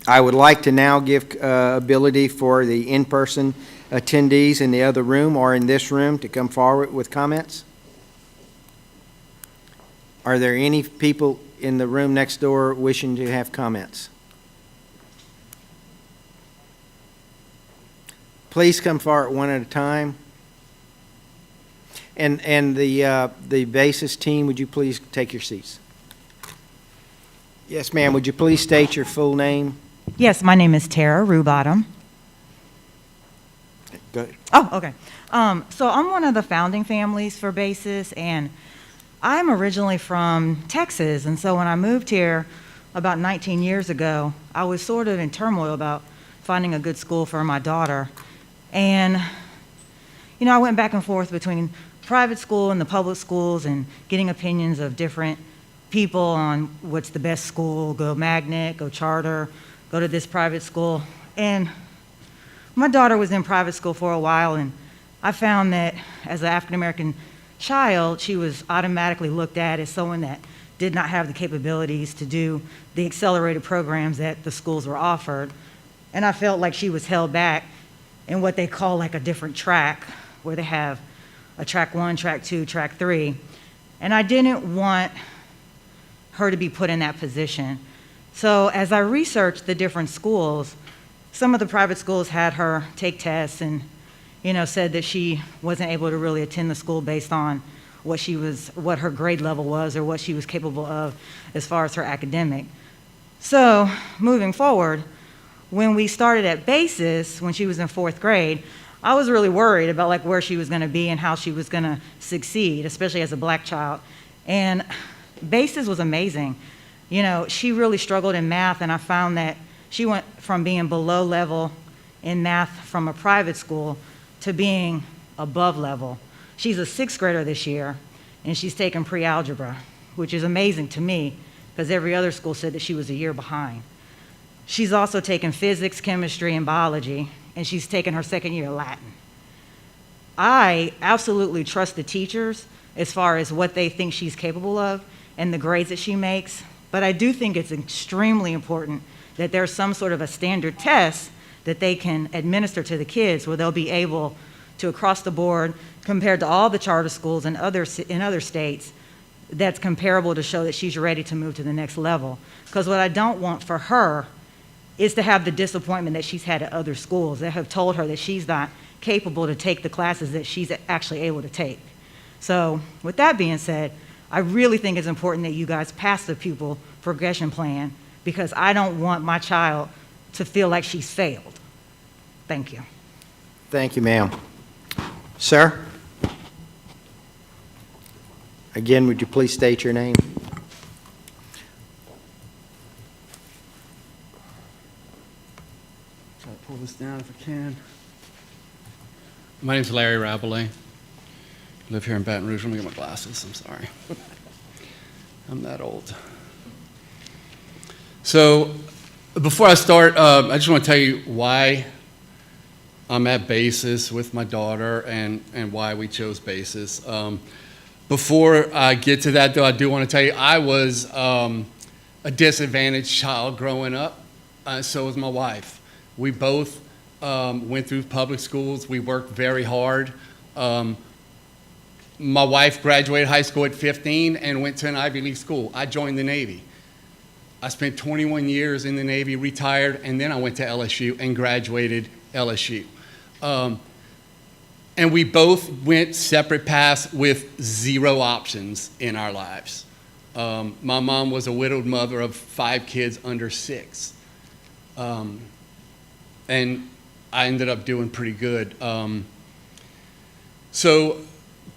I would like to now give ability for the in-person attendees in the other room or in this room to come forward with comments. Are there any people in the room next door wishing to have comments? Please come forward one at a time. And the basis team, would you please take your seats? Yes, ma'am. Would you please state your full name? Yes, my name is Tara Rubottom. Go ahead. Oh, okay. So I'm one of the founding families for BASIS, and I'm originally from Texas. And so when I moved here about 19 years ago, I was sort of in turmoil about finding a good school for my daughter. And, you know, I went back and forth between private school and the public schools and getting opinions of different people on what's the best school, go magnet, go charter, go to this private school. And my daughter was in private school for a while, and I found that as an African-American child, she was automatically looked at as someone that did not have the capabilities to do the accelerated programs that the schools were offered. And I felt like she was held back in what they call like a different track, where they have a track 1, track 2, track 3. And I didn't want her to be put in that position. So as I researched the different schools, some of the private schools had her take tests and, said that she wasn't able to really attend the school based on what her grade level was or what she was capable of as far as her academic. So moving forward, when we started at Basis, when she was in 4th grade, I was really worried about like where she was going to be and how she was going to succeed, especially as a black child. And Basis was amazing. She really struggled in math, and I found that she went from being below level in math from a private school to being above level. She's a 6th grader this year, and she's taken pre-algebra, which is amazing to me because every other school said that she was a year behind. She's also taken physics, chemistry, and biology, and she's taken her 2nd year Latin. I absolutely trust the teachers as far as what they think she's capable of and the grades that she makes, but I do think it's extremely important that there's some sort of a standard test that they can administer to the kids where they'll be able to, across the board, compared to all the charter schools in other states, that's comparable to show that she's ready to move to the next level. Because what I don't want for her is to have the disappointment that she's had at other schools that have told her that she's not capable to take the classes that she's actually able to take. So with that being said, I really think it's important that you guys pass the pupil progression plan because I don't want my child to feel like she's failed. Thank you. Thank you, ma'am. Sir? Again, would you please state your name? Try to pull this down if I can. My name's Larry Rabelais. I live here in Baton Rouge. Let me get my glasses. I'm sorry. I'm that old. So before I start, I just want to tell you why I'm at Basis with my daughter and why we chose Basis. Before I get to that, though, I do want to tell you I was a disadvantaged child growing up. So was my wife. We both went through public schools. We worked very hard. My wife graduated high school at 15 and went to an Ivy League school. I joined the Navy. I spent 21 years in the Navy, retired, and then I went to LSU and graduated LSU. And we both went separate paths with 0 options in our lives. My mom was a widowed mother of 5 kids under 6. And I ended up doing pretty good. So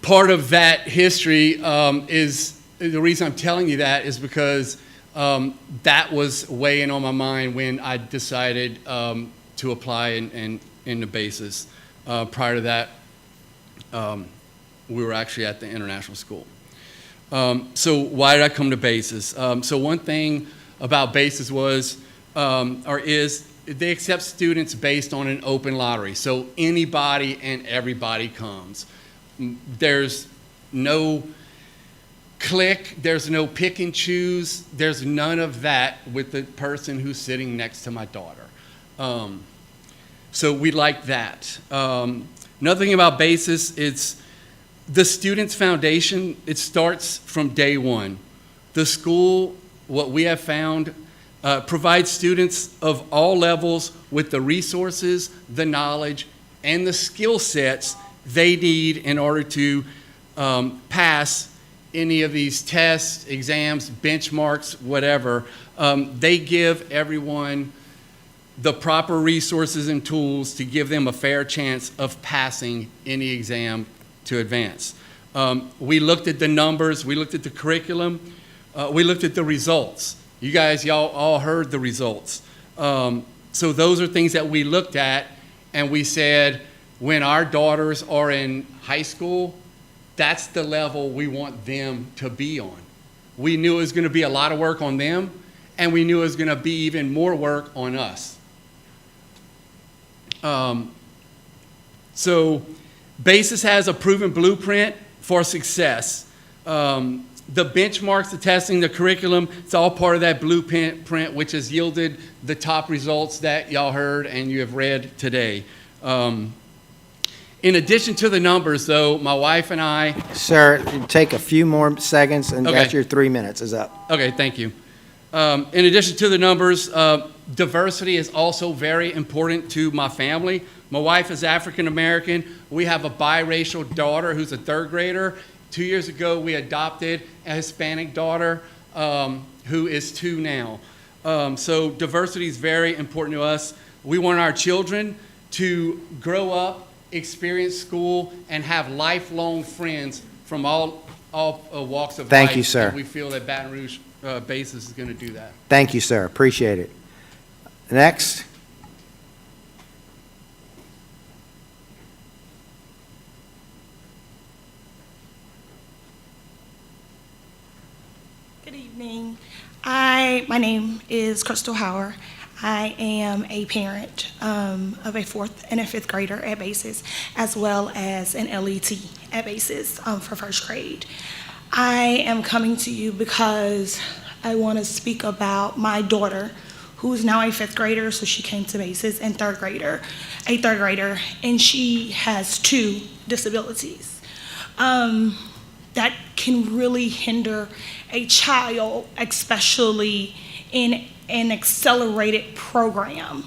part of that history is the reason I'm telling you that is because that was weighing on my mind when I decided to apply in the Basis. Prior to that, we were actually at the international school. So why did I come to Basis? So one thing about Basis was, or is, they accept students based on an open lottery. So anybody and everybody comes. There's no click, there's no pick and choose, there's none of that with the person who's sitting next to my daughter. So we like that. Another thing about Basis, it's the Students Foundation, it starts from day one. The school, what we have found, provides students of all levels with the resources, the knowledge, and the skill sets they need in order to pass any of these tests, exams, benchmarks, whatever. They give everyone the proper resources and tools to give them a fair chance of passing any exam to advance. We looked at the numbers, we looked at the curriculum, we looked at the results. You guys, y'all all heard the results. So those are things that we looked at and we said, when our daughters are in high school, that's the level we want them to be on. We knew it was going to be a lot of work on them, and we knew it was going to be even more work on us. So BASIS has a proven blueprint for success. The benchmarks, the testing, the curriculum, it's all part of that blueprint, which has yielded the top results that y'all heard and you have read today. In addition to the numbers, though, my wife and I... Sir, take a few more seconds, and Okay. that's your 3 minutes is up. Okay, thank you. In addition to the numbers, diversity is also very important to my family. My wife is African American. We have a biracial daughter who's a third grader. 2 years ago, we adopted a Hispanic daughter who is 2 now. So diversity is very important to us. We want our children to grow up, experience school, and have lifelong friends from all walks of life. Thank you, sir. And we feel that Baton Rouge BASIS is going to do that. Thank you, sir. Appreciate it. Next. Good evening. My name is Crystal Hauer. I am a parent of a 4th and a 5th grader at BASIS, as well as an LET at BASIS for 1st grade. I am coming to you because I want to speak about my daughter, who is now a 5th grader, so she came to BASIS, and a 3rd grader, and she has 2 disabilities that can really hinder a child, especially in an accelerated program.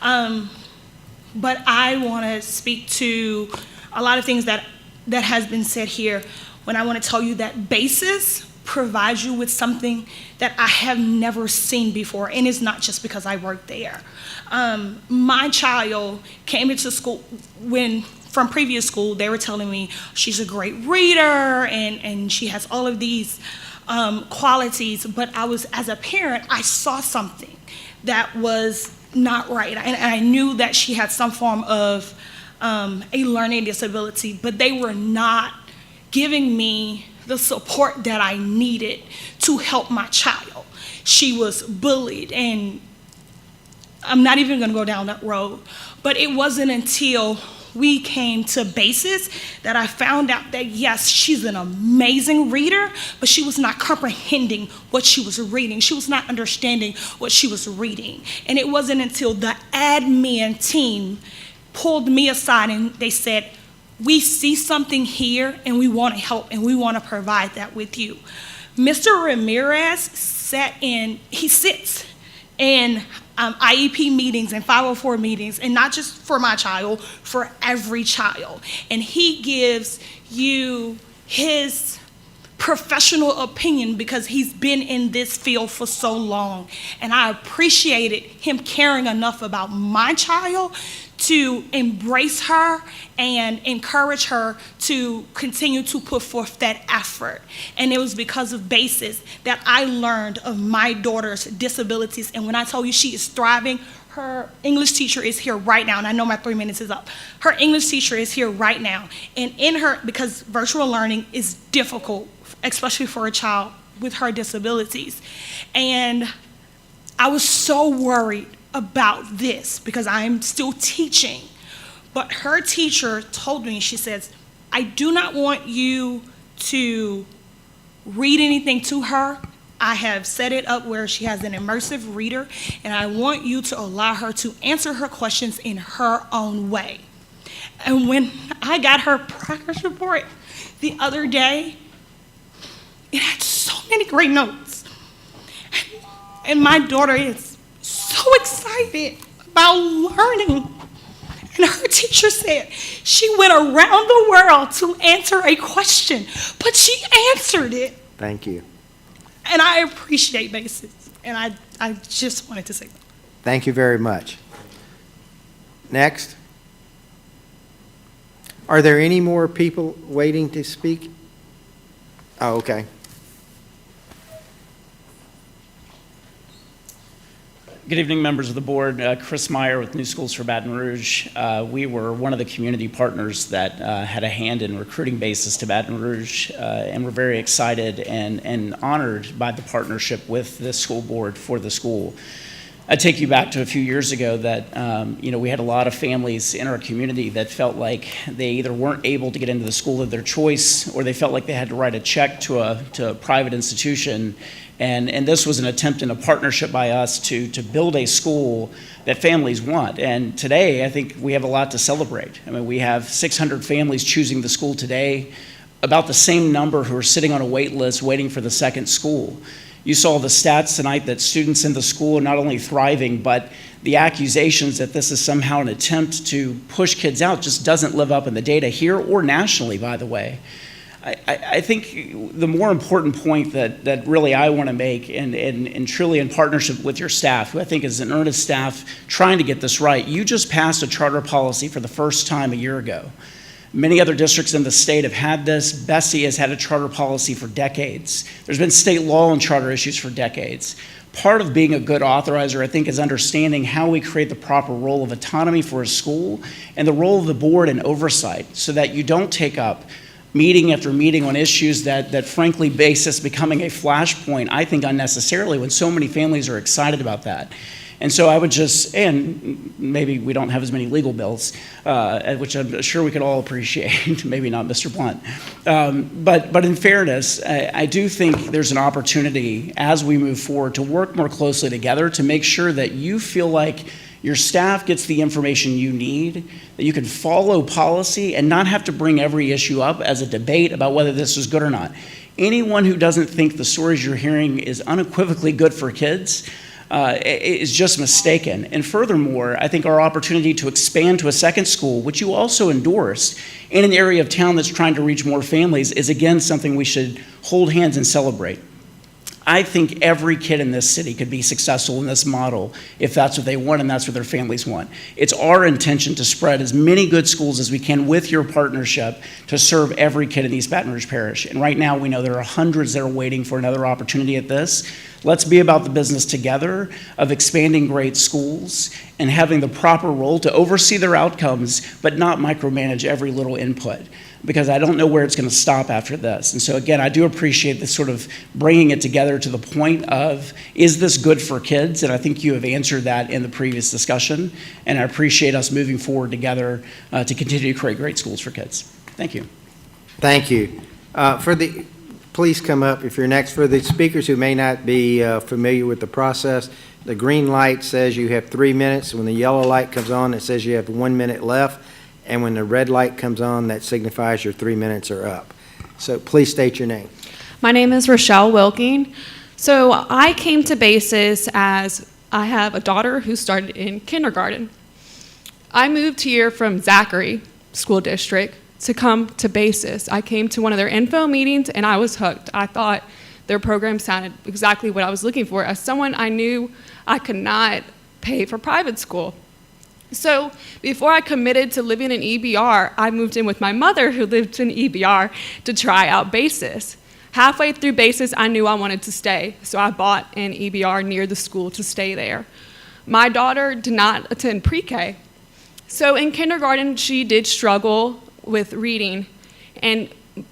But I want to speak to a lot of things that has been said here when I want to tell you that BASIS provides you with something that I have never seen before, and it's not just because I work there. My child came into school from previous school, they were telling me she's a great reader and she has all of these qualities, but as a parent, I saw something that was not right. And I knew that she had some form of a learning disability, but they were not giving me the support that I needed to help my child. She was bullied, and I'm not even gonna go down that road, but it wasn't until we came to BASIS that I found out that yes, she's an amazing reader, but she was not comprehending what she was reading. She was not understanding what she was reading. And it wasn't until the admin team pulled me aside and they said, we see something here and we want to help and we want to provide that with you. Mr. Ramirez sits in IEP meetings and 504 meetings, and not just for my child, for every child. And he gives you his professional opinion because he's been in this field for so long. And I appreciated him caring enough about my child to embrace her and encourage her to continue to put forth that effort. And it was because of BASIS that I learned of my daughter's disabilities. And when I tell you she is thriving, her English teacher is here right now, and I know my 3 minutes is up. Her English teacher is here right now. And because virtual learning is difficult, especially for a child with her disabilities. And I was so worried about this because I'm still teaching. But her teacher told me, she says, I do not want you to read anything to her. I have set it up where she has an immersive reader, and I want you to allow her to answer her questions in her own way. And when I got her progress report the other day, it had so many great notes. And my daughter is so excited about learning. And her teacher said she went around the world to answer a question, but she answered it. Thank you. And I appreciate BASIS. And I just wanted to say that. Thank you very much. Next. Are there any more people waiting to speak? Oh, okay. Good evening, members of the board. Chris Meyer with New Schools for Baton Rouge. We were one of the community partners that had a hand in recruiting BASIS to Baton Rouge, and we're very excited and honored by the partnership with the school board for the school. I take you back to a few years ago that we had a lot of families in our community that felt like they either weren't able to get into the school of their choice, or they felt like they had to write a check to a private institution. And this was an attempt in a partnership by us to build a school that families want. And today, I think we have a lot to celebrate. I mean, we have 600 families choosing the school today, about the same number who are sitting on a wait list waiting for the second school. You saw the stats tonight that students in the school are not only thriving, but the accusations that this is somehow an attempt to push kids out just doesn't live up in the data here or nationally, by the way. I think the more important point that really I want to make, and truly in partnership with your staff, who I think is an earnest staff trying to get this right, you just passed a charter policy for the first time a year ago. Many other districts in the state have had this. Bessie has had a charter policy for decades. There's been state law on charter issues for decades. Part of being a good authorizer, I think, is understanding how we create the proper role of autonomy for a school and the role of the board in oversight, so that you don't take up meeting after meeting on issues that frankly, BASIS becoming a flashpoint, I think unnecessarily, when so many families are excited about that. And so I would just, and maybe we don't have as many legal bills, which I'm sure we could all appreciate, maybe not Mr. Blunt. But in fairness, I do think there's an opportunity as we move forward to work more closely together to make sure that you feel like your staff gets the information you need, that you can follow policy and not have to bring every issue up as a debate about whether this is good or not. Anyone who doesn't think the stories you're hearing is unequivocally good for kids is just mistaken. And furthermore, I think our opportunity to expand to a second school, which you also endorsed, in an area of town that's trying to reach more families, is again something we should hold hands and celebrate. I think every kid in this city could be successful in this model if that's what they want and that's what their families want. It's our intention to spread as many good schools as we can with your partnership to serve every kid in East Baton Rouge Parish. And right now we know there are hundreds that are waiting for another opportunity at this. Let's be about the business together of expanding great schools and having the proper role to oversee their outcomes, but not micromanage every little input, because I don't know where it's going to stop after this. And so again, I do appreciate this sort of bringing it together to the point of, is this good for kids? And I think you have answered that in the previous discussion. And I appreciate us moving forward together to continue to create great schools for kids. Thank you. Thank you. Please come up if you're next. For the speakers who may not be familiar with the process, the green light says you have 3 minutes. When the yellow light comes on, it says you have 1 minute left. And when the red light comes on, that signifies your 3 minutes are up. So please state your name. My name is Rochelle Wilking. So I came to BASIS as I have a daughter who started in kindergarten. I moved here from Zachary School District to come to BASIS. I came to one of their info meetings and I was hooked. I thought their program sounded exactly what I was looking for. As someone, I knew I could not pay for private school. So before I committed to living in EBR, I moved in with my mother who lived in EBR to try out BASIS. Halfway through BASIS, I knew I wanted to stay, so I bought an EBR near the school to stay there. My daughter did not attend pre-K. So in kindergarten, she did struggle with reading,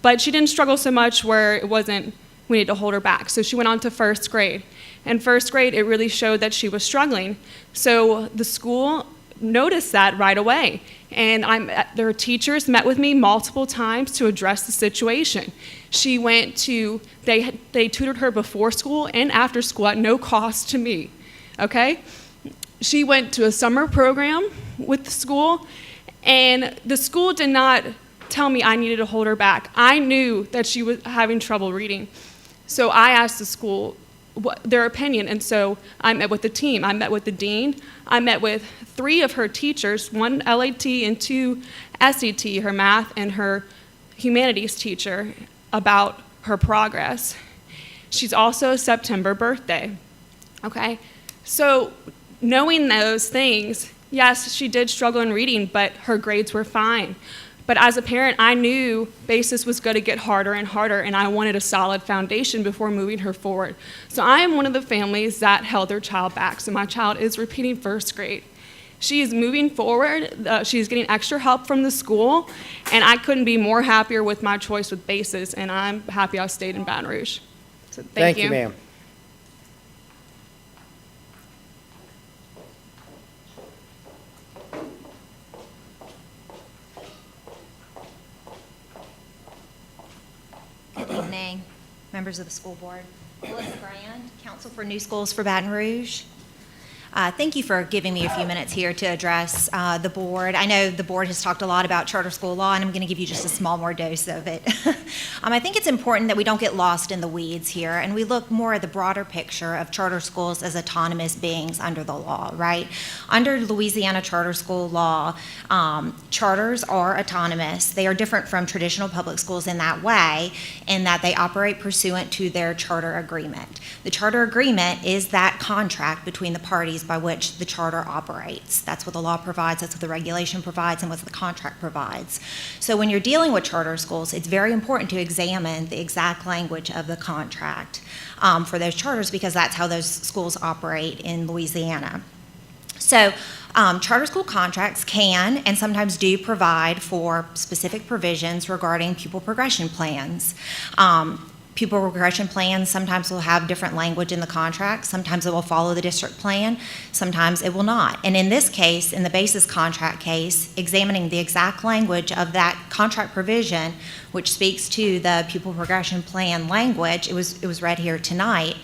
but she didn't struggle so much where it wasn't, we needed to hold her back. So she went on to first grade. In first grade, it really showed that she was struggling. So the school noticed that right away. And their teachers met with me multiple times to address the situation. She went to, they tutored her before school and after school at no cost to me, okay? She went to a summer program with the school, and the school did not tell me I needed to hold her back. I knew that she was having trouble reading. So I asked the school their opinion, and so I met with the team. I met with the dean. I met with 3 of her teachers, 1 LAT and 2 SET, her math and her humanities teacher, about her progress. She's also a September birthday, okay? So knowing those things, yes, she did struggle in reading, but her grades were fine. But as a parent, I knew basis was going to get harder and harder, and I wanted a solid foundation before moving her forward. So I am one of the families that held their child back. So my child is repeating first grade. She is moving forward. She's getting extra help from the school, and I couldn't be more happier with my choice with basis, and I'm happy I stayed in Baton Rouge. So thank you. Ma'am. Good evening, members of the school board. Melissa Brand, Counsel for New Schools for Baton Rouge. Thank you for giving me a few minutes here to address the board. I know the board has talked a lot about charter school law, and I'm going to give you just a small more dose of it. I think it's important that we don't get lost in the weeds here, and we look more at the broader picture of charter schools as autonomous beings under the law, right? Under Louisiana charter school law, charters are autonomous. They are different from traditional public schools in that way, in that they operate pursuant to their charter agreement. The charter agreement is that contract between the parties by which the charter operates. That's what the law provides, that's what the regulation provides, and what the contract provides. So when you're dealing with charter schools, it's very important to examine the exact language of the contract for those charters, because that's how those schools operate in Louisiana. So charter school contracts can and sometimes do provide for specific provisions regarding pupil progression plans. Pupil progression plans sometimes will have different language in the contract. Sometimes it will follow the district plan. Sometimes it will not. And in this case, in the basis contract case, examining the exact language of that contract provision, which speaks to the pupil progression plan language, it was read here tonight.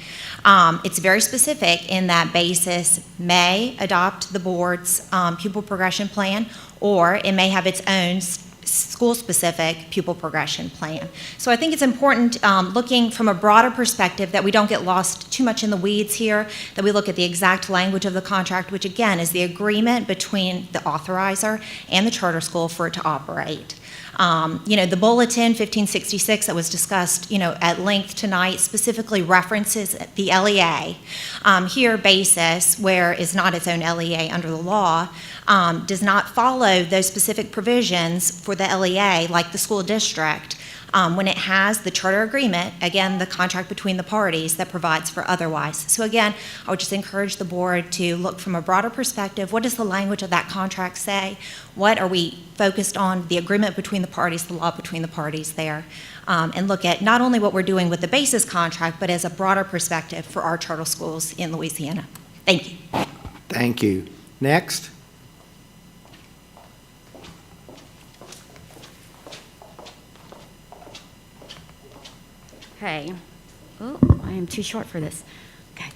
It's very specific in that basis may adopt the board's pupil progression plan, or it may have its own school-specific pupil progression plan. So I think it's important, looking from a broader perspective, that we don't get lost too much in the weeds here, that we look at the exact language of the contract, which again is the agreement between the authorizer and the charter school for it to operate. The bulletin 1566 that was discussed, at length tonight specifically references the LEA. Here, basis, where is not its own LEA under the law, does not follow those specific provisions for the LEA like the school district. When it has the charter agreement, again, the contract between the parties that provides for otherwise. So again, I would just encourage the board to look from a broader perspective. What does the language of that contract say? What are we focused on? The agreement between the parties, the law between the parties there. And look at not only what we're doing with the basis contract, but as a broader perspective for our charter schools in Louisiana. Thank you. Thank you. Next. Hey. Oh, I am too short for this. Okay.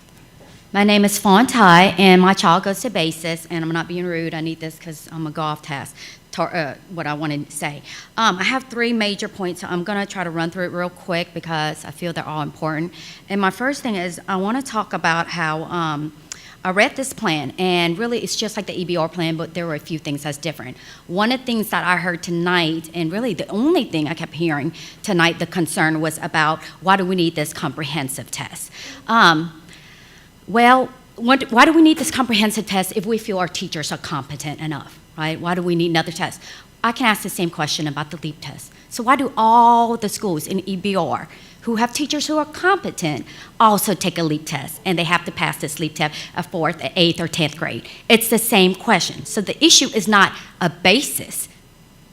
My name is Fawn Ty, and my child goes to basis, and I'm not being rude. I need this because I'm a golf task. What I wanted to say. I have 3 major points. So I'm going to try to run through it real quick because I feel they're all important. And my first thing is I want to talk about how I read this plan, and really it's just like the EBR plan, but there were a few things that's different. One of the things that I heard tonight, and really the only thing I kept hearing tonight, the concern was about why do we need this comprehensive test? Why do we need this comprehensive test if we feel our teachers are competent enough, right? Why do we need another test? I can ask the same question about the LEAP test. So why do all the schools in EBR who have teachers who are competent also take a LEAP test, and they have to pass this LEAP test at 4th, 8th, or 10th grade? It's the same question. So the issue is not a basis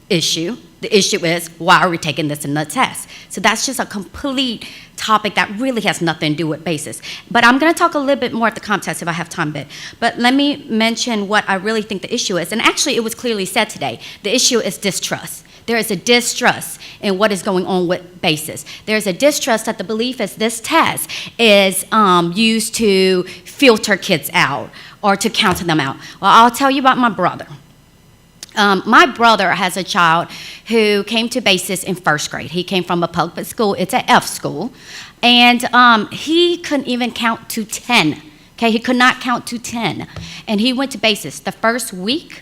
issue. The issue is, why are we taking this in the test? So that's just a complete topic that really has nothing to do with basis. But I'm going to talk a little bit more at the comp test if I have time. But let me mention what I really think the issue is. And actually, it was clearly said today. The issue is distrust. There is a distrust in what is going on with basis. There's a distrust that the belief is this test is used to filter kids out or to counsel them out. Well, I'll tell you about my brother. My brother has a child who came to basis in 1st grade. He came from a public school. It's an F school. And he couldn't even count to 10. Okay, he could not count to 10. And he went to basis. The first week,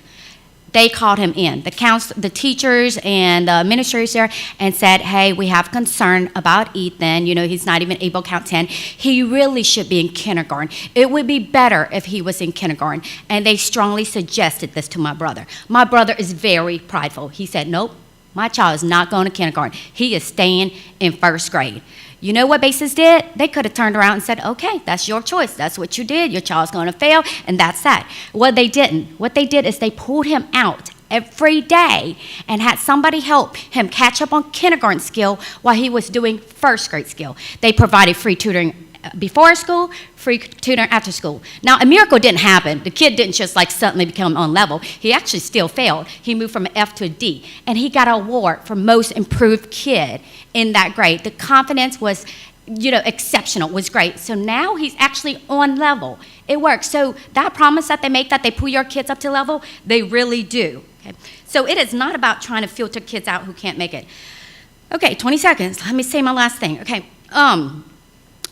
they called him in, the teachers and the administrators there, and said, hey, we have concern about Ethan. He's not even able to count 10. He really should be in kindergarten. It would be better if he was in kindergarten. And they strongly suggested this to my brother. My brother is very prideful. He said, nope, My child is not going to kindergarten. He is staying in first grade. You know what Basis did? They could have turned around and said, okay, that's your choice. That's what you did. Your child's going to fail, and that's that. Well, they didn't. What they did is they pulled him out every day and had somebody help him catch up on kindergarten skill while he was doing first grade skill. They provided free tutoring before school, free tutoring after school. Now, a miracle didn't happen. The kid didn't just like suddenly become on level. He actually still failed. He moved from an F to a D, and he got an award for most improved kid in that grade. The confidence was, exceptional, was great. So now he's actually on level. It works. So that promise that they make that they pull your kids up to level, they really do. Okay? So it is not about trying to filter kids out who can't make it. Okay, 20 seconds. Let me say my last thing. Okay.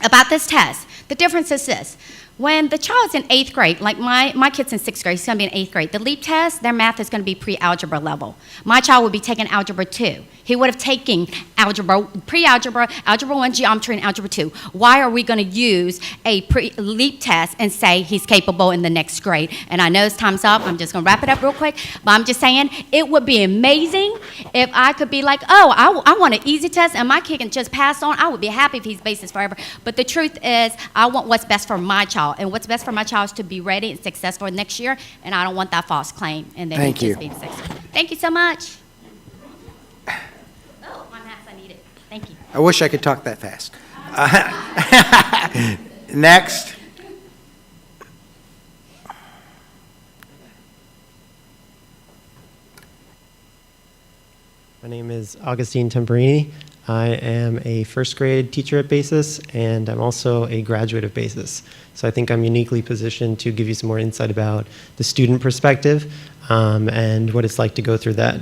About this test, the difference is this. When the child's in 8th grade, like my kid's in 6th grade, he's going to be in 8th grade. The LEAP test, their math is going to be pre-algebra level. My child would be taking Algebra 2. He would have taken algebra, pre-algebra, Algebra 1, geometry, and Algebra 2. Why are we going to use a LEAP test and say he's capable in the next grade? And I know it's time's up. I'm just going to wrap it up real quick. But I'm just saying it would be amazing if I could be like, oh, I want an easy test, and my kid can just pass on. I would be happy if he's Basis forever. But the truth is, I want what's best for my child. And what's best for my child is to be ready and successful next year, and I don't want that false claim. And then Thank you. Just being successful. Thank you so much. Oh, my math, I need it. Thank you. I wish I could talk that fast. Next. My name is Augustine Temperini. I am a first grade teacher at Basis, and I'm also a graduate of Basis. So I think I'm uniquely positioned to give you some more insight about the student perspective and what it's like to go through that.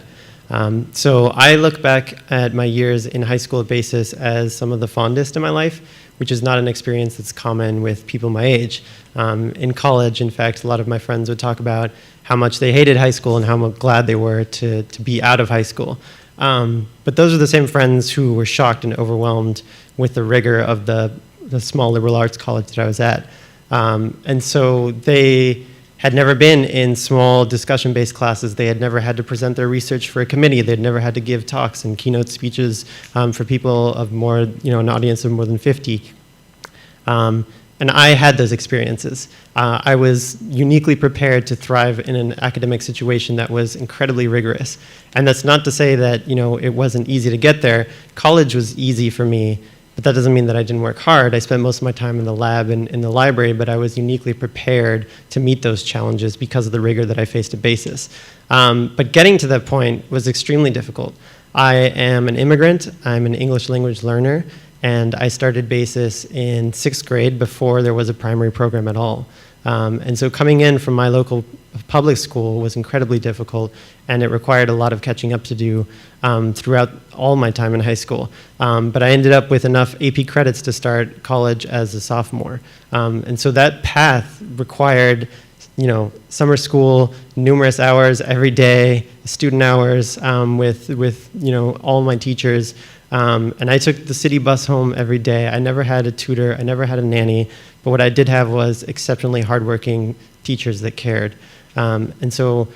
So I look back at my years in high school at Basis as some of the fondest in my life, which is not an experience that's common with people my age. In college, in fact, a lot of my friends would talk about how much they hated high school and how glad they were to be out of high school. But those are the same friends who were shocked and overwhelmed with the rigor of the small liberal arts college that I was at. And so they had never been in small discussion-based classes. They had never had to present their research for a committee. They'd never had to give talks and keynote speeches for people of more, an audience of more than 50. And I had those experiences. I was uniquely prepared to thrive in an academic situation that was incredibly rigorous. And that's not to say that, it wasn't easy to get there. College was easy for me, but that doesn't mean that I didn't work hard. I spent most of my time in the lab and in the library, but I was uniquely prepared to meet those challenges because of the rigor that I faced at Basis. But getting to that point was extremely difficult. I am an immigrant. I'm an English language learner. And I started Basis in 6th grade before there was a primary program at all. And so coming in from my local public school was incredibly difficult, and it required a lot of catching up to do throughout all my time in high school. But I ended up with enough AP credits to start college as a sophomore. And so that path required summer school, numerous hours every day, student hours with all my teachers. And I took the city bus home every day. I never had a tutor. I never had a nanny. But what I did have was exceptionally hardworking teachers that cared. And so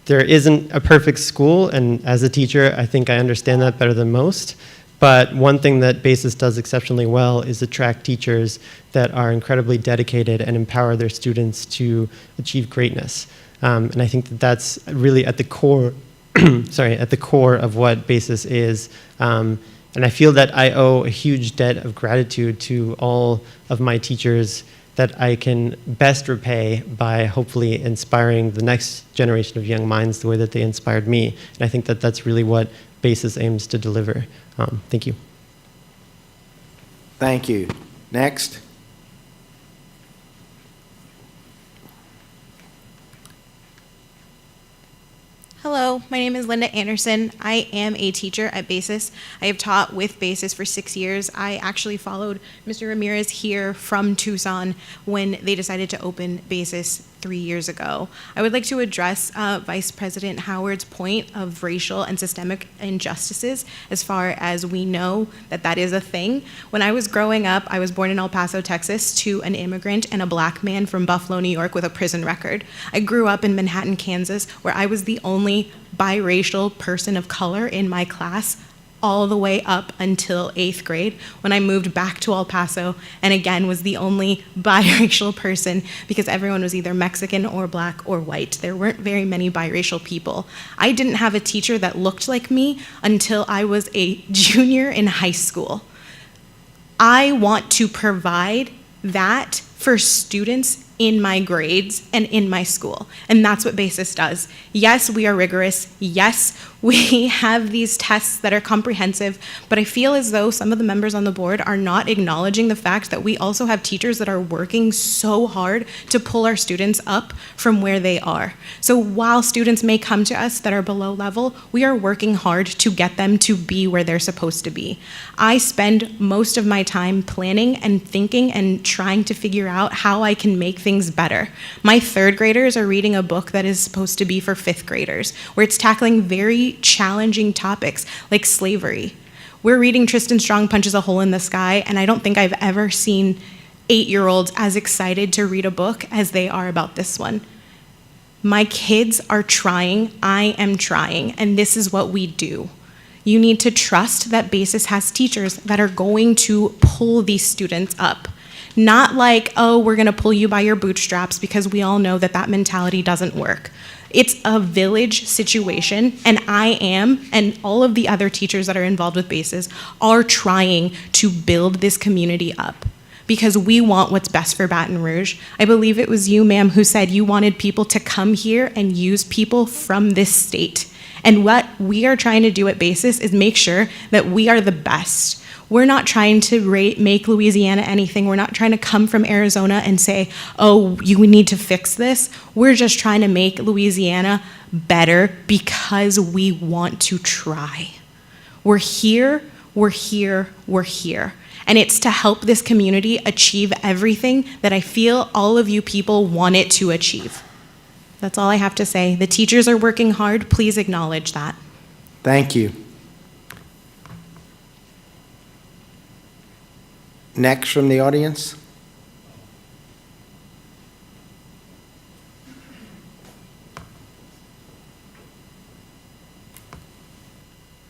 there isn't a perfect school. And as a teacher, I think I understand that better than most. But one thing that Basis does exceptionally well is attract teachers that are incredibly dedicated and empower their students to achieve greatness. And I think that that's really at the core at the core of what Basis is. And I feel that I owe a huge debt of gratitude to all of my teachers that I can best repay by hopefully inspiring the next generation of young minds the way that they inspired me. And I think that that's really what Basis aims to deliver. Thank you. Thank you. Next. Hello, my name is Linda Anderson. I am a teacher at Basis. I have taught with Basis for 6 years. I actually followed Mr. Ramirez here from Tucson when they decided to open Basis 3 years ago. I would like to address Vice President Howard's point of racial and systemic injustices as far as we know that that is a thing. When I was growing up, I was born in El Paso, Texas, to an immigrant and a black man from Buffalo, New York with a prison record. I grew up in Manhattan, Kansas, where I was the only biracial person of color in my class all the way up until 8th grade, when I moved back to El Paso and again was the only biracial person because everyone was either Mexican or black or white. There weren't very many biracial people. I didn't have a teacher that looked like me until I was a junior in high school. I want to provide that for students in my grades and in my school. And that's what BASIS does. Yes, we are rigorous. Yes, we have these tests that are comprehensive, but I feel as though some of the members on the board are not acknowledging the fact that we also have teachers that are working so hard to pull our students up from where they are. So while students may come to us that are below level, we are working hard to get them to be where they're supposed to be. I spend most of my time planning and thinking and trying to figure out how I can make things better. My 3rd graders are reading a book that is supposed to be for 5th graders, where it's tackling very challenging topics like slavery. We're reading Tristan Strong Punches a Hole in the Sky, and I don't think I've ever seen 8-year-olds as excited to read a book as they are about this one. My kids are trying, I am trying, and this is what we do. You need to trust that BASIS has teachers that are going to pull these students up. Not like, oh, we're gonna pull you by your bootstraps, because we all know that that mentality doesn't work. It's a village situation, and I am, and all of the other teachers that are involved with BASIS are trying to build this community up because we want what's best for Baton Rouge. I believe it was you, ma'am, who said you wanted people to come here and use people from this state. And what we are trying to do at BASIS is make sure that we are the best. We're not trying to make Louisiana anything. We're not trying to come from Arizona and say, oh, you need to fix this. We're just trying to make Louisiana better because we want to try. We're here, we're here, we're here. And it's to help this community achieve everything that I feel all of you people want it to achieve. That's all I have to say. The teachers are working hard. Please acknowledge that. Thank you. Next from the audience.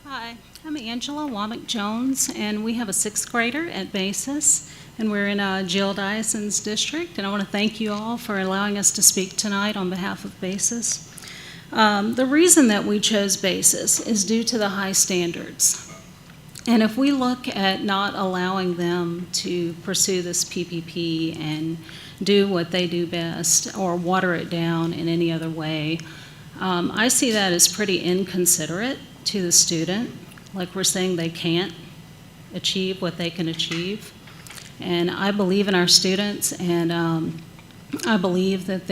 Hi, I'm Angela Womack-Jones, and we have a 6th grader at BASIS, and we're in Jill Dyson's district, and I want to thank you all for allowing us to speak tonight on behalf of BASIS. The reason that we chose BASIS is due to the high standards. And if we look at not allowing them to pursue this PPP and do what they do best or water it down in any other way, I see that as pretty inconsiderate to the student. Like we're saying they can't achieve what they can achieve. And I believe in our students, and I believe that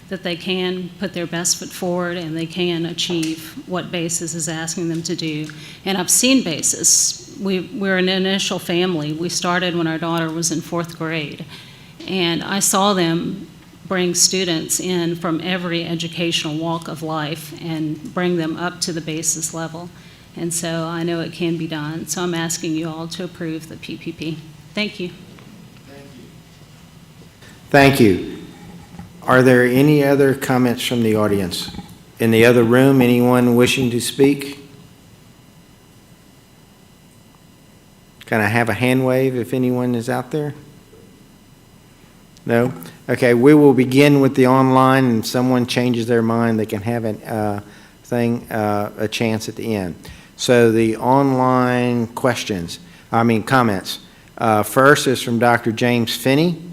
that they can put their best foot forward and they can achieve what BASIS is asking them to do. And I've seen BASIS. We're an initial family. We started when our daughter was in 4th grade. And I saw them bring students in from every educational walk of life and bring them up to the BASIS level. And so I know it can be done. So I'm asking you all to approve the PPP. Thank you. Thank you. Are there any other comments from the audience? In the other room, anyone wishing to speak? Can I have a hand wave if anyone is out there? No? Okay, we will begin with the online, and if someone changes their mind, they can have a chance at the end. So the online comments. First is from Dr. James Finney.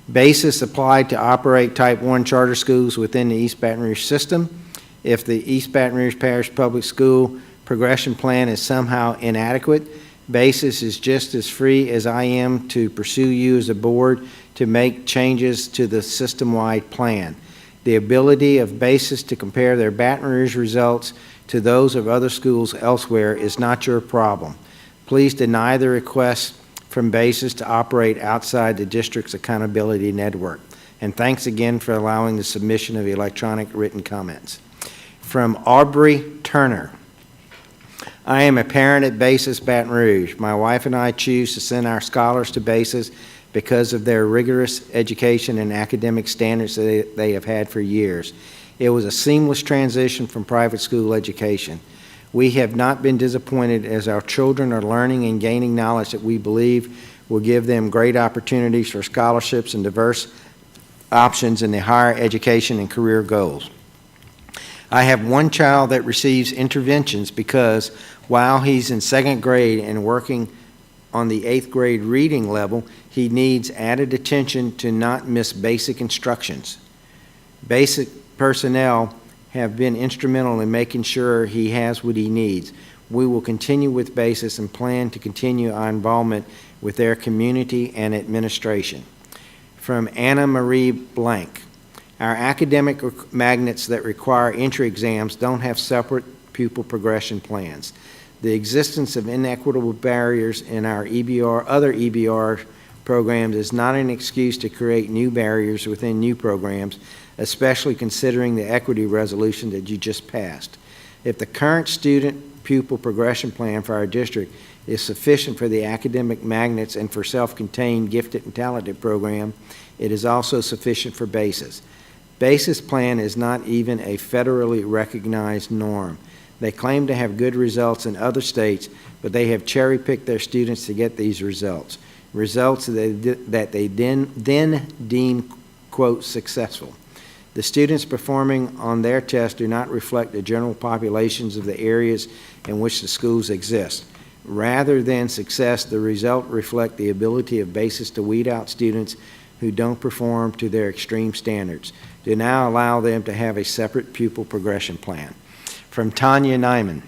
BASIS applied to operate Type 1 charter schools within the East Baton Rouge system. If the East Baton Rouge Parish Public School progression plan is somehow inadequate, BASIS is just as free as I am to pursue you as a board to make changes to the system-wide plan. The ability of BASIS to compare their Baton Rouge results to those of other schools elsewhere is not your problem. Please deny the request from BASIS to operate outside the district's accountability network. And thanks again for allowing the submission of electronic written comments. From Aubrey Turner. I am a parent at Basis Baton Rouge. My wife and I choose to send our scholars to Basis because of their rigorous education and academic standards that they have had for years. It was a seamless transition from private school education. We have not been disappointed as our children are learning and gaining knowledge that we believe will give them great opportunities for scholarships and diverse options in their higher education and career goals. I have one child that receives interventions because while he's in second grade and working on the 8th grade reading level, he needs added attention to not miss basic instructions. Basic personnel have been instrumental in making sure he has what he needs. We will continue with Basis and plan to continue our involvement with their community and administration. From Anna Marie Blank. Our academic magnets that require entry exams don't have separate pupil progression plans. The existence of inequitable barriers in our other EBR programs is not an excuse to create new barriers within new programs, especially considering the equity resolution that you just passed. If the current student pupil progression plan for our district is sufficient for the academic magnets and for self-contained gifted and talented program, it is also sufficient for Basis. Basis plan is not even a federally recognized norm. They claim to have good results in other states, but they have cherry-picked their students to get these results that they then deem, quote, successful. The students performing on their tests do not reflect the general populations of the areas in which the schools exist. Rather than success, the result reflects the ability of Basis to weed out students who don't perform to their extreme standards. Do now allow them to have a separate pupil progression plan. From Tanya Nyman.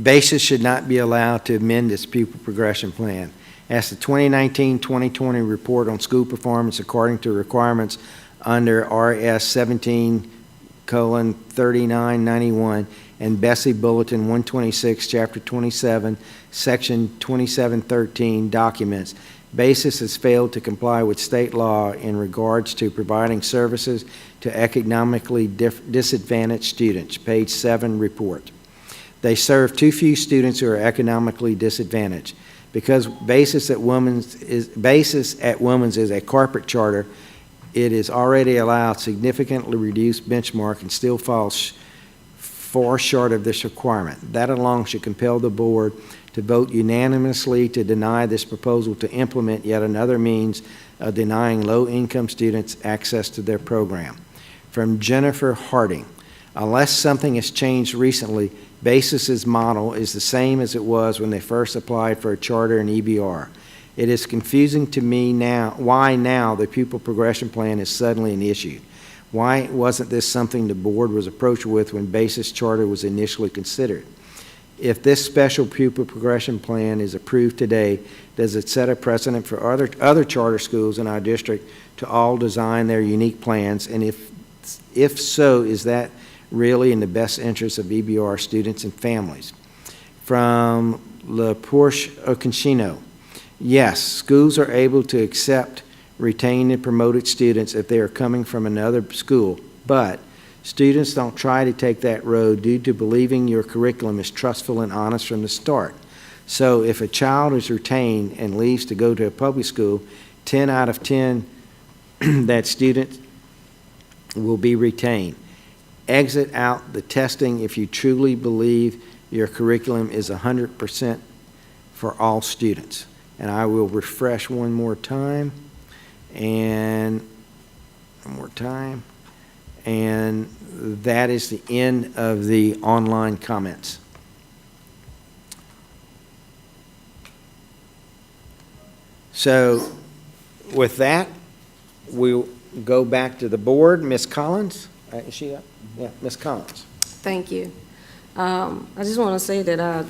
Basis should not be allowed to amend its pupil progression plan. As the 2019-2020 report on school performance according to requirements under RS 17:3991 and Bessie Bulletin 126, Chapter 27, Section 2713 documents, Basis has failed to comply with state law in regards to providing services to economically disadvantaged students. Page 7 report. They serve too few students who are economically disadvantaged. Because Basis at Women's is a corporate charter, it is already allowed significantly reduced benchmark and still falls far short of this requirement. That alone should compel the board to vote unanimously to deny this proposal to implement yet another means of denying low-income students access to their program. From Jennifer Harding. Unless something has changed recently, Basis's model is the same as it was when they first applied for a charter in EBR. It is confusing to me now why now the pupil progression plan is suddenly an issue. Why wasn't this something the board was approached with when Basis charter was initially considered? If this special pupil progression plan is approved today, does it set a precedent for other charter schools in our district to all design their unique plans? And if so, is that really in the best interest of EBR students and families? From La Porsche Oconchino. Yes, schools are able to accept, retain, and promoted students if they are coming from another school, but students don't try to take that road due to believing your curriculum is trustful and honest from the start. So if a child is retained and leaves to go to a public school, 10 out of 10 that student will be retained. Exit out the testing if you truly believe your curriculum is 100% for all students. And I will refresh one more time. And that is the end of the online comments. So with that, we'll go back to the board. Ms. Collins, is she up? Yeah, Ms. Collins. Thank you. I just want to say that I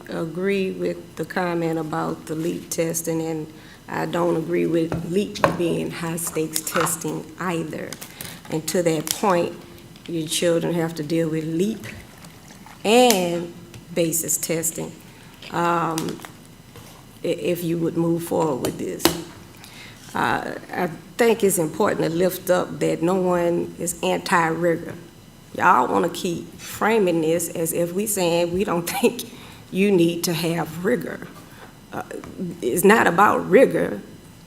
agree with the comment about the LEAP testing, and I don't agree with LEAP being high-stakes testing either. And to that point, your children have to deal with LEAP and basis testing if you would move forward with this. I think it's important to lift up that no one is anti-rigor. Y'all want to keep framing this as if we saying we don't think you need to have rigor. It's not about rigor.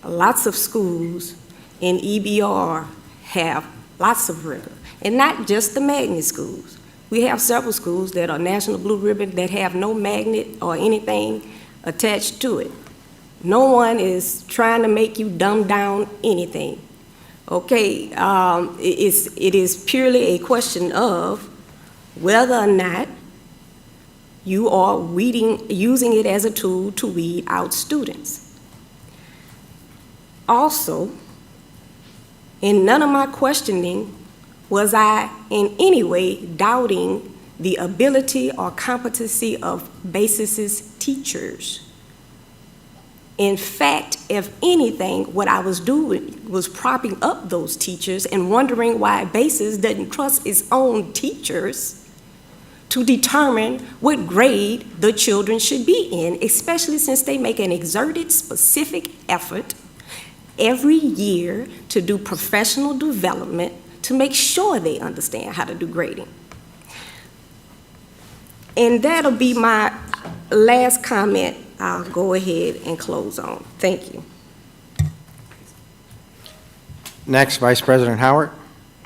Lots of schools in EBR have lots of rigor, and not just the magnet schools. We have several schools that are National Blue Ribbon that have no magnet or anything attached to it. No one is trying to make you dumb down anything. Okay, it is purely a question of whether or not you are using it as a tool to weed out students. Also, in none of my questioning was I in any way doubting the ability or competency of BASIS's teachers. In fact, if anything, what I was doing was propping up those teachers and wondering why BASIS doesn't trust its own teachers to determine what grade the children should be in, especially since they make an exerted, specific effort every year to do professional development to make sure they understand how to do grading. And that'll be my last comment. I'll go ahead and close on. Thank you. Next, Vice President Howard.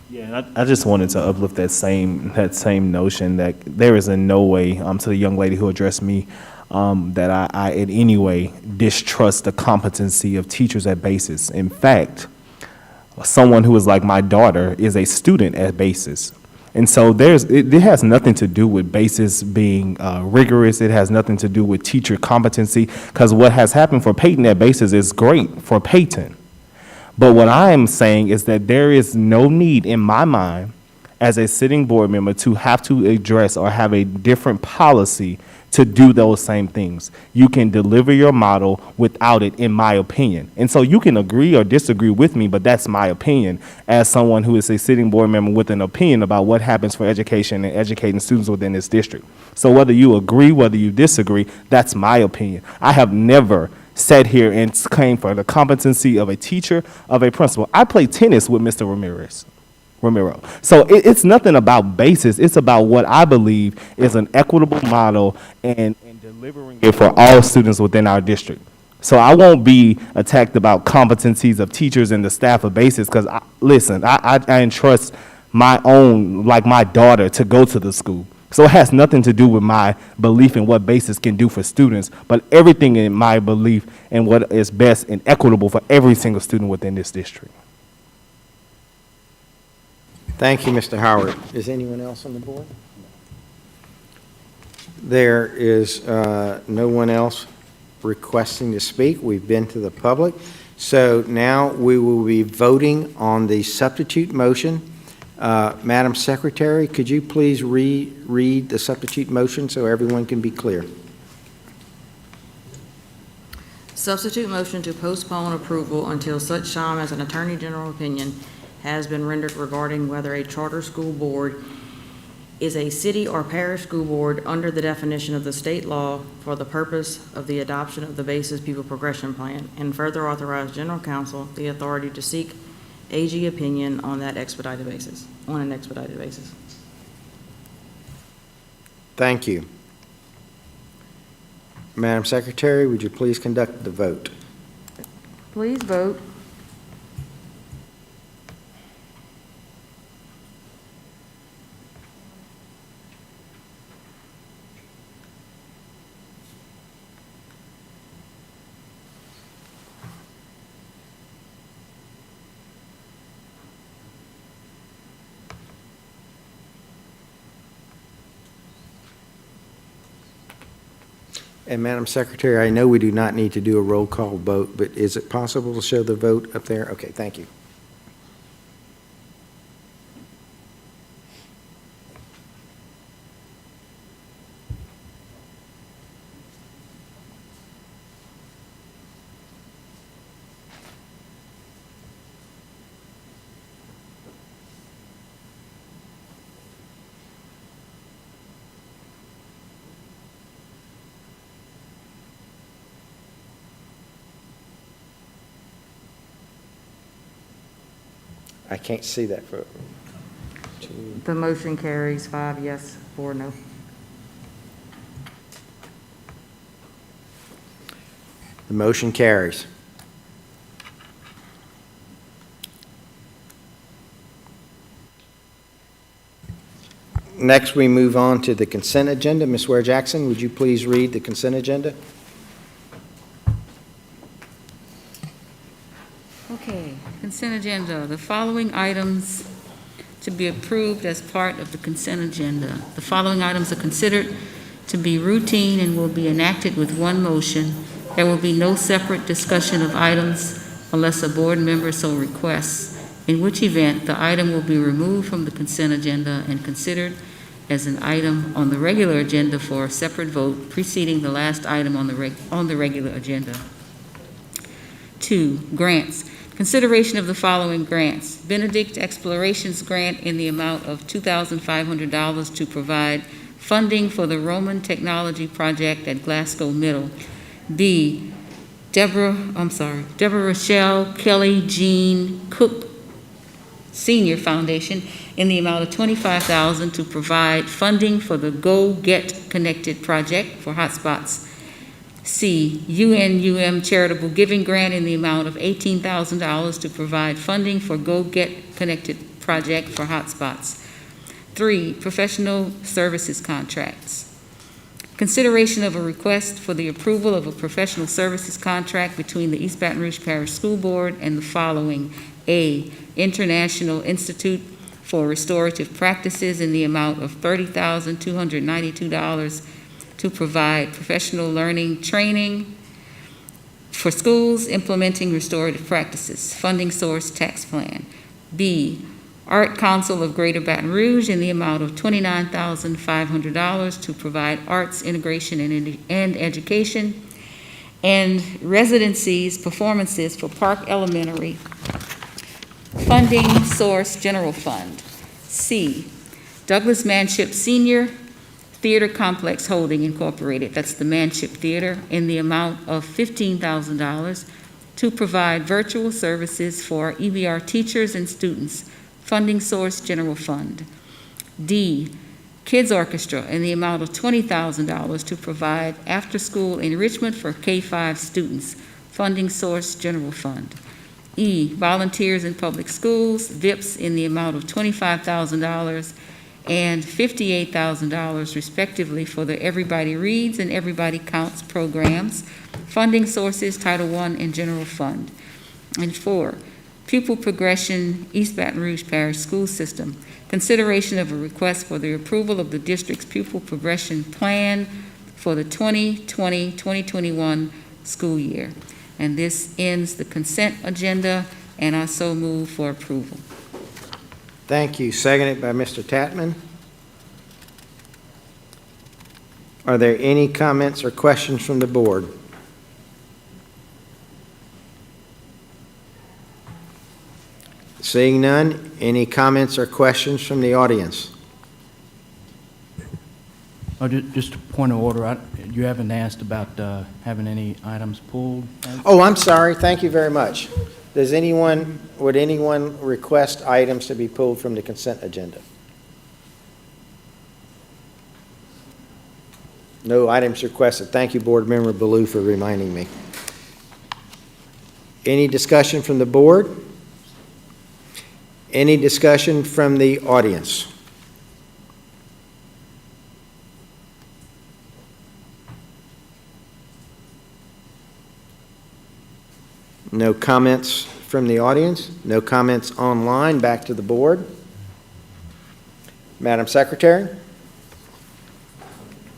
Yeah, I just wanted to uplift that same notion that there is in no way, to the young lady who addressed me, that I in any way distrust the competency of teachers at BASIS. In fact, someone who is like my daughter is a student at BASIS. And so it has nothing to do with BASIS being rigorous. It has nothing to do with teacher competency, because what has happened for Peyton at BASIS is great for Peyton. But what I am saying is that there is no need in my mind as a sitting board member to have to address or have a different policy to do those same things. You can deliver your model without it, in my opinion. And so you can agree or disagree with me, but that's my opinion as someone who is a sitting board member with an opinion about what happens for education and educating students within this district. So whether you agree, whether you disagree, that's my opinion. I have never sat here and claimed for the competency of a teacher, of a principal. I played tennis with Mr. Romero. So it's nothing about BASIS. It's about what I believe is an equitable model and delivering it for all students within our district. So I won't be attacked about competencies of teachers and the staff of BASIS, because, listen, I entrust my own, like my daughter, to go to the school. So it has nothing to do with my belief in what BASIS can do for students, but everything in my belief in what is best and equitable for every single student within this district. Thank you, Mr. Howard. Is anyone else on the board? There is no one else requesting to speak. We've been to the public. So now we will be voting on the substitute motion. Madam Secretary, could you please read the substitute motion so everyone can be clear? Substitute motion to postpone approval until such time as an Attorney General opinion has been rendered regarding whether a charter school board is a city or parish school board under the definition of the state law for the purpose of the adoption of the BASIS Pupil Progression Plan, and further authorize General Counsel the authority to seek AG opinion on an expedited basis. Thank you. Madam Secretary, would you please conduct the vote? Please vote. And Madam Secretary, I know we do not need to do a roll call vote, but is it possible to show the vote up there? Okay, thank you. I can't see that for, The motion carries 5 yes, 4 no. the motion carries. Next, we move on to the consent agenda. Ms. Ware Jackson, would you please read the consent agenda? Okay, consent agenda. The following items to be approved as part of the consent agenda. The following items are considered to be routine and will be enacted with one motion. There will be no separate discussion of items unless a board member so requests, in which event the item will be removed from the consent agenda and considered as an item on the regular agenda for a separate vote preceding the last item on the regular agenda. 2, grants. Consideration of the following grants. Benedict Explorations Grant in the amount of $2,500 to provide funding for the Roman Technology Project at Glasgow Middle. B, Deborah Rochelle Kelly Jean Cook Senior Foundation in the amount of $25,000 to provide funding for the Go Get Connected project for hotspots. C, UNUM Charitable Giving Grant in the amount of $18,000 to provide funding for Go Get Connected project for hotspots. 3, professional services contracts. Consideration of a request for the approval of a professional services contract between the East Baton Rouge Parish School Board and the following. A, International Institute for Restorative Practices in the amount of $30,292 to provide professional learning training for schools implementing restorative practices. Funding source tax plan. B, Art Council of Greater Baton Rouge in the amount of $29,500 to provide arts integration and education and residencies performances for Park Elementary. Funding source general fund. C, Douglas Manship Senior Theater Complex Holding Incorporated, that's the Manship Theater, in the amount of $15,000 to provide virtual services for EBR teachers and students. Funding source general fund. D, Kids Orchestra in the amount of $20,000 to provide after-school enrichment for K-5 students. Funding source general fund. E, Volunteers in Public Schools, VIPS in the amount of $25,000 and $58,000 respectively for the Everybody Reads and Everybody Counts programs. Funding sources Title I and General Fund. And 4, Pupil Progression East Baton Rouge Parish School System. Consideration of a request for the approval of the district's pupil progression plan for the 2020-2021 school year. And this ends the consent agenda, and I so move for approval. Thank you. Seconded by Mr. Tatman. Are there any comments or questions from the board? Seeing none, any comments or questions from the audience? Oh, just a point of order. You haven't asked about having any items pulled? Oh, I'm sorry. Thank you very much. Would anyone request items to be pulled from the consent agenda? No items requested. Thank you, Board Member Ballou, for reminding me. Any discussion from the board? Any discussion from the audience? No comments from the audience? No comments online? Back to the board. Madam Secretary?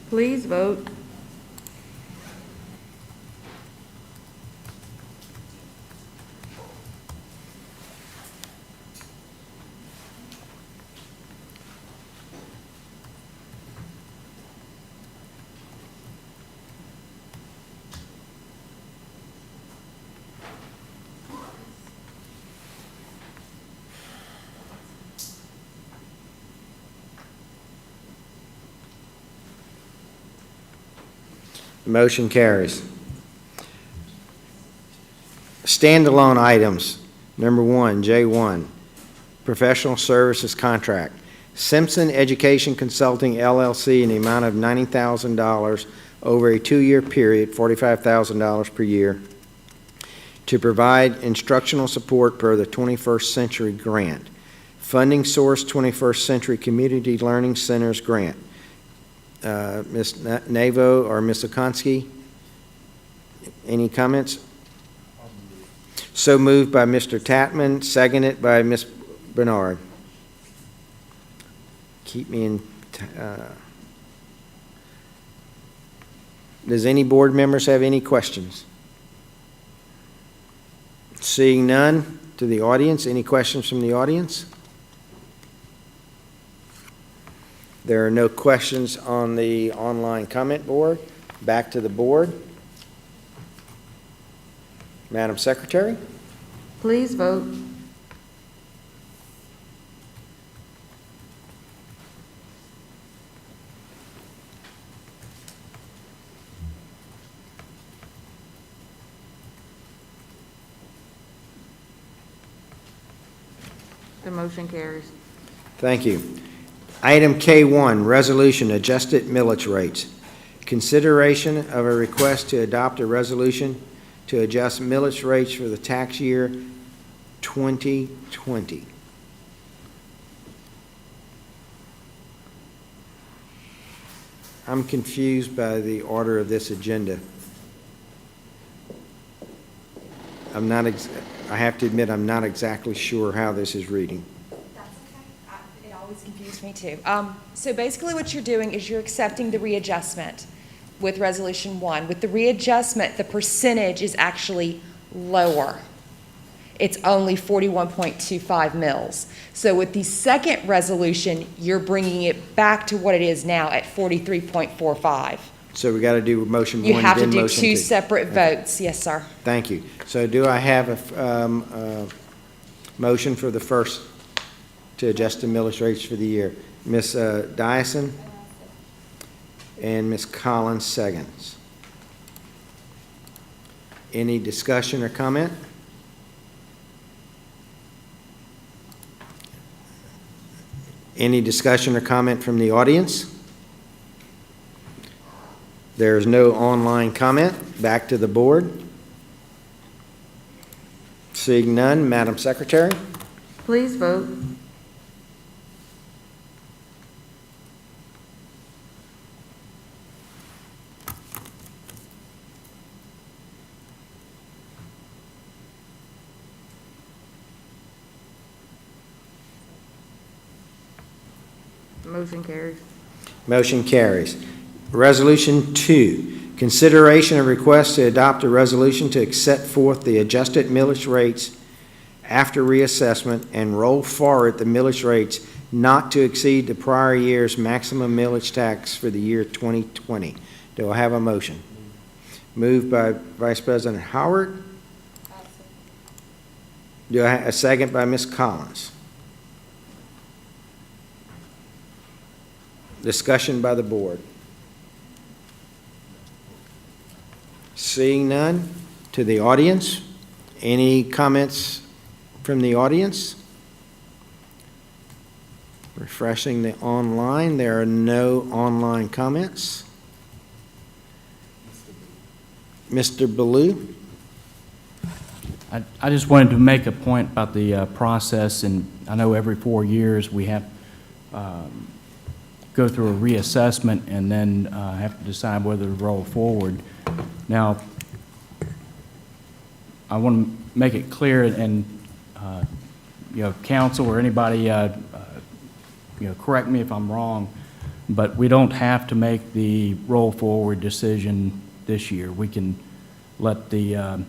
Please vote. Motion carries. Standalone items. Number 1, J1. professional services contract. Simpson Education Consulting LLC in the amount of $90,000 over a 2-year period, $45,000 per year, to provide instructional support per the 21st Century Grant. Funding source 21st Century Community Learning Centers Grant. Ms. Navo or Ms. Okonski, any comments? So moved by Mr. Tatman, seconded by Ms. Bernard. Keep me in. Does any board members have any questions? Seeing none, to the audience, any questions from the audience? There are no questions on the online comment board. Back to the board. Madam Secretary? Please vote. The motion carries. Thank you. Item K1, resolution adjusted millage rates. Consideration of a request to adopt a resolution to adjust millage rates for the tax year 2020. I'm confused by the order of this agenda. I have to admit, I'm not exactly sure how this is reading. It always confused me too. So basically what you're doing is you're accepting the readjustment with Resolution 1. With the readjustment, the percentage is actually lower. It's only 41.25 mils. So with the second resolution, you're bringing it back to what it is now at 43.45. So we got to do motion one, You have to then do motion two two. separate votes. Yes, sir. Thank you. So do I have a motion for the first to adjust the millage rates for the year? Ms. Dyson and Ms. Collins seconds. Any discussion or comment? Any discussion or comment from the audience? There's no online comment. Back to the board. Seeing none, Madam Secretary? Please vote. Motion carries. Motion carries. Resolution 2, consideration of request to adopt a resolution to set forth the adjusted millage rates after reassessment and roll forward the millage rates not to exceed the prior year's maximum millage tax for the year 2020. Do I have a motion? Moved by Vice President Howard. Do I have a second by Ms. Collins? Discussion by the board. Seeing none, to the audience, any comments from the audience? Refreshing the online, there are no online comments. Mr. Ballou? I just wanted to make a point about the process, and I know every 4 years we have go through a reassessment and then have to decide whether to roll forward. Now, I want to make it clear, and council or anybody, correct me if I'm wrong, but we don't have to make the roll forward decision this year. We can let the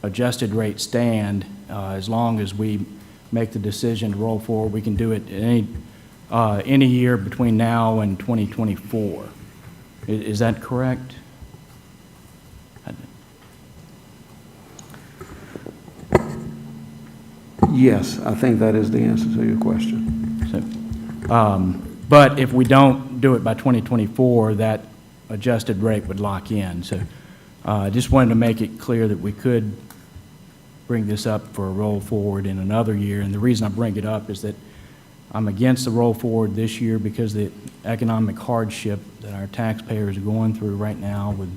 adjusted rate stand as long as we make the decision to roll forward. We can do it any year between now and 2024. Is that correct? Yes, I think that is the answer to your question. But if we don't do it by 2024, that adjusted rate would lock in. So I just wanted to make it clear that we could bring this up for a roll forward in another year. And the reason I bring it up is that I'm against the roll forward this year because the economic hardship that our taxpayers are going through right now with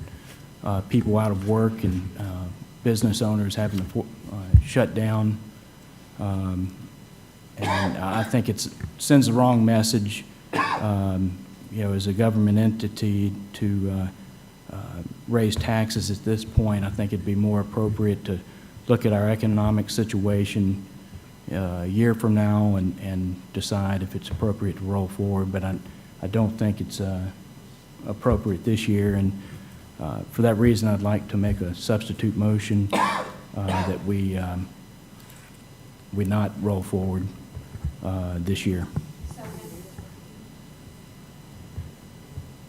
people out of work and business owners having to shut down. And I think it sends the wrong message, as a government entity to raise taxes at this point. I think it'd be more appropriate to look at our economic situation a year from now and decide if it's appropriate to roll forward. But I don't think it's appropriate this year. And for that reason, I'd like to make a substitute motion that we not roll forward this year.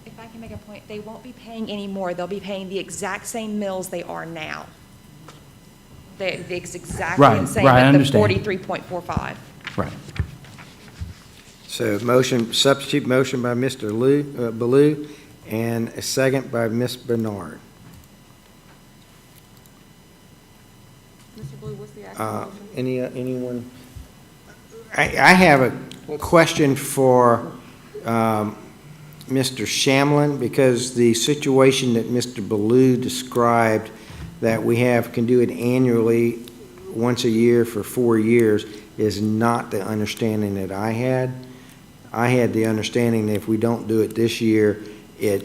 If I can make a point, they won't be paying any more. They'll be paying the exact same mills they are now. It's exactly the same at the 43.45. Right. So substitute motion by Mr. Ballou, and a second by Ms. Bernard. Mr. Blue, what's the actual motion? Anyone? I have a question for Mr. Shamlin, because the situation that Mr. Ballou described, that we can do it annually once a year for 4 years, is not the understanding that I had. I had the understanding that if we don't do it this year,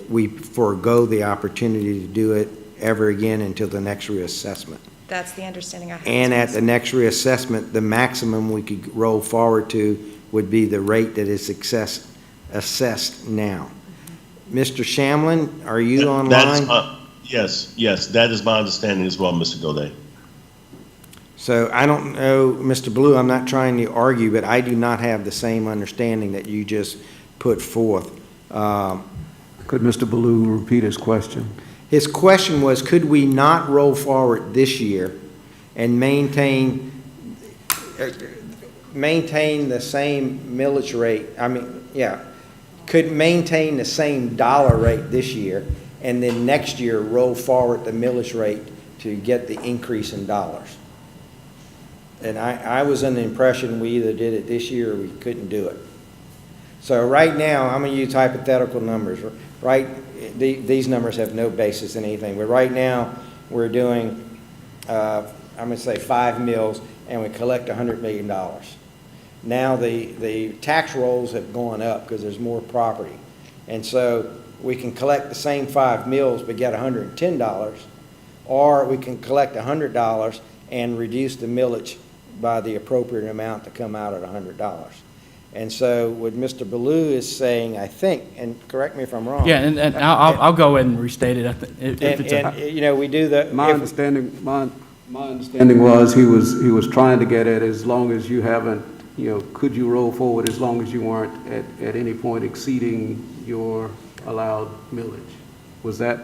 we forego the opportunity to do it ever again until the next reassessment. That's the understanding I have. And at the next reassessment, the maximum we could roll forward to would be the rate that is assessed now. Mr. Shamlin, are you online? Yes, that is my understanding as well, Mr. Godet. So I don't know, Mr. Blue, I'm not trying to argue, but I do not have the same understanding that you just put forth. Could Mr. Ballou repeat his question? His question was, could we not roll forward this year and maintain the same millage rate? Could maintain the same dollar rate this year, and then next year roll forward the millage rate to get the increase in dollars. And I was under the impression we either did it this year or we couldn't do it. So right now, I'm going to use hypothetical numbers. These numbers have no basis in anything. But right now, we're doing, I'm going to say 5 mills, and we collect $100 million. Now the tax rolls have gone up because there's more property. And so we can collect the same 5 mills but get $110, or we can collect $100 and reduce the millage by the appropriate amount to come out at $100. And so what Mr. Ballou is saying, I think, and correct me if I'm wrong. Yeah, and I'll go ahead and restate it. We do the. My understanding was he was trying to get at, as long as you haven't, could you roll forward as long as you weren't at any point exceeding your allowed millage? Was that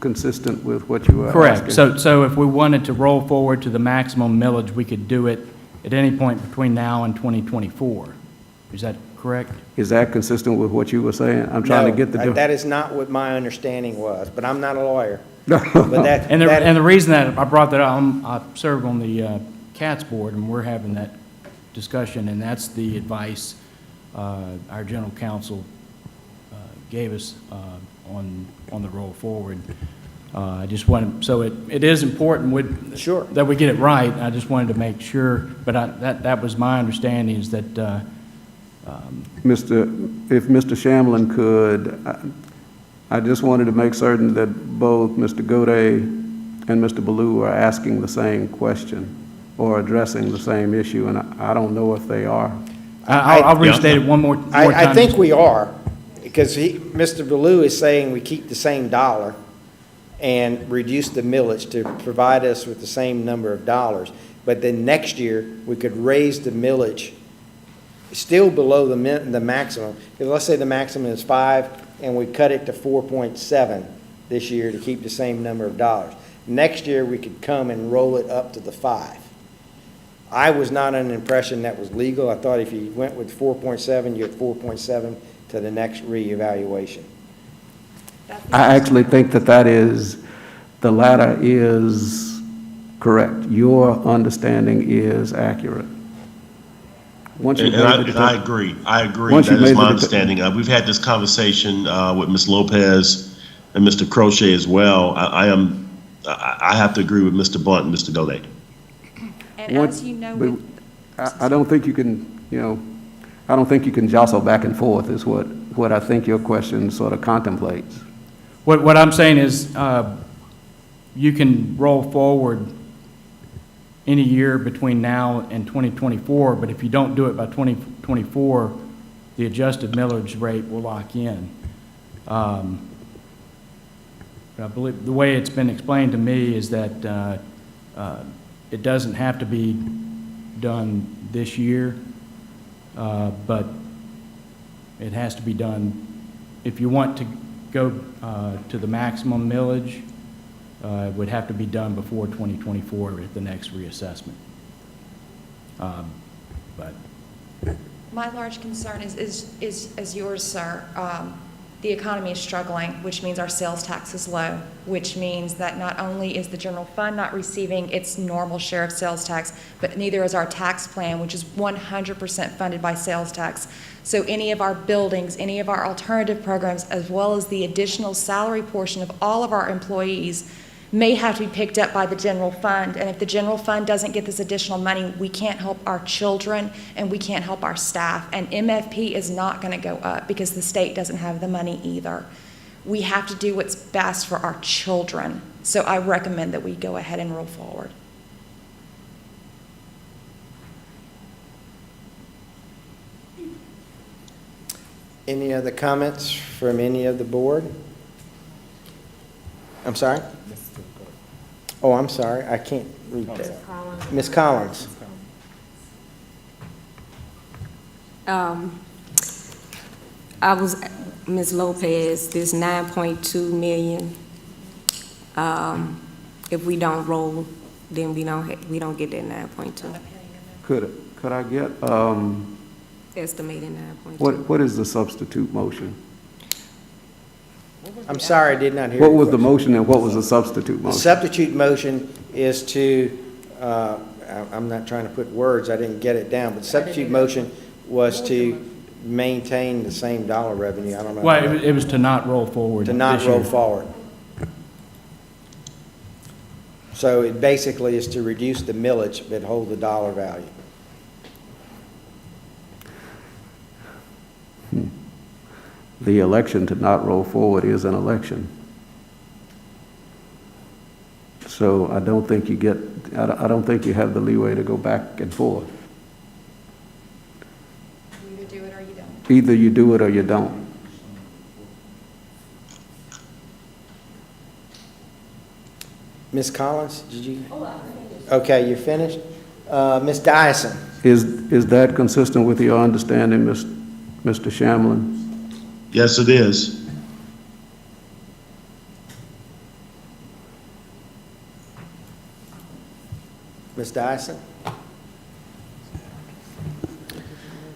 consistent with what you were Correct. asking? So if we wanted to roll forward to the maximum millage, we could do it at any point between now and 2024. Is that correct? Is that consistent with what you were saying? I'm trying to get the that is not what my understanding was, but I'm not a lawyer. And the reason that I brought that up, I serve on the CATS board, and we're having that discussion, and that's the advice our general counsel gave us on the roll forward. I just wanted, so it is important sure that we get it right. I just wanted to make sure, but that was my understanding, is that if Mr. Shamlin could, I just wanted to make certain that both Mr. Godet and Mr. Ballou are asking the same question or addressing the same issue, and I don't know if they are. I'll restate it one more time. I think we are, because Mr. Ballou is saying we keep the same dollar and reduce the millage to provide us with the same number of dollars. But then next year, we could raise the millage still below the maximum. Because let's say the maximum is 5, and we cut it to 4.7 this year to keep the same number of dollars. Next year, we could come and roll it up to the 5. I was not under the impression that was legal. I thought if you went with 4.7, you had 4.7 to the next reevaluation. I actually think that is, the latter is Correct. Your understanding is accurate. Once you And I agree. I agree. Once That you is made my the understanding. We've had this conversation with Ms. Lopez and Mr. Crochet as well. I have to agree with Mr. Blunt and Mr. Gaudet. And as you know, I don't think you can, I don't think you can jostle back and forth is what I think your question sort of contemplates. What I'm saying is, you can roll forward any year between now and 2024, but if you don't do it by 2024, the adjusted millage rate will lock in. I believe the way it's been explained to me is that it doesn't have to be done this year, but it has to be done. If you want to go to the maximum millage, it would have to be done before 2024 at the next reassessment. But my large concern is as yours, sir. The economy is struggling, which means our sales tax is low, which means that not only is the general fund not receiving its normal share of sales tax, but neither is our tax plan, which is 100% funded by sales tax. So any of our buildings, any of our alternative programs, as well as the additional salary portion of all of our employees may have to be picked up by the general fund. And if the general fund doesn't get this additional money, we can't help our children and we can't help our staff. And MFP is not going to go up because the state doesn't have the money either. We have to do what's best for our children. So I recommend that we go ahead and roll forward. Any other comments from any of the board? I'm sorry? Oh, I'm sorry, I can't read that. Ms. Collins. Ms. Lopez, this 9.2 million, if we don't roll, then we don't get that 9.2. Could I get, Estimated 9.2. what is the substitute motion? I'm sorry, I did not hear. What your was the question. motion and what was the substitute The motion? substitute motion is to, I'm not trying to put words, I didn't get it down, but substitute motion was to maintain the same dollar revenue. I don't know. well, it was to not roll forward. To not this roll year. forward. So it basically is to reduce the millage but hold the dollar value. The election to not roll forward is an election. So I don't think you get, I don't think you have the leeway to go back and forth. You either do it or you don't. Either you do it or you don't. Ms. Collins, did you? Okay, you're finished. Ms. Dyson. Is that consistent with your understanding, Mr. Shamlin? Yes, it is. Ms. Dyson?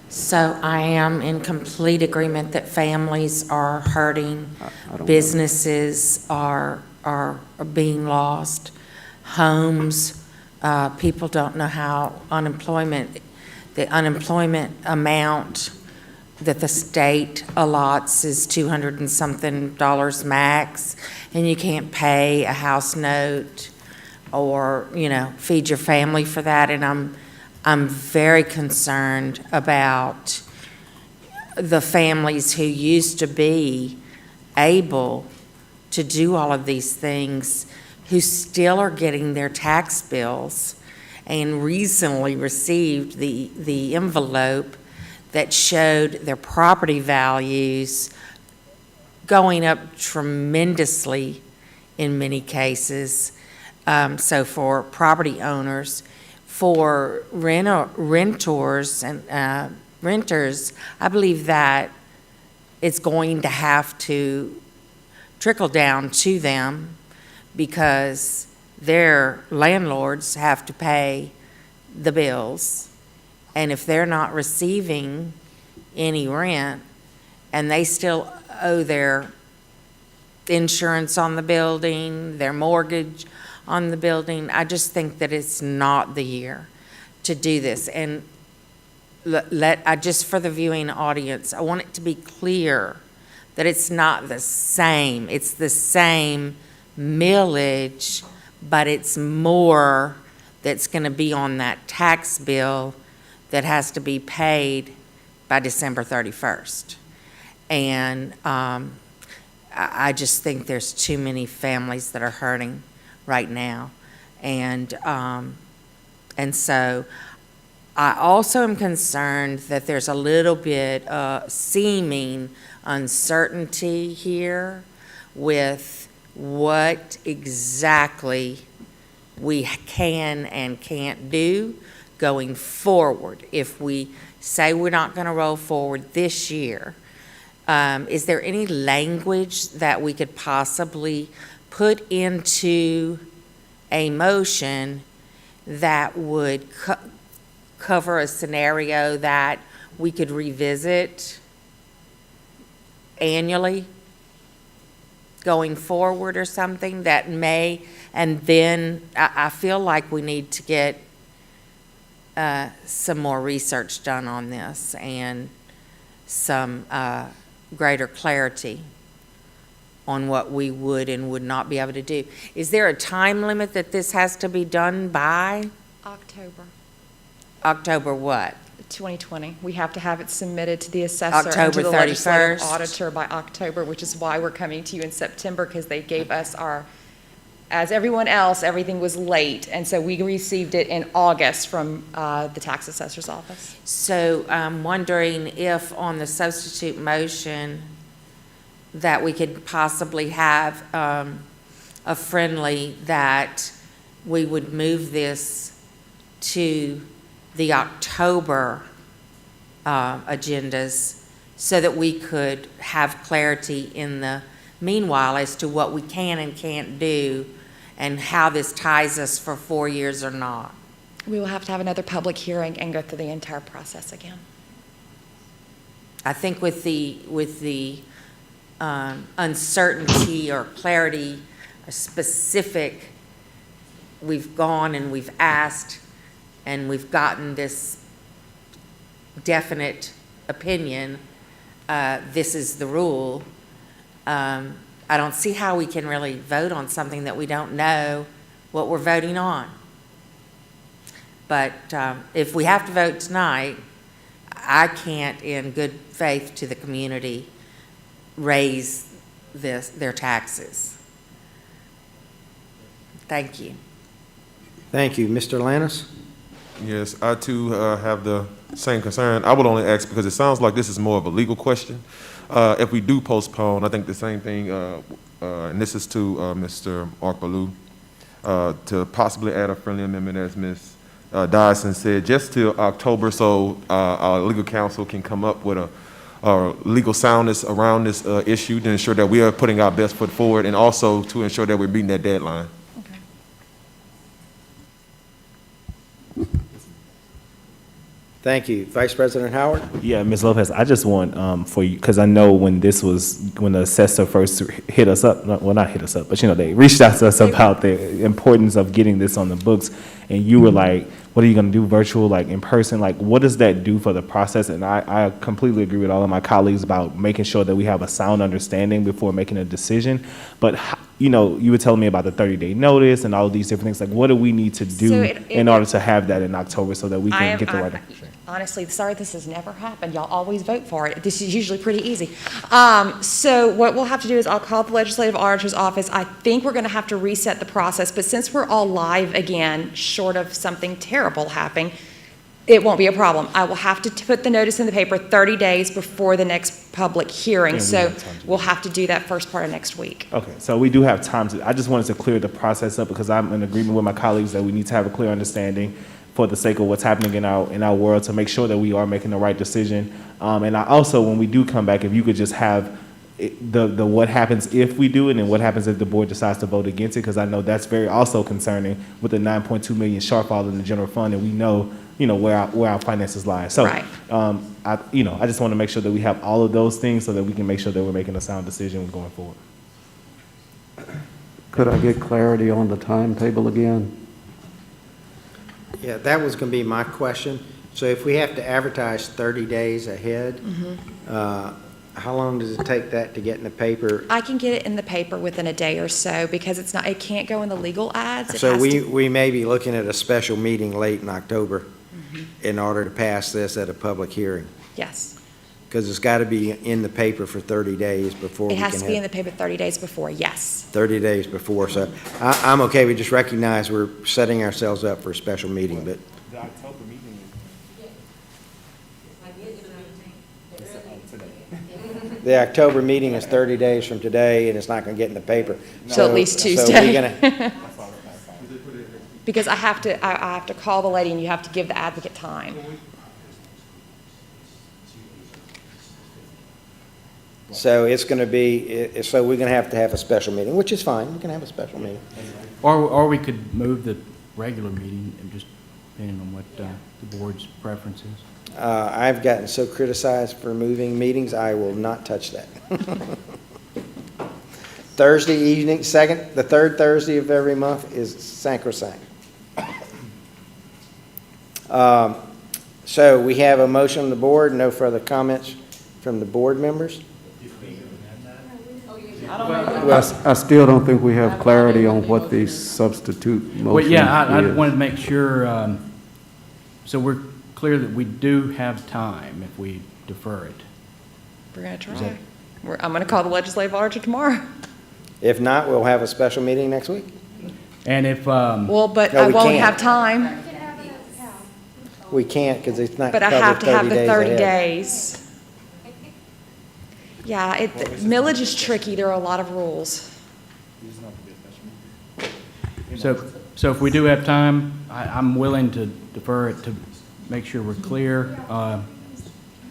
So I am in complete agreement that families are hurting, businesses are being lost, homes, people don't know how the unemployment amount that the state allots is $200 and something max, and you can't pay a house note or, feed your family for that. And I'm very concerned about the families who used to be able to do all of these things, who still are getting their tax bills and recently received the envelope that showed their property values going up tremendously in many cases. So for property owners, for renters and renters, I believe that it's going to have to trickle down to them because their landlords have to pay the bills. And if they're not receiving any rent and they still owe their insurance on the building, their mortgage on the building. I just think that it's not the year to do this. And just for the viewing audience, I want it to be clear that it's not the same. It's the same millage, but it's more that's going to be on that tax bill that has to be paid by December 31st. And I just think there's too many families that are hurting right now. And so I also am concerned that there's a little bit seeming uncertainty here with what exactly we can and can't do going forward. If we say we're not going to roll forward this year, is there any language that we could possibly put into a motion that would cover a scenario that we could revisit annually going forward, or something that may, and then I feel like we need to get some more research done on this and some greater clarity on what we would and would not be able to do. Is there a time limit that this has to be done by? October October what? 2020. We have to have it submitted to the assessor and to October the legislative 31st. auditor by October, which is why we're coming to you in September, because they gave us as everyone else, everything was late, and so we received it in August from the tax assessor's office. So I'm wondering if on the substitute motion that we could possibly have a friendly that we would move this to the October agendas so that we could have clarity in the meanwhile as to what we can and can't do and how this ties us for 4 years or not. We will have to have another public hearing and go through the entire process again. I think with the uncertainty or clarity, specific, we've gone and we've asked and we've gotten this definite opinion, this is the rule. I don't see how we can really vote on something that we don't know what we're voting on. But if we have to vote tonight, I can't, in good faith to the community, raise their taxes. Thank you. Thank you. Mr. Lannis? Yes, I too have the same concern. I would only ask because it sounds like this is more of a legal question. If we do postpone, I think the same thing, and this is to Mr. Arkbalou, to possibly add a friendly amendment, as Ms. Dyson said, just till October, so our legal counsel can come up with a legal soundness around this issue to ensure that we are putting our best foot forward, and also to ensure that we're meeting that deadline. Thank you. Vice President Howard? Yeah, Ms. Lopez, I just want for you, because I know when the assessor first hit us up, well, not hit us up, but they reached out to us about the importance of getting this on the books, and you were like, what are you going to do, virtual, like in person? Like, what does that do for the process? And I completely agree with all of my colleagues about making sure that we have a sound understanding before making a decision. But, you were telling me about the 30-day notice and all of these different things. Like, what do we need to do in order to have that in October so that we can get the right information? Honestly, sorry, this has never happened. Y'all always vote for it. This is usually pretty easy. So what we'll have to do is I'll call the legislative auditor's office. I think we're going to have to reset the process, but since we're all live again, short of something terrible happening, it won't be a problem. I will have to put the notice in the paper 30 days before the next public hearing, so we'll have to do that first part of next week. Okay, so we do have time I just wanted to clear the process up because I'm in agreement with my colleagues that we need to have a clear understanding for the sake of what's happening in our world to make sure that we are making the right decision. And I also, when we do come back, if you could just have the what happens if we do it and what happens if the board decides to vote against it, because I know that's very also concerning with the 9.2 million shortfall in the general fund, and we know where our finances lie. So right. I just want to make sure that we have all of those things so that we can make sure that we're making a sound decision going forward. Could I get clarity on the timetable again? Yeah, that was going to be my question. So if we have to advertise 30 days ahead, how long does it take that to get in the paper? I can get it in the paper within a day or so because it can't go in the legal ads. It So has to- we may be looking at a special meeting late in October in order to pass this at a public hearing. Yes. Because it's got to be in the paper for 30 days before we It can has to be in have, the paper 30 days before, yes. 30 days before. So I'm okay. We just recognize we're setting ourselves up for a special meeting, but The October meeting is. the October meeting is 30 days from today, and it's not going to get in the paper. Till at least So we're Tuesday. gonna- Because I have to call the lady and you have to give the advocate time. So it's going to be, so we're going to have a special meeting, which is fine. We can have a special meeting. Or we could move the regular meeting, and just depending on what the board's preference is. I've gotten so criticized for moving meetings, I will not touch that. Thursday evening, the third Thursday of every month is sacrosanct. So we have a motion on the board, no further comments from the board members? I still don't think we have clarity on what the substitute motion Well, yeah, I is. wanted to make sure, so we're clear that we do have time if we defer it. We're going to Is try. that- I'm going to call the legislative auditor tomorrow. If not, we'll have a special meeting next week. And if, Well, but No, I we won't can't. have time, We can't because it's not but I covered have to have 30 the days 30 ahead. days. Yeah, millage is tricky. There are a lot of rules. so if we do have time, I'm willing to defer it to make sure we're clear,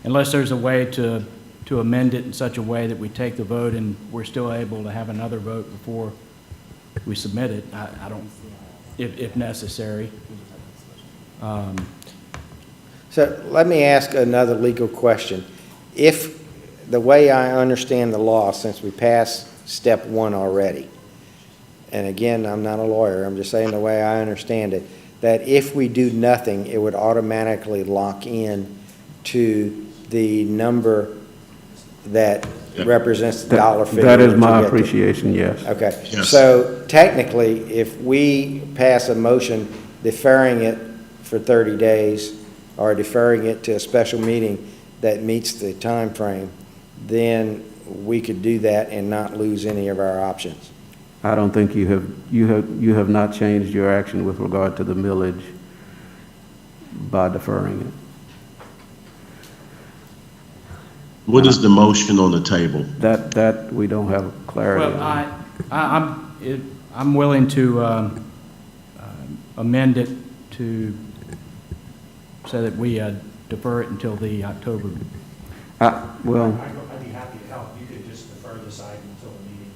unless there's a way to amend it in such a way that we take the vote and we're still able to have another vote before we submit it. I don't, if necessary. So let me ask another legal question. If, the way I understand the law, since we passed step one already, and again, I'm not a lawyer, I'm just saying the way I understand it, that if we do nothing, it would automatically lock in to the number that represents the dollar figure. That is that my you get to. appreciation, yes. Okay. Yes. So technically, if we pass a motion deferring it for 30 days or deferring it to a special meeting that meets the time frame, then we could do that and not lose any of our options. I don't think you have not changed your action with regard to the millage by deferring it. What is the motion on the table? That we don't have clarity Well, on. I'm willing to amend it to, so that we defer it until the October. Well, I'd be happy to help. You could just defer this item until the meeting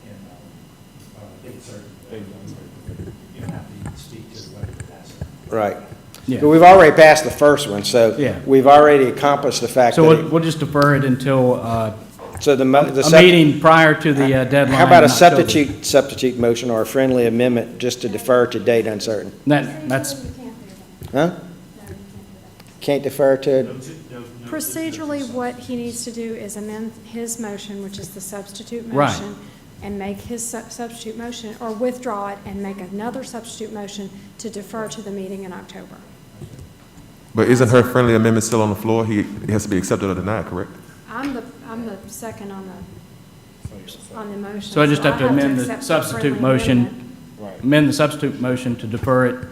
and date certain. You don't have to speak to whether to pass it. Right. Yeah. But we've already passed the first one, so Yeah. we've already accomplished the fact So that. we'll just defer it until So the a meeting prior to the deadline. How about a in October. substitute motion or a friendly amendment just to defer to date uncertain? That's, Huh? Can't defer to, Procedurally, what he needs to do is amend his motion, which is the substitute Right. motion, and make his substitute motion, or withdraw it and make another substitute motion to defer to the meeting in October. But isn't her friendly amendment still on the floor? It has to be accepted or denied, correct? I'm the second on the motion. so I just have to amend the accept substitute friendly amendment. motion, amend the substitute motion to defer it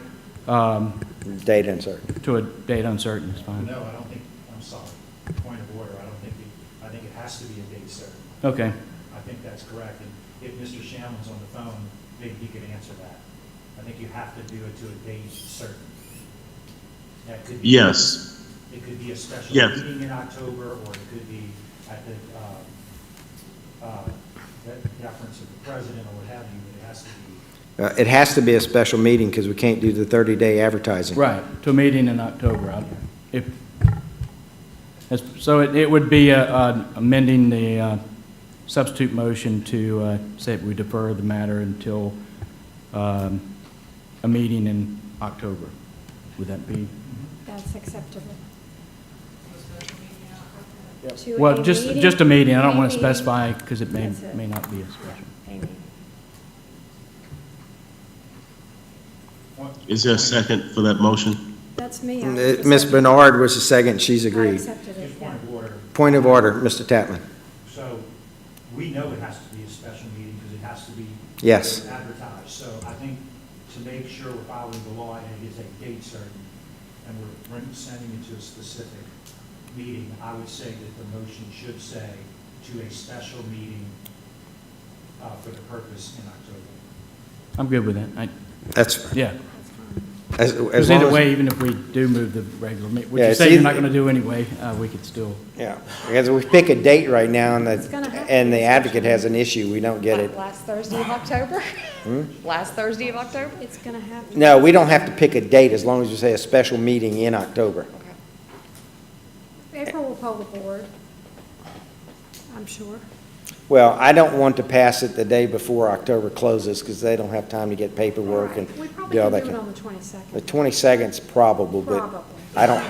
date uncertain. to a date uncertain, is fine. No, I don't think, I'm sorry. Point of order, I think it has to be a date certain. Okay. I think that's correct. And if Mr. Shamlin's on the phone, maybe he could answer that. I think you have to do it to a date certain. That could be. Yes. It could be a special Yes. meeting in October, or it could be at the deference of the president or what have you, but it has to be. It has to be a special meeting because we can't do the 30-day advertising. Right, to a meeting in October. So it would be amending the substitute motion to say that we defer the matter until a meeting in October. Would that be? That's acceptable. Well, just a meeting. I don't want to specify because it may not be a special. Is there a second for that motion? That's me. Ms. Bernard was the second, she's agreed. accepted it, yeah. Point of order, Mr. Tapman. So we know it has to be a special meeting because it has to be Yes. advertised. So I think to make sure we're following the law and it is a date certain, and we're sending it to a specific meeting, I would say that the motion should say to a special meeting for the purpose in October. I'm good with that. That's, Yeah. as Because long either as- way, even if we do move the regular meeting, which Yeah, you it's say you're either- not going to do anyway, we could still. Yeah, because if we pick a date right now and gonna happen. and the advocate has an issue, we don't get it. Last Thursday of October? Last Thursday of October? It's going to happen. No, we don't have to pick a date as long as you say a special meeting in October. April will poll the board, I'm sure. Well, I don't want to pass it the day before October closes because they don't have time to get paperwork and We probably do all can that. do it on the 22nd. The 22nd's probable, but Probably.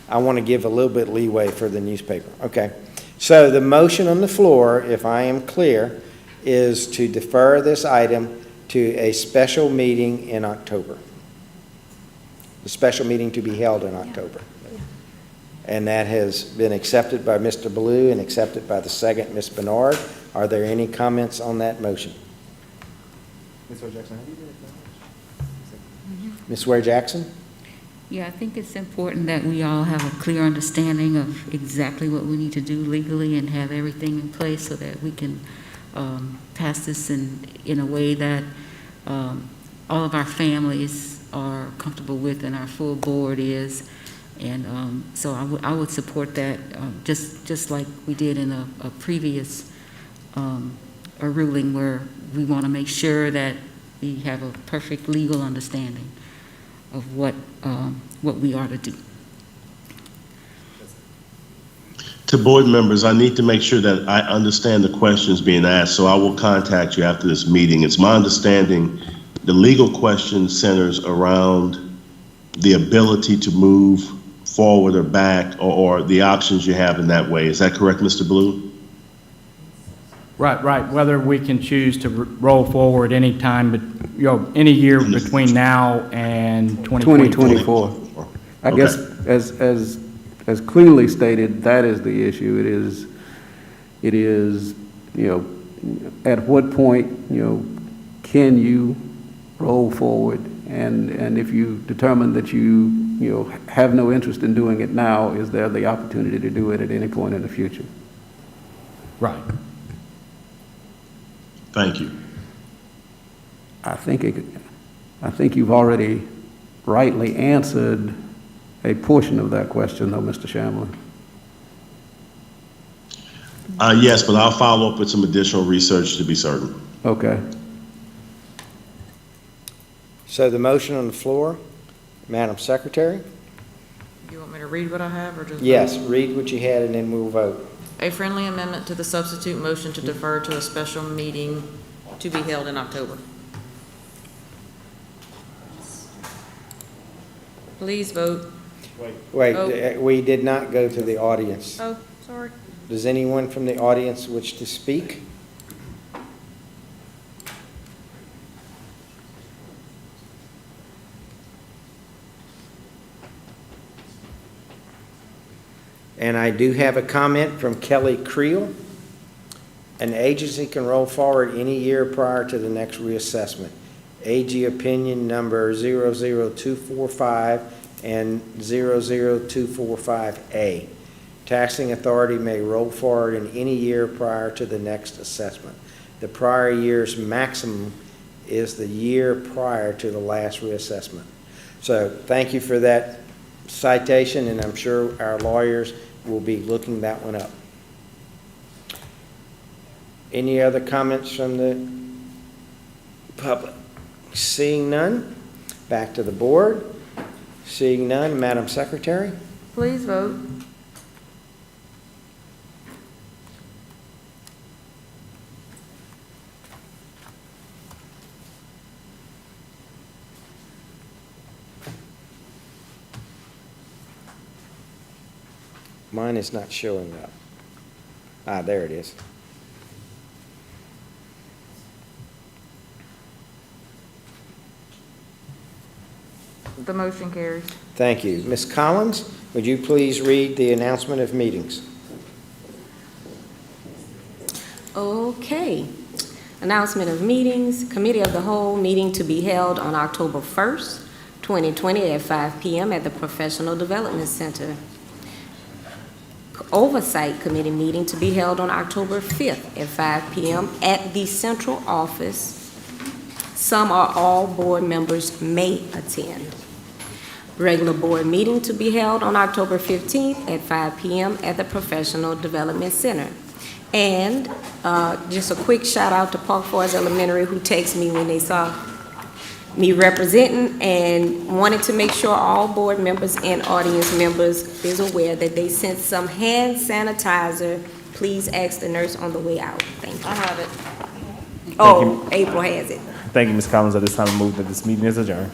I want to give a little bit leeway for the newspaper. Okay. So the motion on the floor, if I am clear, is to defer this item to a special meeting in October. The special meeting to be held in October. And that has been accepted by Mr. Blue and accepted by the second, Ms. Bernard. Are there any comments on that motion? Ms. Ware Jackson? Yeah, I think it's important that we all have a clear understanding of exactly what we need to do legally and have everything in place so that we can pass this in a way that all of our families are comfortable with and our full board is. And so I would support that, just like we did in a previous a ruling where we want to make sure that we have a perfect legal understanding of what we are to do. To board members, I need to make sure that I understand the questions being asked, so I will contact you after this meeting. It's my understanding the legal question centers around the ability to move forward or back, or the options you have in that way. Is that correct, Mr. Blue? Right. Whether we can choose to roll forward any time, but any year between now and 2024. I guess as clearly stated, that is the issue. It is, at what point, can you roll forward? And if you determine that you have no interest in doing it now, is there the opportunity to do it at any point in the future? Right. Thank you. I think you've already rightly answered a portion of that question, though, Mr. Shamlin. Yes, but I'll follow up with some additional research to be certain. Okay. So the motion on the floor, Madam Secretary? You want me to read what I have, or just? Yes, read what you had and then we'll vote. A friendly amendment to the substitute motion to defer to a special meeting to be held in October. Please vote. Wait, Oh. we did not go to the audience. Oh, sorry. Does anyone from the audience wish to speak? And I do have a comment from Kelly Creel. An agency can roll forward any year prior to the next reassessment. AG opinion number 00245 and 00245A. Taxing authority may roll forward in any year prior to the next assessment. The prior year's maximum is the year prior to the last reassessment. So thank you for that citation, and I'm sure our lawyers will be looking that one up. Any other comments from the public? Seeing none, back to the board. Seeing none, Madam Secretary? Please vote. Mine is not showing up. Ah, there it is. The motion carries. Thank you. Ms. Collins, would you please read the announcement of meetings? Okay. Announcement of meetings. Committee of the Whole meeting to be held on October 1st, 2020 at 5 p.m. at the Professional Development Center. Oversight Committee meeting to be held on October 5th at 5 p.m. at the central office. Some or all board members may attend. Regular board meeting to be held on October 15th at 5 p.m. at the Professional Development Center. And just a quick shout out to Park Forest Elementary, who texted me when they saw me representing and wanted to make sure all board members and audience members is aware that they sent some hand sanitizer. Please ask the nurse on the way out. Thank you. I have it. Oh, April has it. Thank you, Ms. Collins. At this time, I move that this meeting is adjourned.